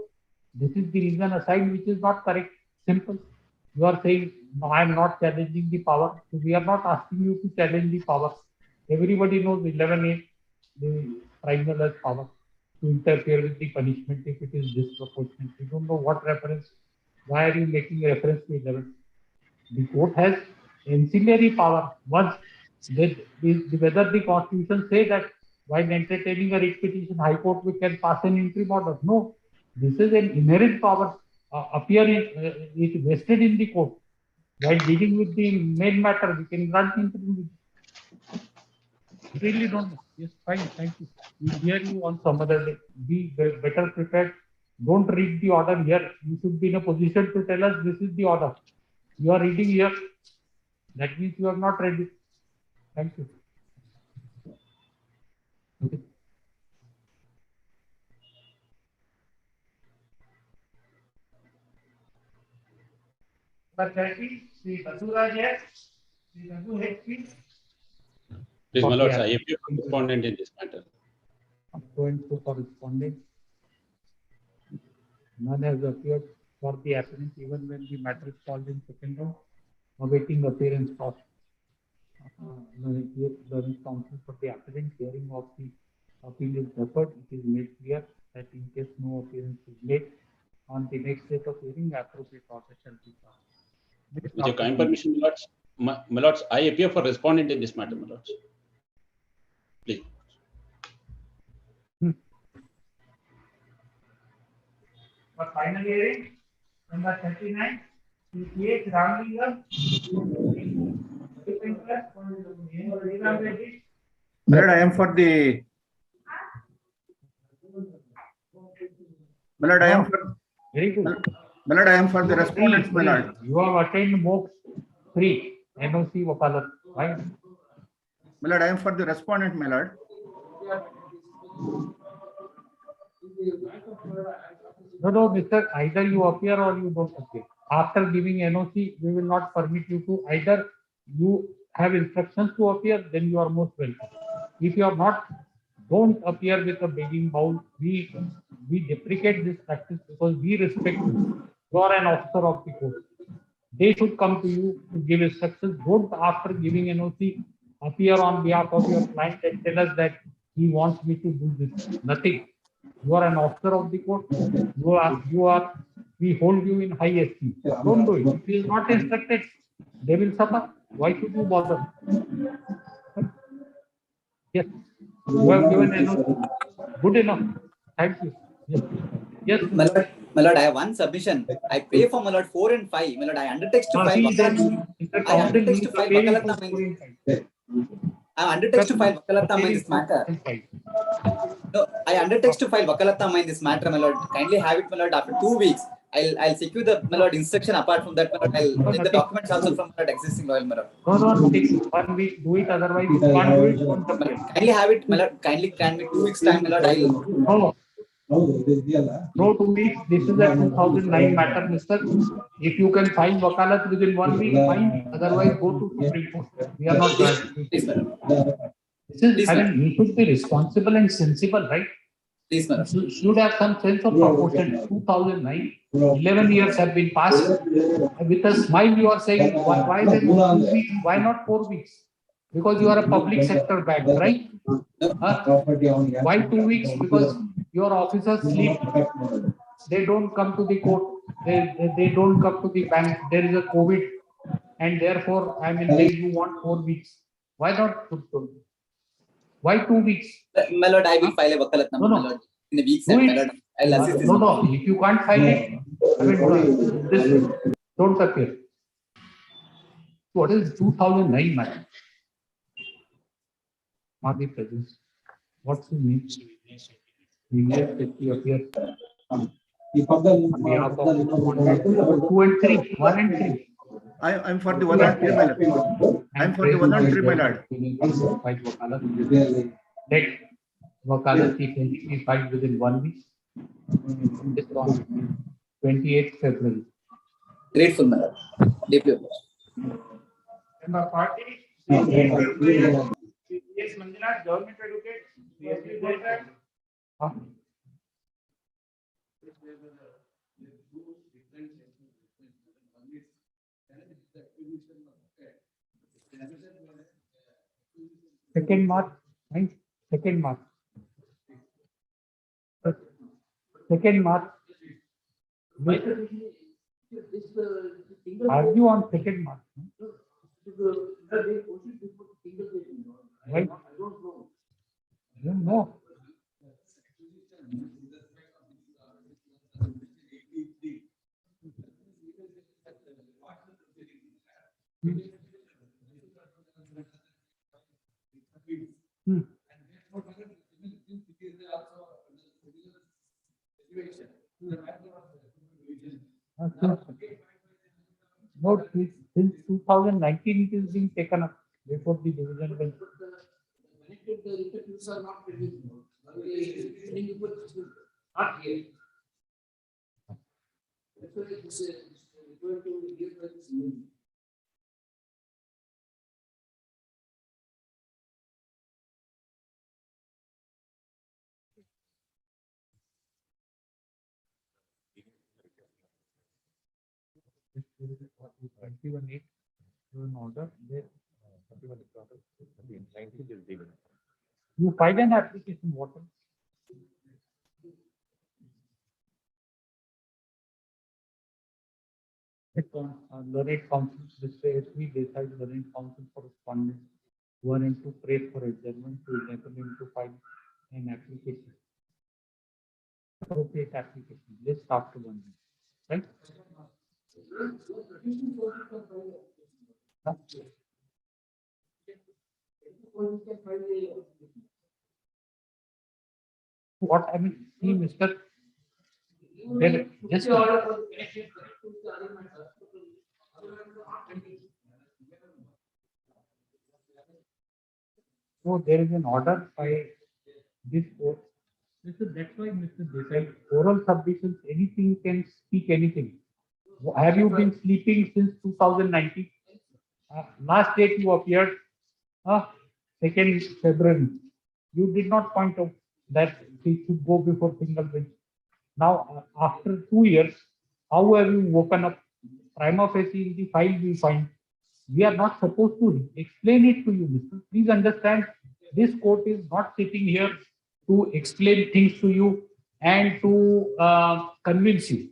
This is the reason assigned, which is not correct. Simple. You are saying, no, I am not challenging the power. So we are not asking you to challenge the power. Everybody knows 11A, the tribunal has power to interfere with the punishment if it is disproportionate. We don't know what reference. Why are you making reference to 11? The court has ancillary power. Once whether the Constitution say that while entertaining a writ petition, High Court we can pass an interim order. No, this is an inherent power it vested in the court. While dealing with the main matter, we can grant interim. Really don't know. Yes, fine, thank you. We'll hear you on some other day. Be better prepared. Don't read the order here. You should be in a position to tell us this is the order. You are reading here. That means you have not read it. Thank you. Okay. But that is the Basura, yes. The Basu head, please. Please, for my the lords, I applicant. appear for respondent in this matter. So and so correspondent. None has appeared for the applicant even when the matter is called in second round, awaiting appearance of the counsel for the applicant. Hearing of the appeal is deferred. It is made clear that in case no appearance is made on the next date of hearing, appropriate order shall be passed. With your kind permission, my lords, my lords, I appear for respondent in this matter, my lords. Please. For final hearing, number 39, CH Ramlingam. My lord, I am for the. My lord, I am for. Very good. My lord, I am for the respondents, my lord. You have attained MOX 3, NOC Wakalat, right? My lord, I am for the respondent, my lord. No, Mr. Either you appear or you don't appear. After giving NOC, we will not permit you to either you have instructions to appear, then you are most welcome. If you are not, don't appear with a begging bowl. We deprecate this practice because we respect you. You are an officer of the court. They should come to you to give instructions. Don't, after giving NOC, appear on behalf of your client and tell us that he wants me to do this. Nothing. You are an officer of the court. We hold you in high esteem. Don't do it. If he is not instructed, they will suffer. Why should you bother? Yes. You have given NOC. Good enough. Thank you. Yes. Yes. My lord, I have one submission. I pay for my lord 4 and 5. My lord, I undertake to file Vakalatnama. I undertake to file Vakalatnama in this matter. No, I undertake to file Vakalatnama in this matter, my lord. Kindly have it, my lord, after 2 weeks. I'll secure the my lord instruction. Apart from that, my lord, I'll take the documents also from my lord existing lawyer, my lord. No, take 1 week, do it, otherwise you can't do it. Don't appear. Kindly have it, my lord. Kindly can be 2 weeks time, my lord. I'll. No, 2 weeks. This is a 2009 matter, mister. If you can find Wakalat within 1 week, fine. Otherwise, go to Supreme Court. We are not trying. You should be responsible and sensible, right? Please, madam. You should have some sense of proportion. 2009, 11 years have been passed. With a smile, you are saying, why then 2 weeks? Why not 4 weeks? Because you are a public sector bank, right? Why 2 weeks? Because your officers sleep. They don't come to the court. They don't come to the bank. There is a COVID, and therefore, I mean, you want 4 weeks. Why not? Why 2 weeks? My lord, I will file a Vakalatnama, my lord. In a week's time, my lord. I'll assist this. No. If you can't file it, I mean, this don't appear. What is 2009, madam? Madhi presence. What's the name? Two and three, 1 and 3. I'm for the 1 and 3, my lord. I'm for the 1 and 3, my lord. Let Wakalat be filed within 1 week. This on 28th February. Grateful, my lord. Deeply obliged. Member party. Yes, Manjunath, government advocate. Second mark. Second mark. Second mark. Argue on second mark. Right? I don't know. No, since 2019 it is being taken up before the division bench. there is a 21-8, an order there. You file an application, what? Learned counsel, this way we decide learned counsel for respondent 1 and 2 pray for adjournment to enable him to file an application. Appropriate application, list after 1 week, right? What I mean, see, Mr. There, just so there is an order by this court. That's why, Mr. Desai, oral submissions, anything can speak anything. Have you been sleeping since 2019? Last date you appeared, 2nd February. You did not point out that he should go before single bench. Now, after 2 years, how have you woken up? Prima facie in the file we find. We are not supposed to explain it to you, Mr. Please understand, this court is not sitting here to explain things to you and to convince you.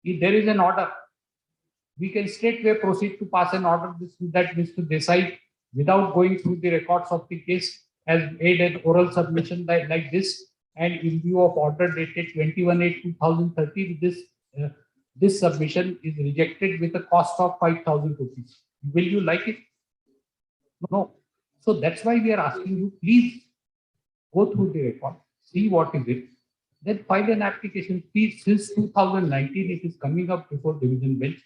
If there is an order, we can straightway proceed to pass an order that Mr. Desai, without going through the records of the case, has made an oral submission like this, and in view of order dated 21/8/2013, this submission is rejected with a cost of 5,000 rupees. Will you like it? No. So that's why we are asking you, please go through the record, see what is it, then file an application. Please, since 2019, it is coming up before division bench.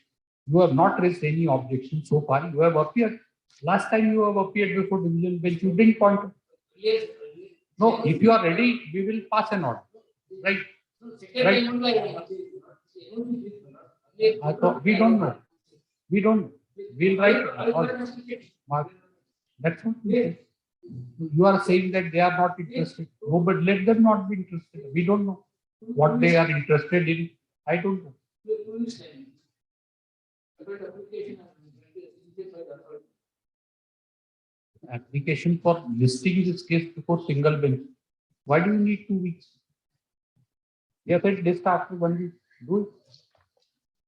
You have not raised any objection so far. You have appeared. Last time you have appeared before division bench, you didn't point out. No, if you are ready, we will pass an order. Right? Right? We don't know. We don't. We'll write. Mark. That's what we say. You are saying that they are not interested. No, but let them not be interested. We don't know what they are interested in. I don't know. Application for listing this case before single bench. Why do you need 2 weeks? You said list after 1 week. Do it.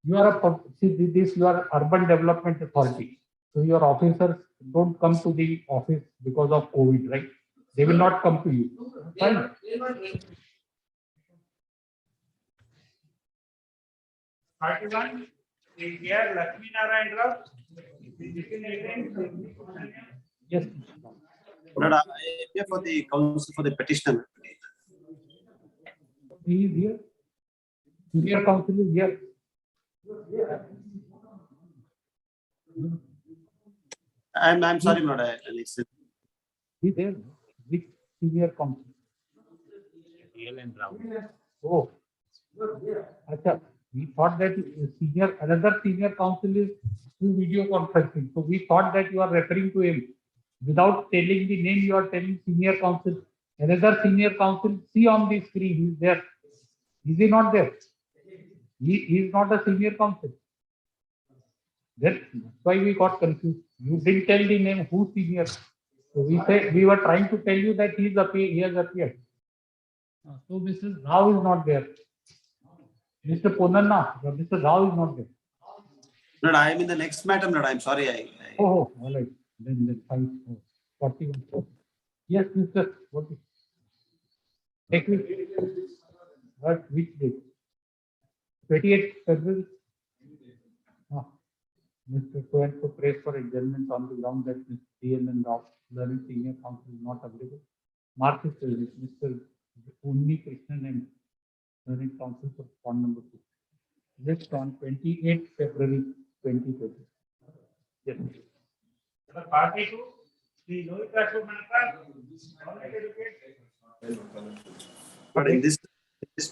You are you are urban development authority. So your officers don't come to the office because of COVID, right? They will not come to you. Fine. Yes. But I appear for the counsel for the petitioner. He is here. Senior counsel is here. I'm sorry, Lord. I listen. He there with senior counsel. Oh, Acha, we thought that another senior counsel is through video conferencing. So we thought that you are referring to him. Without telling the name, you are telling senior counsel. Another senior counsel, see on the screen, he is there. Is he not there? He is not a senior counsel. That's why we got confused. You didn't tell the name, who senior. So we were trying to tell you that he has appeared. So Mrs. Rao is not there. Mr. Ponanna, Mr. Rao is not there. Lord, I am in the next matter, Lord. I'm sorry. Oh, all right. Then fine. 41. Yes, Mr. What is? Take it. What, which date? 28th February. Mr. Cohen to praise for adjournment on the ground that Mr. D.N. Rao, learning senior counsel, is not available. Mark is Mr. Unni Krishnan and learning counsel for fund number 2. Next on 28th February 2020. Yes. But in this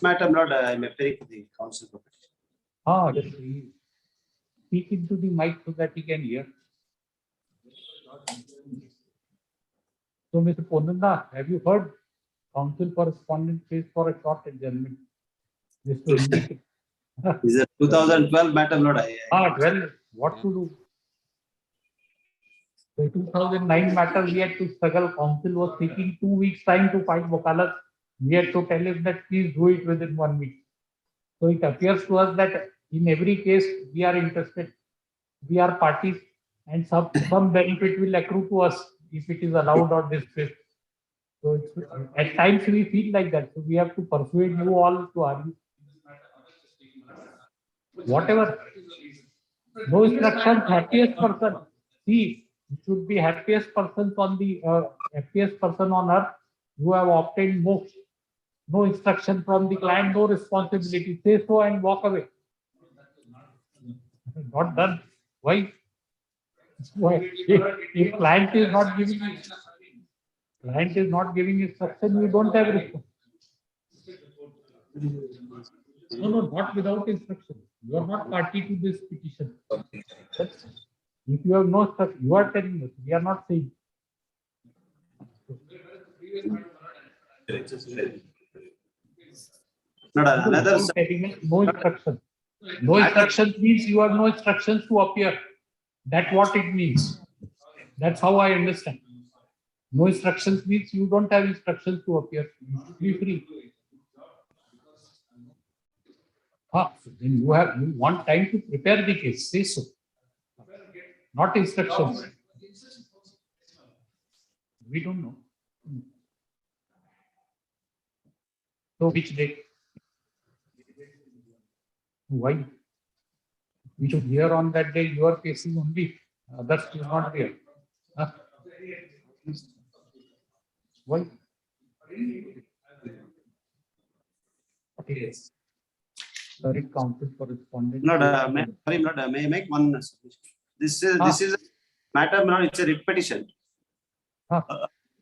matter, Lord, I'm appearing for the counsel for petition. Yes. Speak into the mic so that he can hear. So, Mr. Ponanda, have you heard counsel for respondent pays for a short adjournment? Mr. Is a 2012 matter, Lord. 12. What to do? The 2009 matter, we had to struggle. Council was taking 2 weeks time to find wakalat. We had to tell him that please do it within 1 week. So it appears to us that in every case we are interested, we are parties, and some benefit will accrue to us if it is allowed or dismissed. So at times we feel like that. So we have to persuade you all to argue. Whatever. No instructions, happiest person. See, you should be happiest person on the happiest person on earth. You have obtained moksha. No instruction from the client, no responsibility. Say so and walk away. Not done. Why? If client is not giving instruction, you don't have responsibility. No, not without instruction. You are not party to this petition. If you have no instruction, you are telling us. We are not saying. Not another. No instruction. No instructions means you have no instructions to appear. That's what it means. That's how I understand. No instructions means you don't have instructions to appear. You should be free. Then you want time to prepare the case. Say so. Not instructions. We don't know. So which date? Why? We should hear on that day your cases only. Others will not hear. Why? Okay. Sorry, counsel correspondent. Sorry, may I make one submission? This is a matter, Lord, it's a writ petition.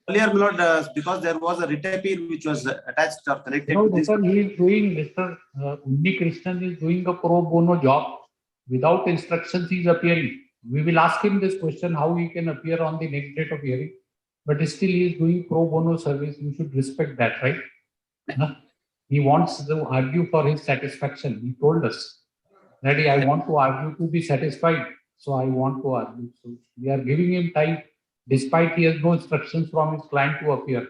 Earlier, Lord, because there was a writ appeal which was attached or connected to this. He is doing, Mr. Unni Krishnan is doing a pro bono job. Without instructions, he is appearing. We will ask him this question, how he can appear on the next date of hearing. But still, he is doing pro bono service. You should respect that, right? He wants to argue for his satisfaction. He told us that I want to argue to be satisfied. So I want to argue. So we are giving him time, despite he has no instructions from his client to appear.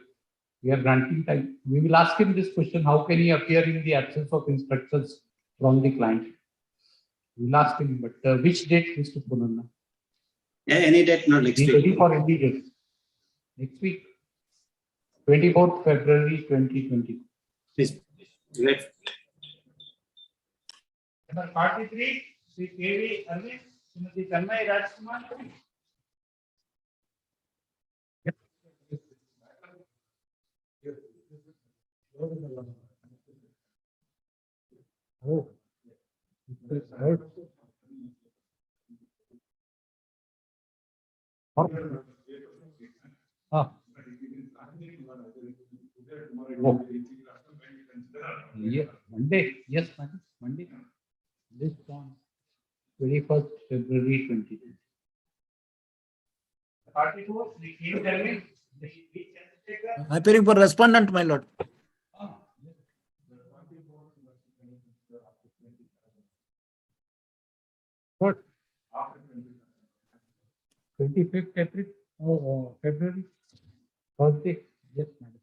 We are granting time. We will ask him this question, how can he appear in the absence of instructions from the client? We will ask him, but which date, Mr. Punanna? Yeah, any date, not next week. Ready for any date. Next week. 24th February 2020. Please. Wait. Number 43, Sri K.V. Arvind, Srimati Tanmay Rajkumar. Oh, yeah, Monday. Yes, Monday. This on 21st February 2020. 44, Sri K.V. Arvind. Appearing for respondent, my lord. What? 25th April, February, Thursday. Yes, madam.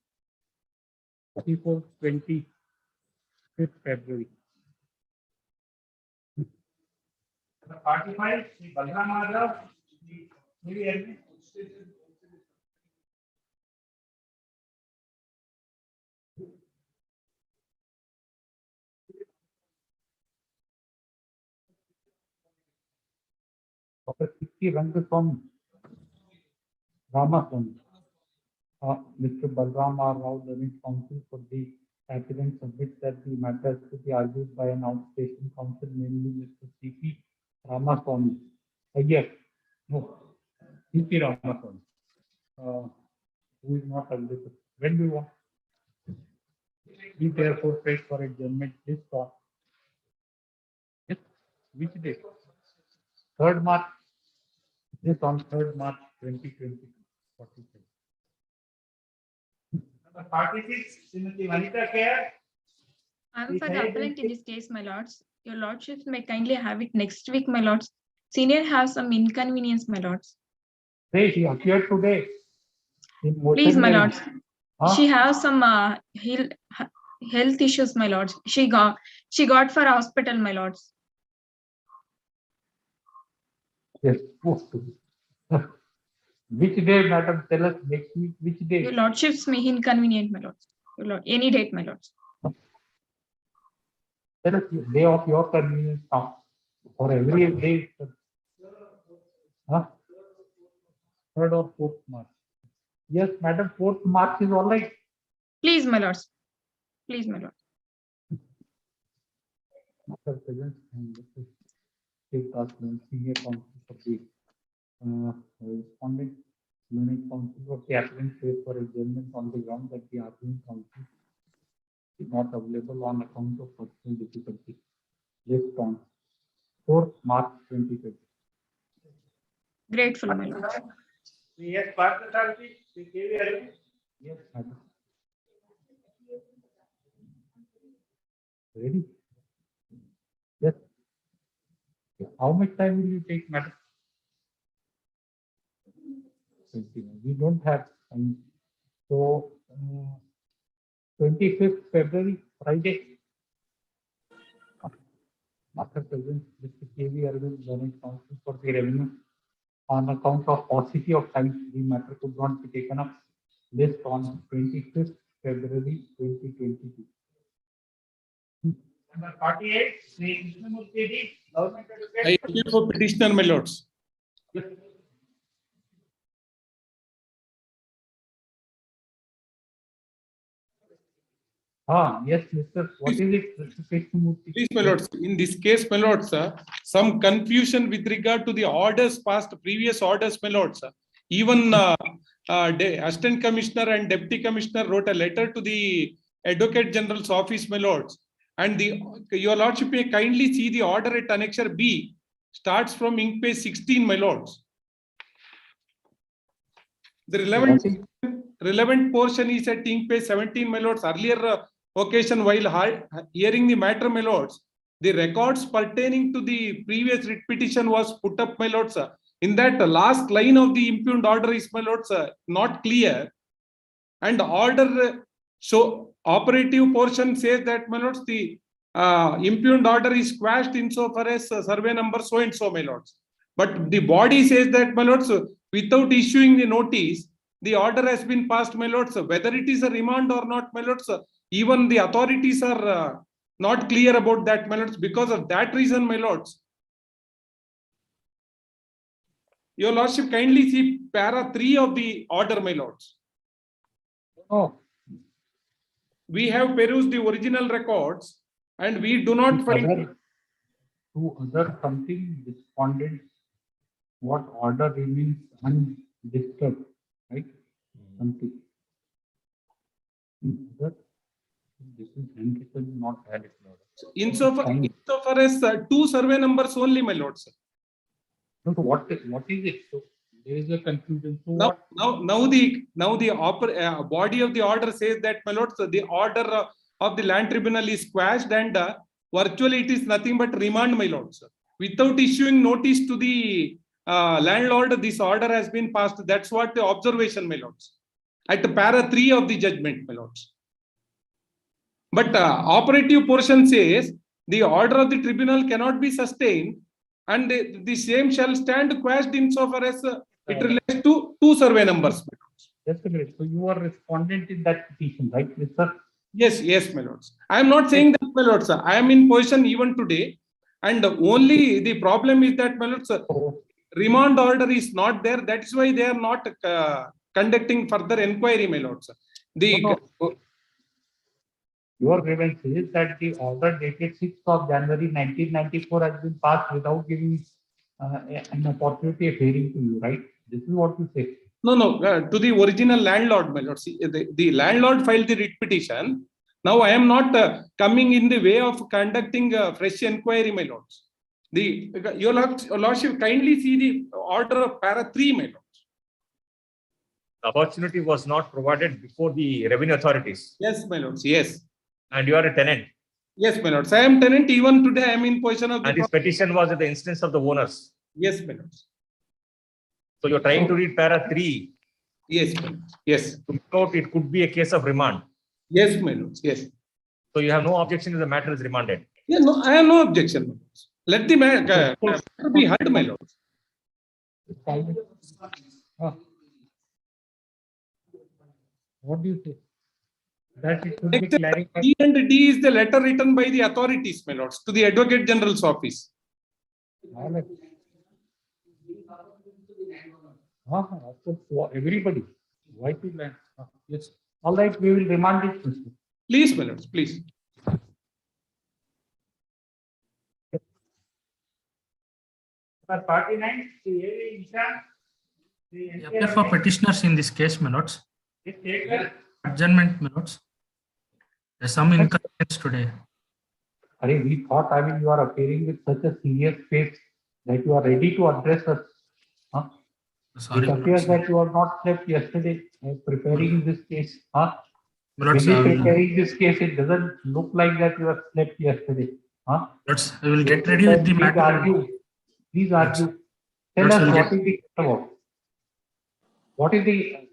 24th, 25th February. 45, Sri Balram Madhav, Sri Arvind. Dr. Kiti Rangaswamy, Ramaswamy, Mr. Balram R. Rao, Learning Council for the applicant submits that the matter to be argued by an outstation counsel, namely Mr. C.P. Ramaswamy. Yes, no, C.P. Ramaswamy, who is not available. When do you want? We therefore paid for adjournment this on. Yes, which day? 3rd March. This on 3rd March 2020. 45. Number 46, Srimati Vanita Care. I am for the appellant in this case, my lords. Your lordships may kindly have it next week, my lords. Senior have some inconvenience, my lords. Hey, she appeared today. In Please, motion my hearing. lords. Huh? She has some health issues, my lords. She got for hospital, my lords. Yes. Which day, madam? Tell us next week. Which day? Your lordships may inconvenient, my lords. Your lord, any date, my lords. Tell us the day of your convenience now. For every day. Huh? 3rd or 4th March. Yes, madam, 4th March is all right. Please, my lords. Please, my lord. After presence and state council, senior counsel of the respondent, learning counsel of the applicant pays for adjournment on the ground that the applicant counsel is not available on account of personal difficulty. List on 4th March 2020. Grateful, my lord. Yes, madam. Ready? Yes. How much time will you take, madam? 20. We don't have time. So, 25th February, Friday. After present, Mr. K.V. Arvind, Learning Counsel for the Revenue. On account of paucity of time, the matter could not be taken up. List on 25th February 2022. Number 48, Sri Krishnamurti, Government I appeal for petitioner, my lords. Yes, Mr. What is it, Mr. Krishnamurti? Please, my lords, in this case, my lords, some confusion with regard to the orders passed, previous orders, my lords. Even Assistant Commissioner and Deputy Commissioner wrote a letter to the Advocate General's office, my lords. And your lordship may kindly see the order at Annexure B, starts from ink page 16, my lords. The relevant portion is at ink page 17, my lords. Earlier occasion, while hearing the matter, my lords, the records pertaining to the previous writ petition was put up, my lords. In that last line of the impugned order is, my lords, not clear. And order, so operative portion says that, my lords, the impugned order is quashed insofar as survey number so and so, my lords. But the body says that, my lords, without issuing the notice, the order has been passed, my lords. Whether it is a remand or not, my lords, even the authorities are not clear about that, my lords. Because of that reason, my lords, your lordship kindly see para 3 of the order, my lords. Oh. We have perused the original records and we do not find. To other something responded, what order remains undisturbed, right? Something. This is handwritten, not valid. Insofar as 2 survey numbers only, my lords. So what is it? So there is a confusion. So now the body of the order says that, my lords, the order of the land tribunal is quashed and virtually it is nothing but remand, my lords. Without issuing notice to the landlord, this order has been passed. That's what the observation, my lords. At para 3 of the judgment, my lords. But operative portion says the order of the tribunal cannot be sustained and the same shall stand quashed insofar as it relates to 2 survey numbers. That's great. So you are respondent in that petition, right, sir? Yes, my lords. I am not saying that, my lords. I am in position even today, and only the problem is that, my lords, remand order is not there. That is why they are not conducting further inquiry, my lords. Your grievance is that the order dated 6th of January 1994 has been passed without giving an opportunity of hearing to you, right? This is what you say. No, to the original landlord, my lord. See, the landlord filed the writ petition. Now I am not coming in the way of conducting a fresh inquiry, my lords. Your lordship kindly see the order of para 3, my lords. The opportunity was not provided before the revenue authorities. Yes, my lords. Yes. And you are a tenant. Yes, my lords. I am tenant. Even today, I am in possession of the And this petition was at the instance of the owners. Yes, my lords. So you're trying to read para 3. Yes, my lords. Yes. It could be a case of remand. Yes, my lords. Yes. So you have no objection if the matter is remanded. Yeah, no, I have no objection, my lords. Let the matter be heard, my lords. What do you say? That it should be Except clarified. D and D is the letter written by the authorities, my lords, to the Advocate General's office. For everybody. Why to land? Yes. All right, we will remand it. Please, my lords, please. For 49, Appear for petitioners in this case, my lords. Adjournment, my lords. There's some inconvenience today. We thought, you are appearing with such a serious face that you are ready to address us. Huh? Sorry, it appears that you are not slept yesterday preparing this case. Huh? Lords, Preparing this case, it doesn't look like that you have slept yesterday. Huh? Lords, I will get ready with the matter. Please argue. Tell us what is the about. What is the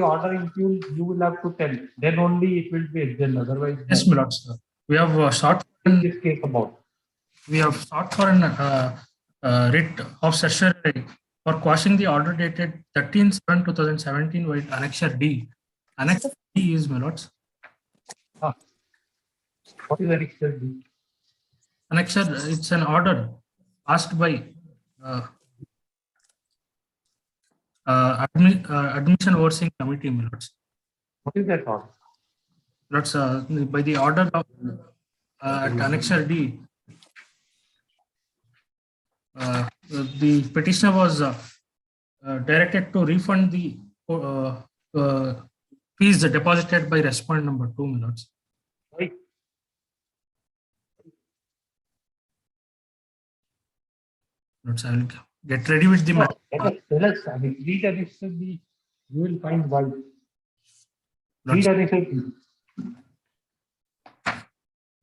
order include? You will have to tell. Then only it will be adjourned. Otherwise, Yes, my lords. We have sought this case about. We have sought for an writ of certiorari for quashing the order dated 13/7/2017 with Annexure D. Annexure D is, my lords. What is Annexure D? Annexure, it's an order passed by Admission Overseeing Committee, my lords. What is that order? Lords, by the order of Annexure D, the petitioner was directed to refund the fees deposited by respondent number 2, my lords. Right. Lords, I will get ready with the matter. Tell us, read Annexure D. You will find why. Read Annexure D.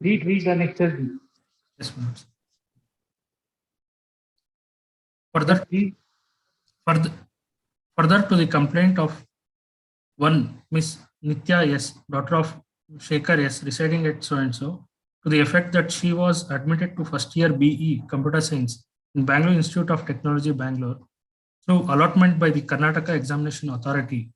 Read Annexure D. Yes, my lords. Further to the complaint of one Miss Nitya S, daughter of Shekhar S, residing at so and so, to the effect that she was admitted to first year BE Computer Science in Bangalore Institute of Technology, Bangalore, through allotment by the Karnataka Examination Authority.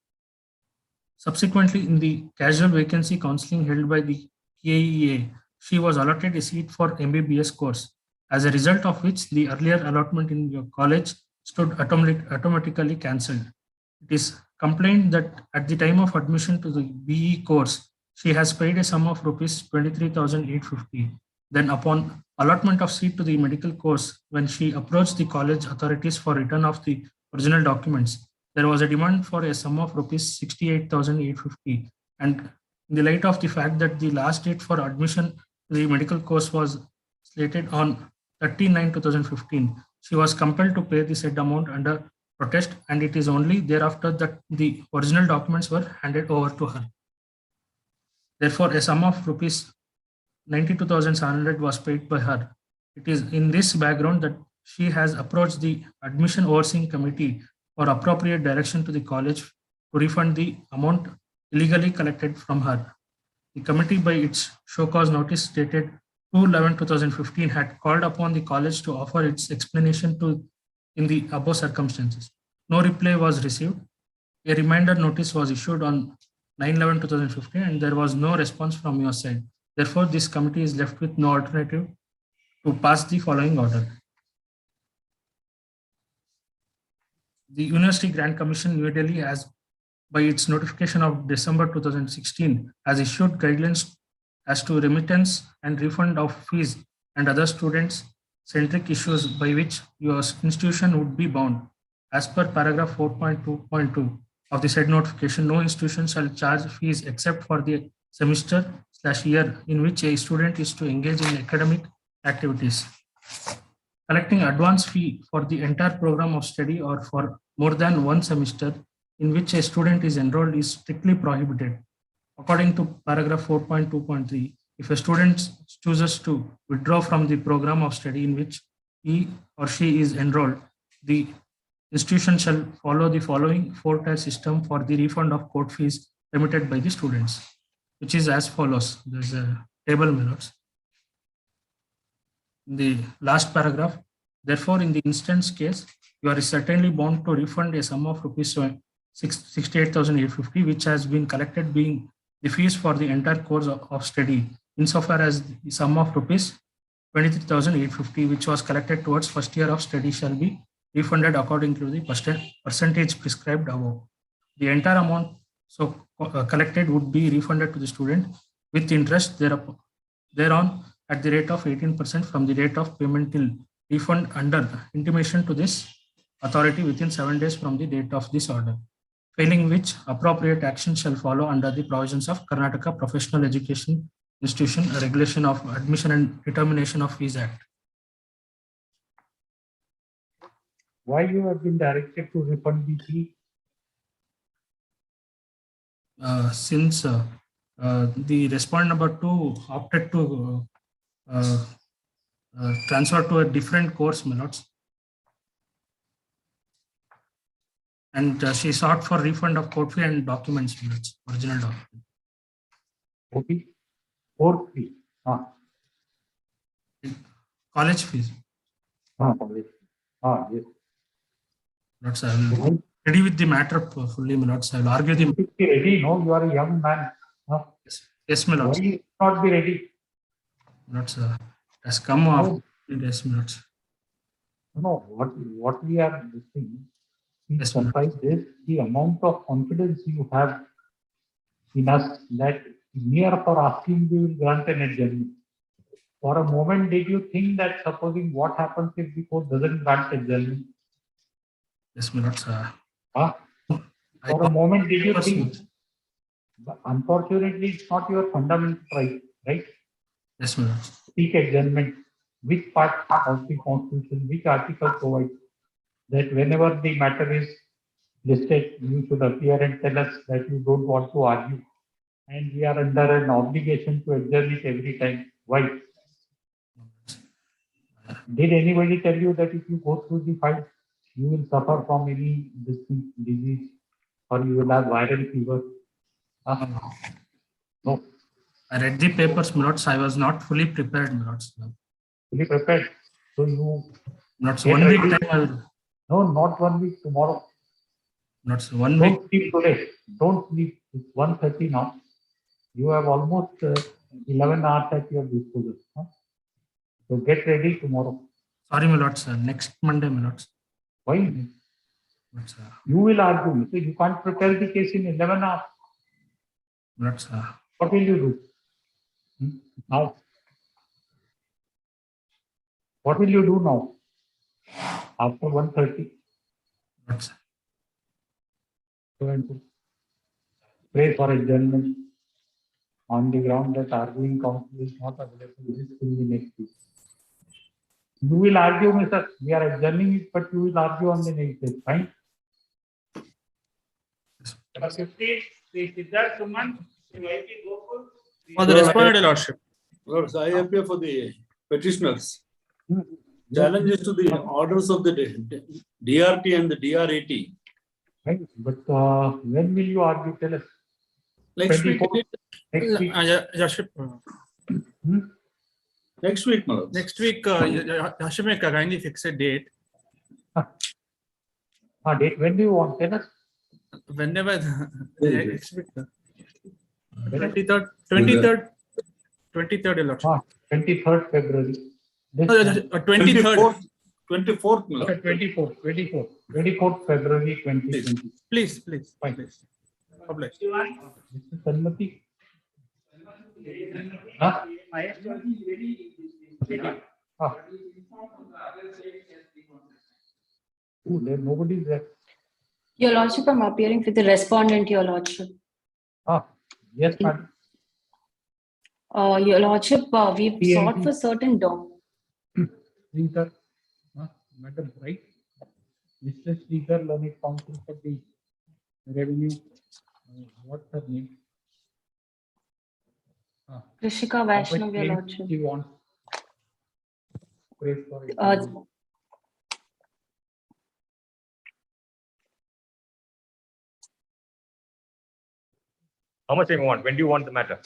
Subsequently, in the casual vacancy counseling held by the KEA, she was allotted a seat for MBBS course, as a result of which the earlier allotment in your college stood automatically cancelled. It is complained that at the time of admission to the BE course, she has paid a sum of rupees 23,850. Then upon allotment of seat to the medical course, when she approached the college authorities for return of the original documents, there was a demand for a sum of rupees 68,850. And in the light of the fact that the last date for admission to the medical course was slated on 13/9/2015, she was compelled to pay the said amount under protest, and it is only thereafter that the original documents were handed over to her. Therefore, a sum of rupees 92,700 was paid by her. It is in this background that she has approached the Admission Overseeing Committee for appropriate direction to the college to refund the amount illegally collected from her. The committee, by its show cause notice dated 2/11/2015, had called upon the college to offer its explanation in the above circumstances. No reply was received. A reminder notice was issued on 9/11/2015, and there was no response from your side. Therefore, this committee is left with no alternative to pass the following order. The University Grant Commission, New Delhi, has, by its notification of December 2016, has issued guidelines as to remittance and refund of fees and other student-centric issues by which your institution would be bound. As per paragraph 4.2.2 of the said notification, no institution shall charge fees except for the semester/year in which a student is to engage in academic activities. Collecting advance fee for the entire program of study or for more than one semester in which a student is enrolled is strictly prohibited. According to paragraph 4.2.3, If a student chooses to withdraw from the program of study in which he or she is enrolled, the institution shall follow the following four-tier system for the refund of court fees remitted by the students, which is as follows. There's a table, my lords. In the last paragraph, therefore, in the instance case, you are certainly bound to refund a sum of rupees 68,850, which has been collected, being the fees for the entire course of study, insofar as the sum of rupees 23,850, which was collected towards first year of study, shall be refunded according to the percentage prescribed above. The entire amount collected would be refunded to the student with interest thereon at the rate of 18% from the date of payment till refund under intimation to this authority within 7 days from the date of this order, failing which appropriate action shall follow under the provisions of Karnataka Professional Education Institution Regulation of Admission and Determination of Fees Act. Why you have been directed to refund the fee? Since the respondent number 2 opted to transfer to a different course, my lords. And she sought for refund of court fee and documents, my lords, original document. Okay. Court fee. College fees. College. Yes. Lords, I will ready with the matter fully, my lords. I will argue the. Be ready. No, you are a young man. Yes, my lords. Why you not be ready? Lords, has come after 3 days, my lords. No, what we are discussing is this the amount of confidence you have in us that mere for asking we will grant an adjournment. For a moment, did you think that supposing what happens if the court doesn't grant adjournment? Yes, my lords. For a moment, did you think? But unfortunately, it's not your fundamental right, right? Yes, my lords. Seek adjournment. Which part of the Constitution, which article provides that whenever the matter is listed, you should appear and tell us that you don't want to argue. And we are under an obligation to adjourn it every time. Why? Did anybody tell you that if you go through the file, you will suffer from any disease or you will have viral fever? No. I read the papers, my lords. I was not fully prepared, my lords. Fully prepared. So you. Not 1 week time. I will. No, not 1 week. Tomorrow. Not 1 week. Don't sleep today. Don't sleep. It's 1:30 now. You have almost 11 hours at your disposal. So get ready tomorrow. Sorry, my lords. Next Monday, my lords. Why? You will argue. So you can't prepare the case in 11 hours. Lords. What will you do? Now? What will you do now? After 1:30? Lords. Go and pray for adjournment on the ground that arguing counsel is not available. This will be next week. You will argue, Mr. We are adjourning it, but you will argue on the next day. Fine. For the respondent, Lordship. Lords, I appear for the petitioners. Challenges to the orders of the DRT and the DRAT. Right. But when will you argue? Tell us. Next week. Next week. Lordship. Next week, my lord. Next week, Lordship may kindly fix a date. Date. When do you want? Tell us. Whenever next week. 23rd, Lordship. 23rd February. 23rd. 24th, 24th February 2020. Please. Fine. Please. Publish. Mr. Sanmati. There nobody is there. Your Lordship, I'm appearing for the respondent, Your Lordship. Yes, madam. Your Lordship, we've sought for certain Sridhar, madam, right? Mr. Sridhar, learned counsel for the revenue. What's her name? Krishika Vaishnav, your lordship. She wants praise for it. How much time you want? When do you want the matter?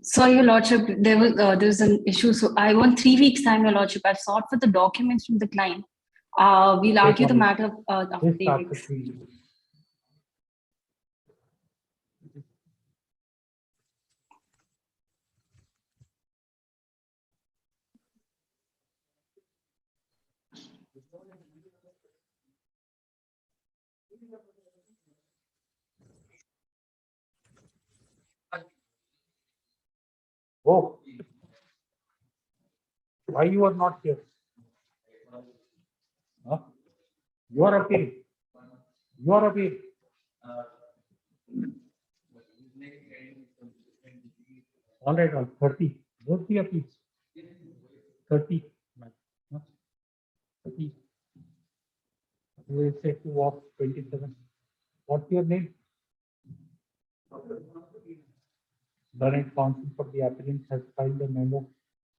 Sorry, your lordship, there was an issue. So I want 3 weeks time, your lordship. I've sought for the documents from the client. We'll argue the matter after 3 weeks. Oh, why you are not here? Huh? You are appealing. You are appealing. All right, 30. Both the appeals. 30. Huh? 30. We will say to walk 27. What's your name? Learned counsel for the appellant has filed a memo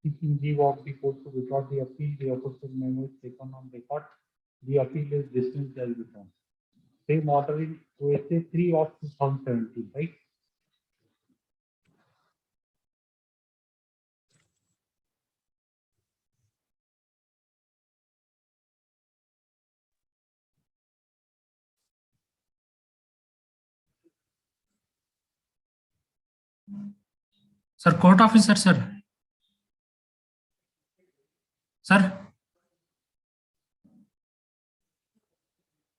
seeking leave of the court to withdraw the appeal. The official memo is taken on record. The appeal is dismissed as withdrawn. Same order in USA 3 of 2017, right? Sir, court officer, sir. Sir.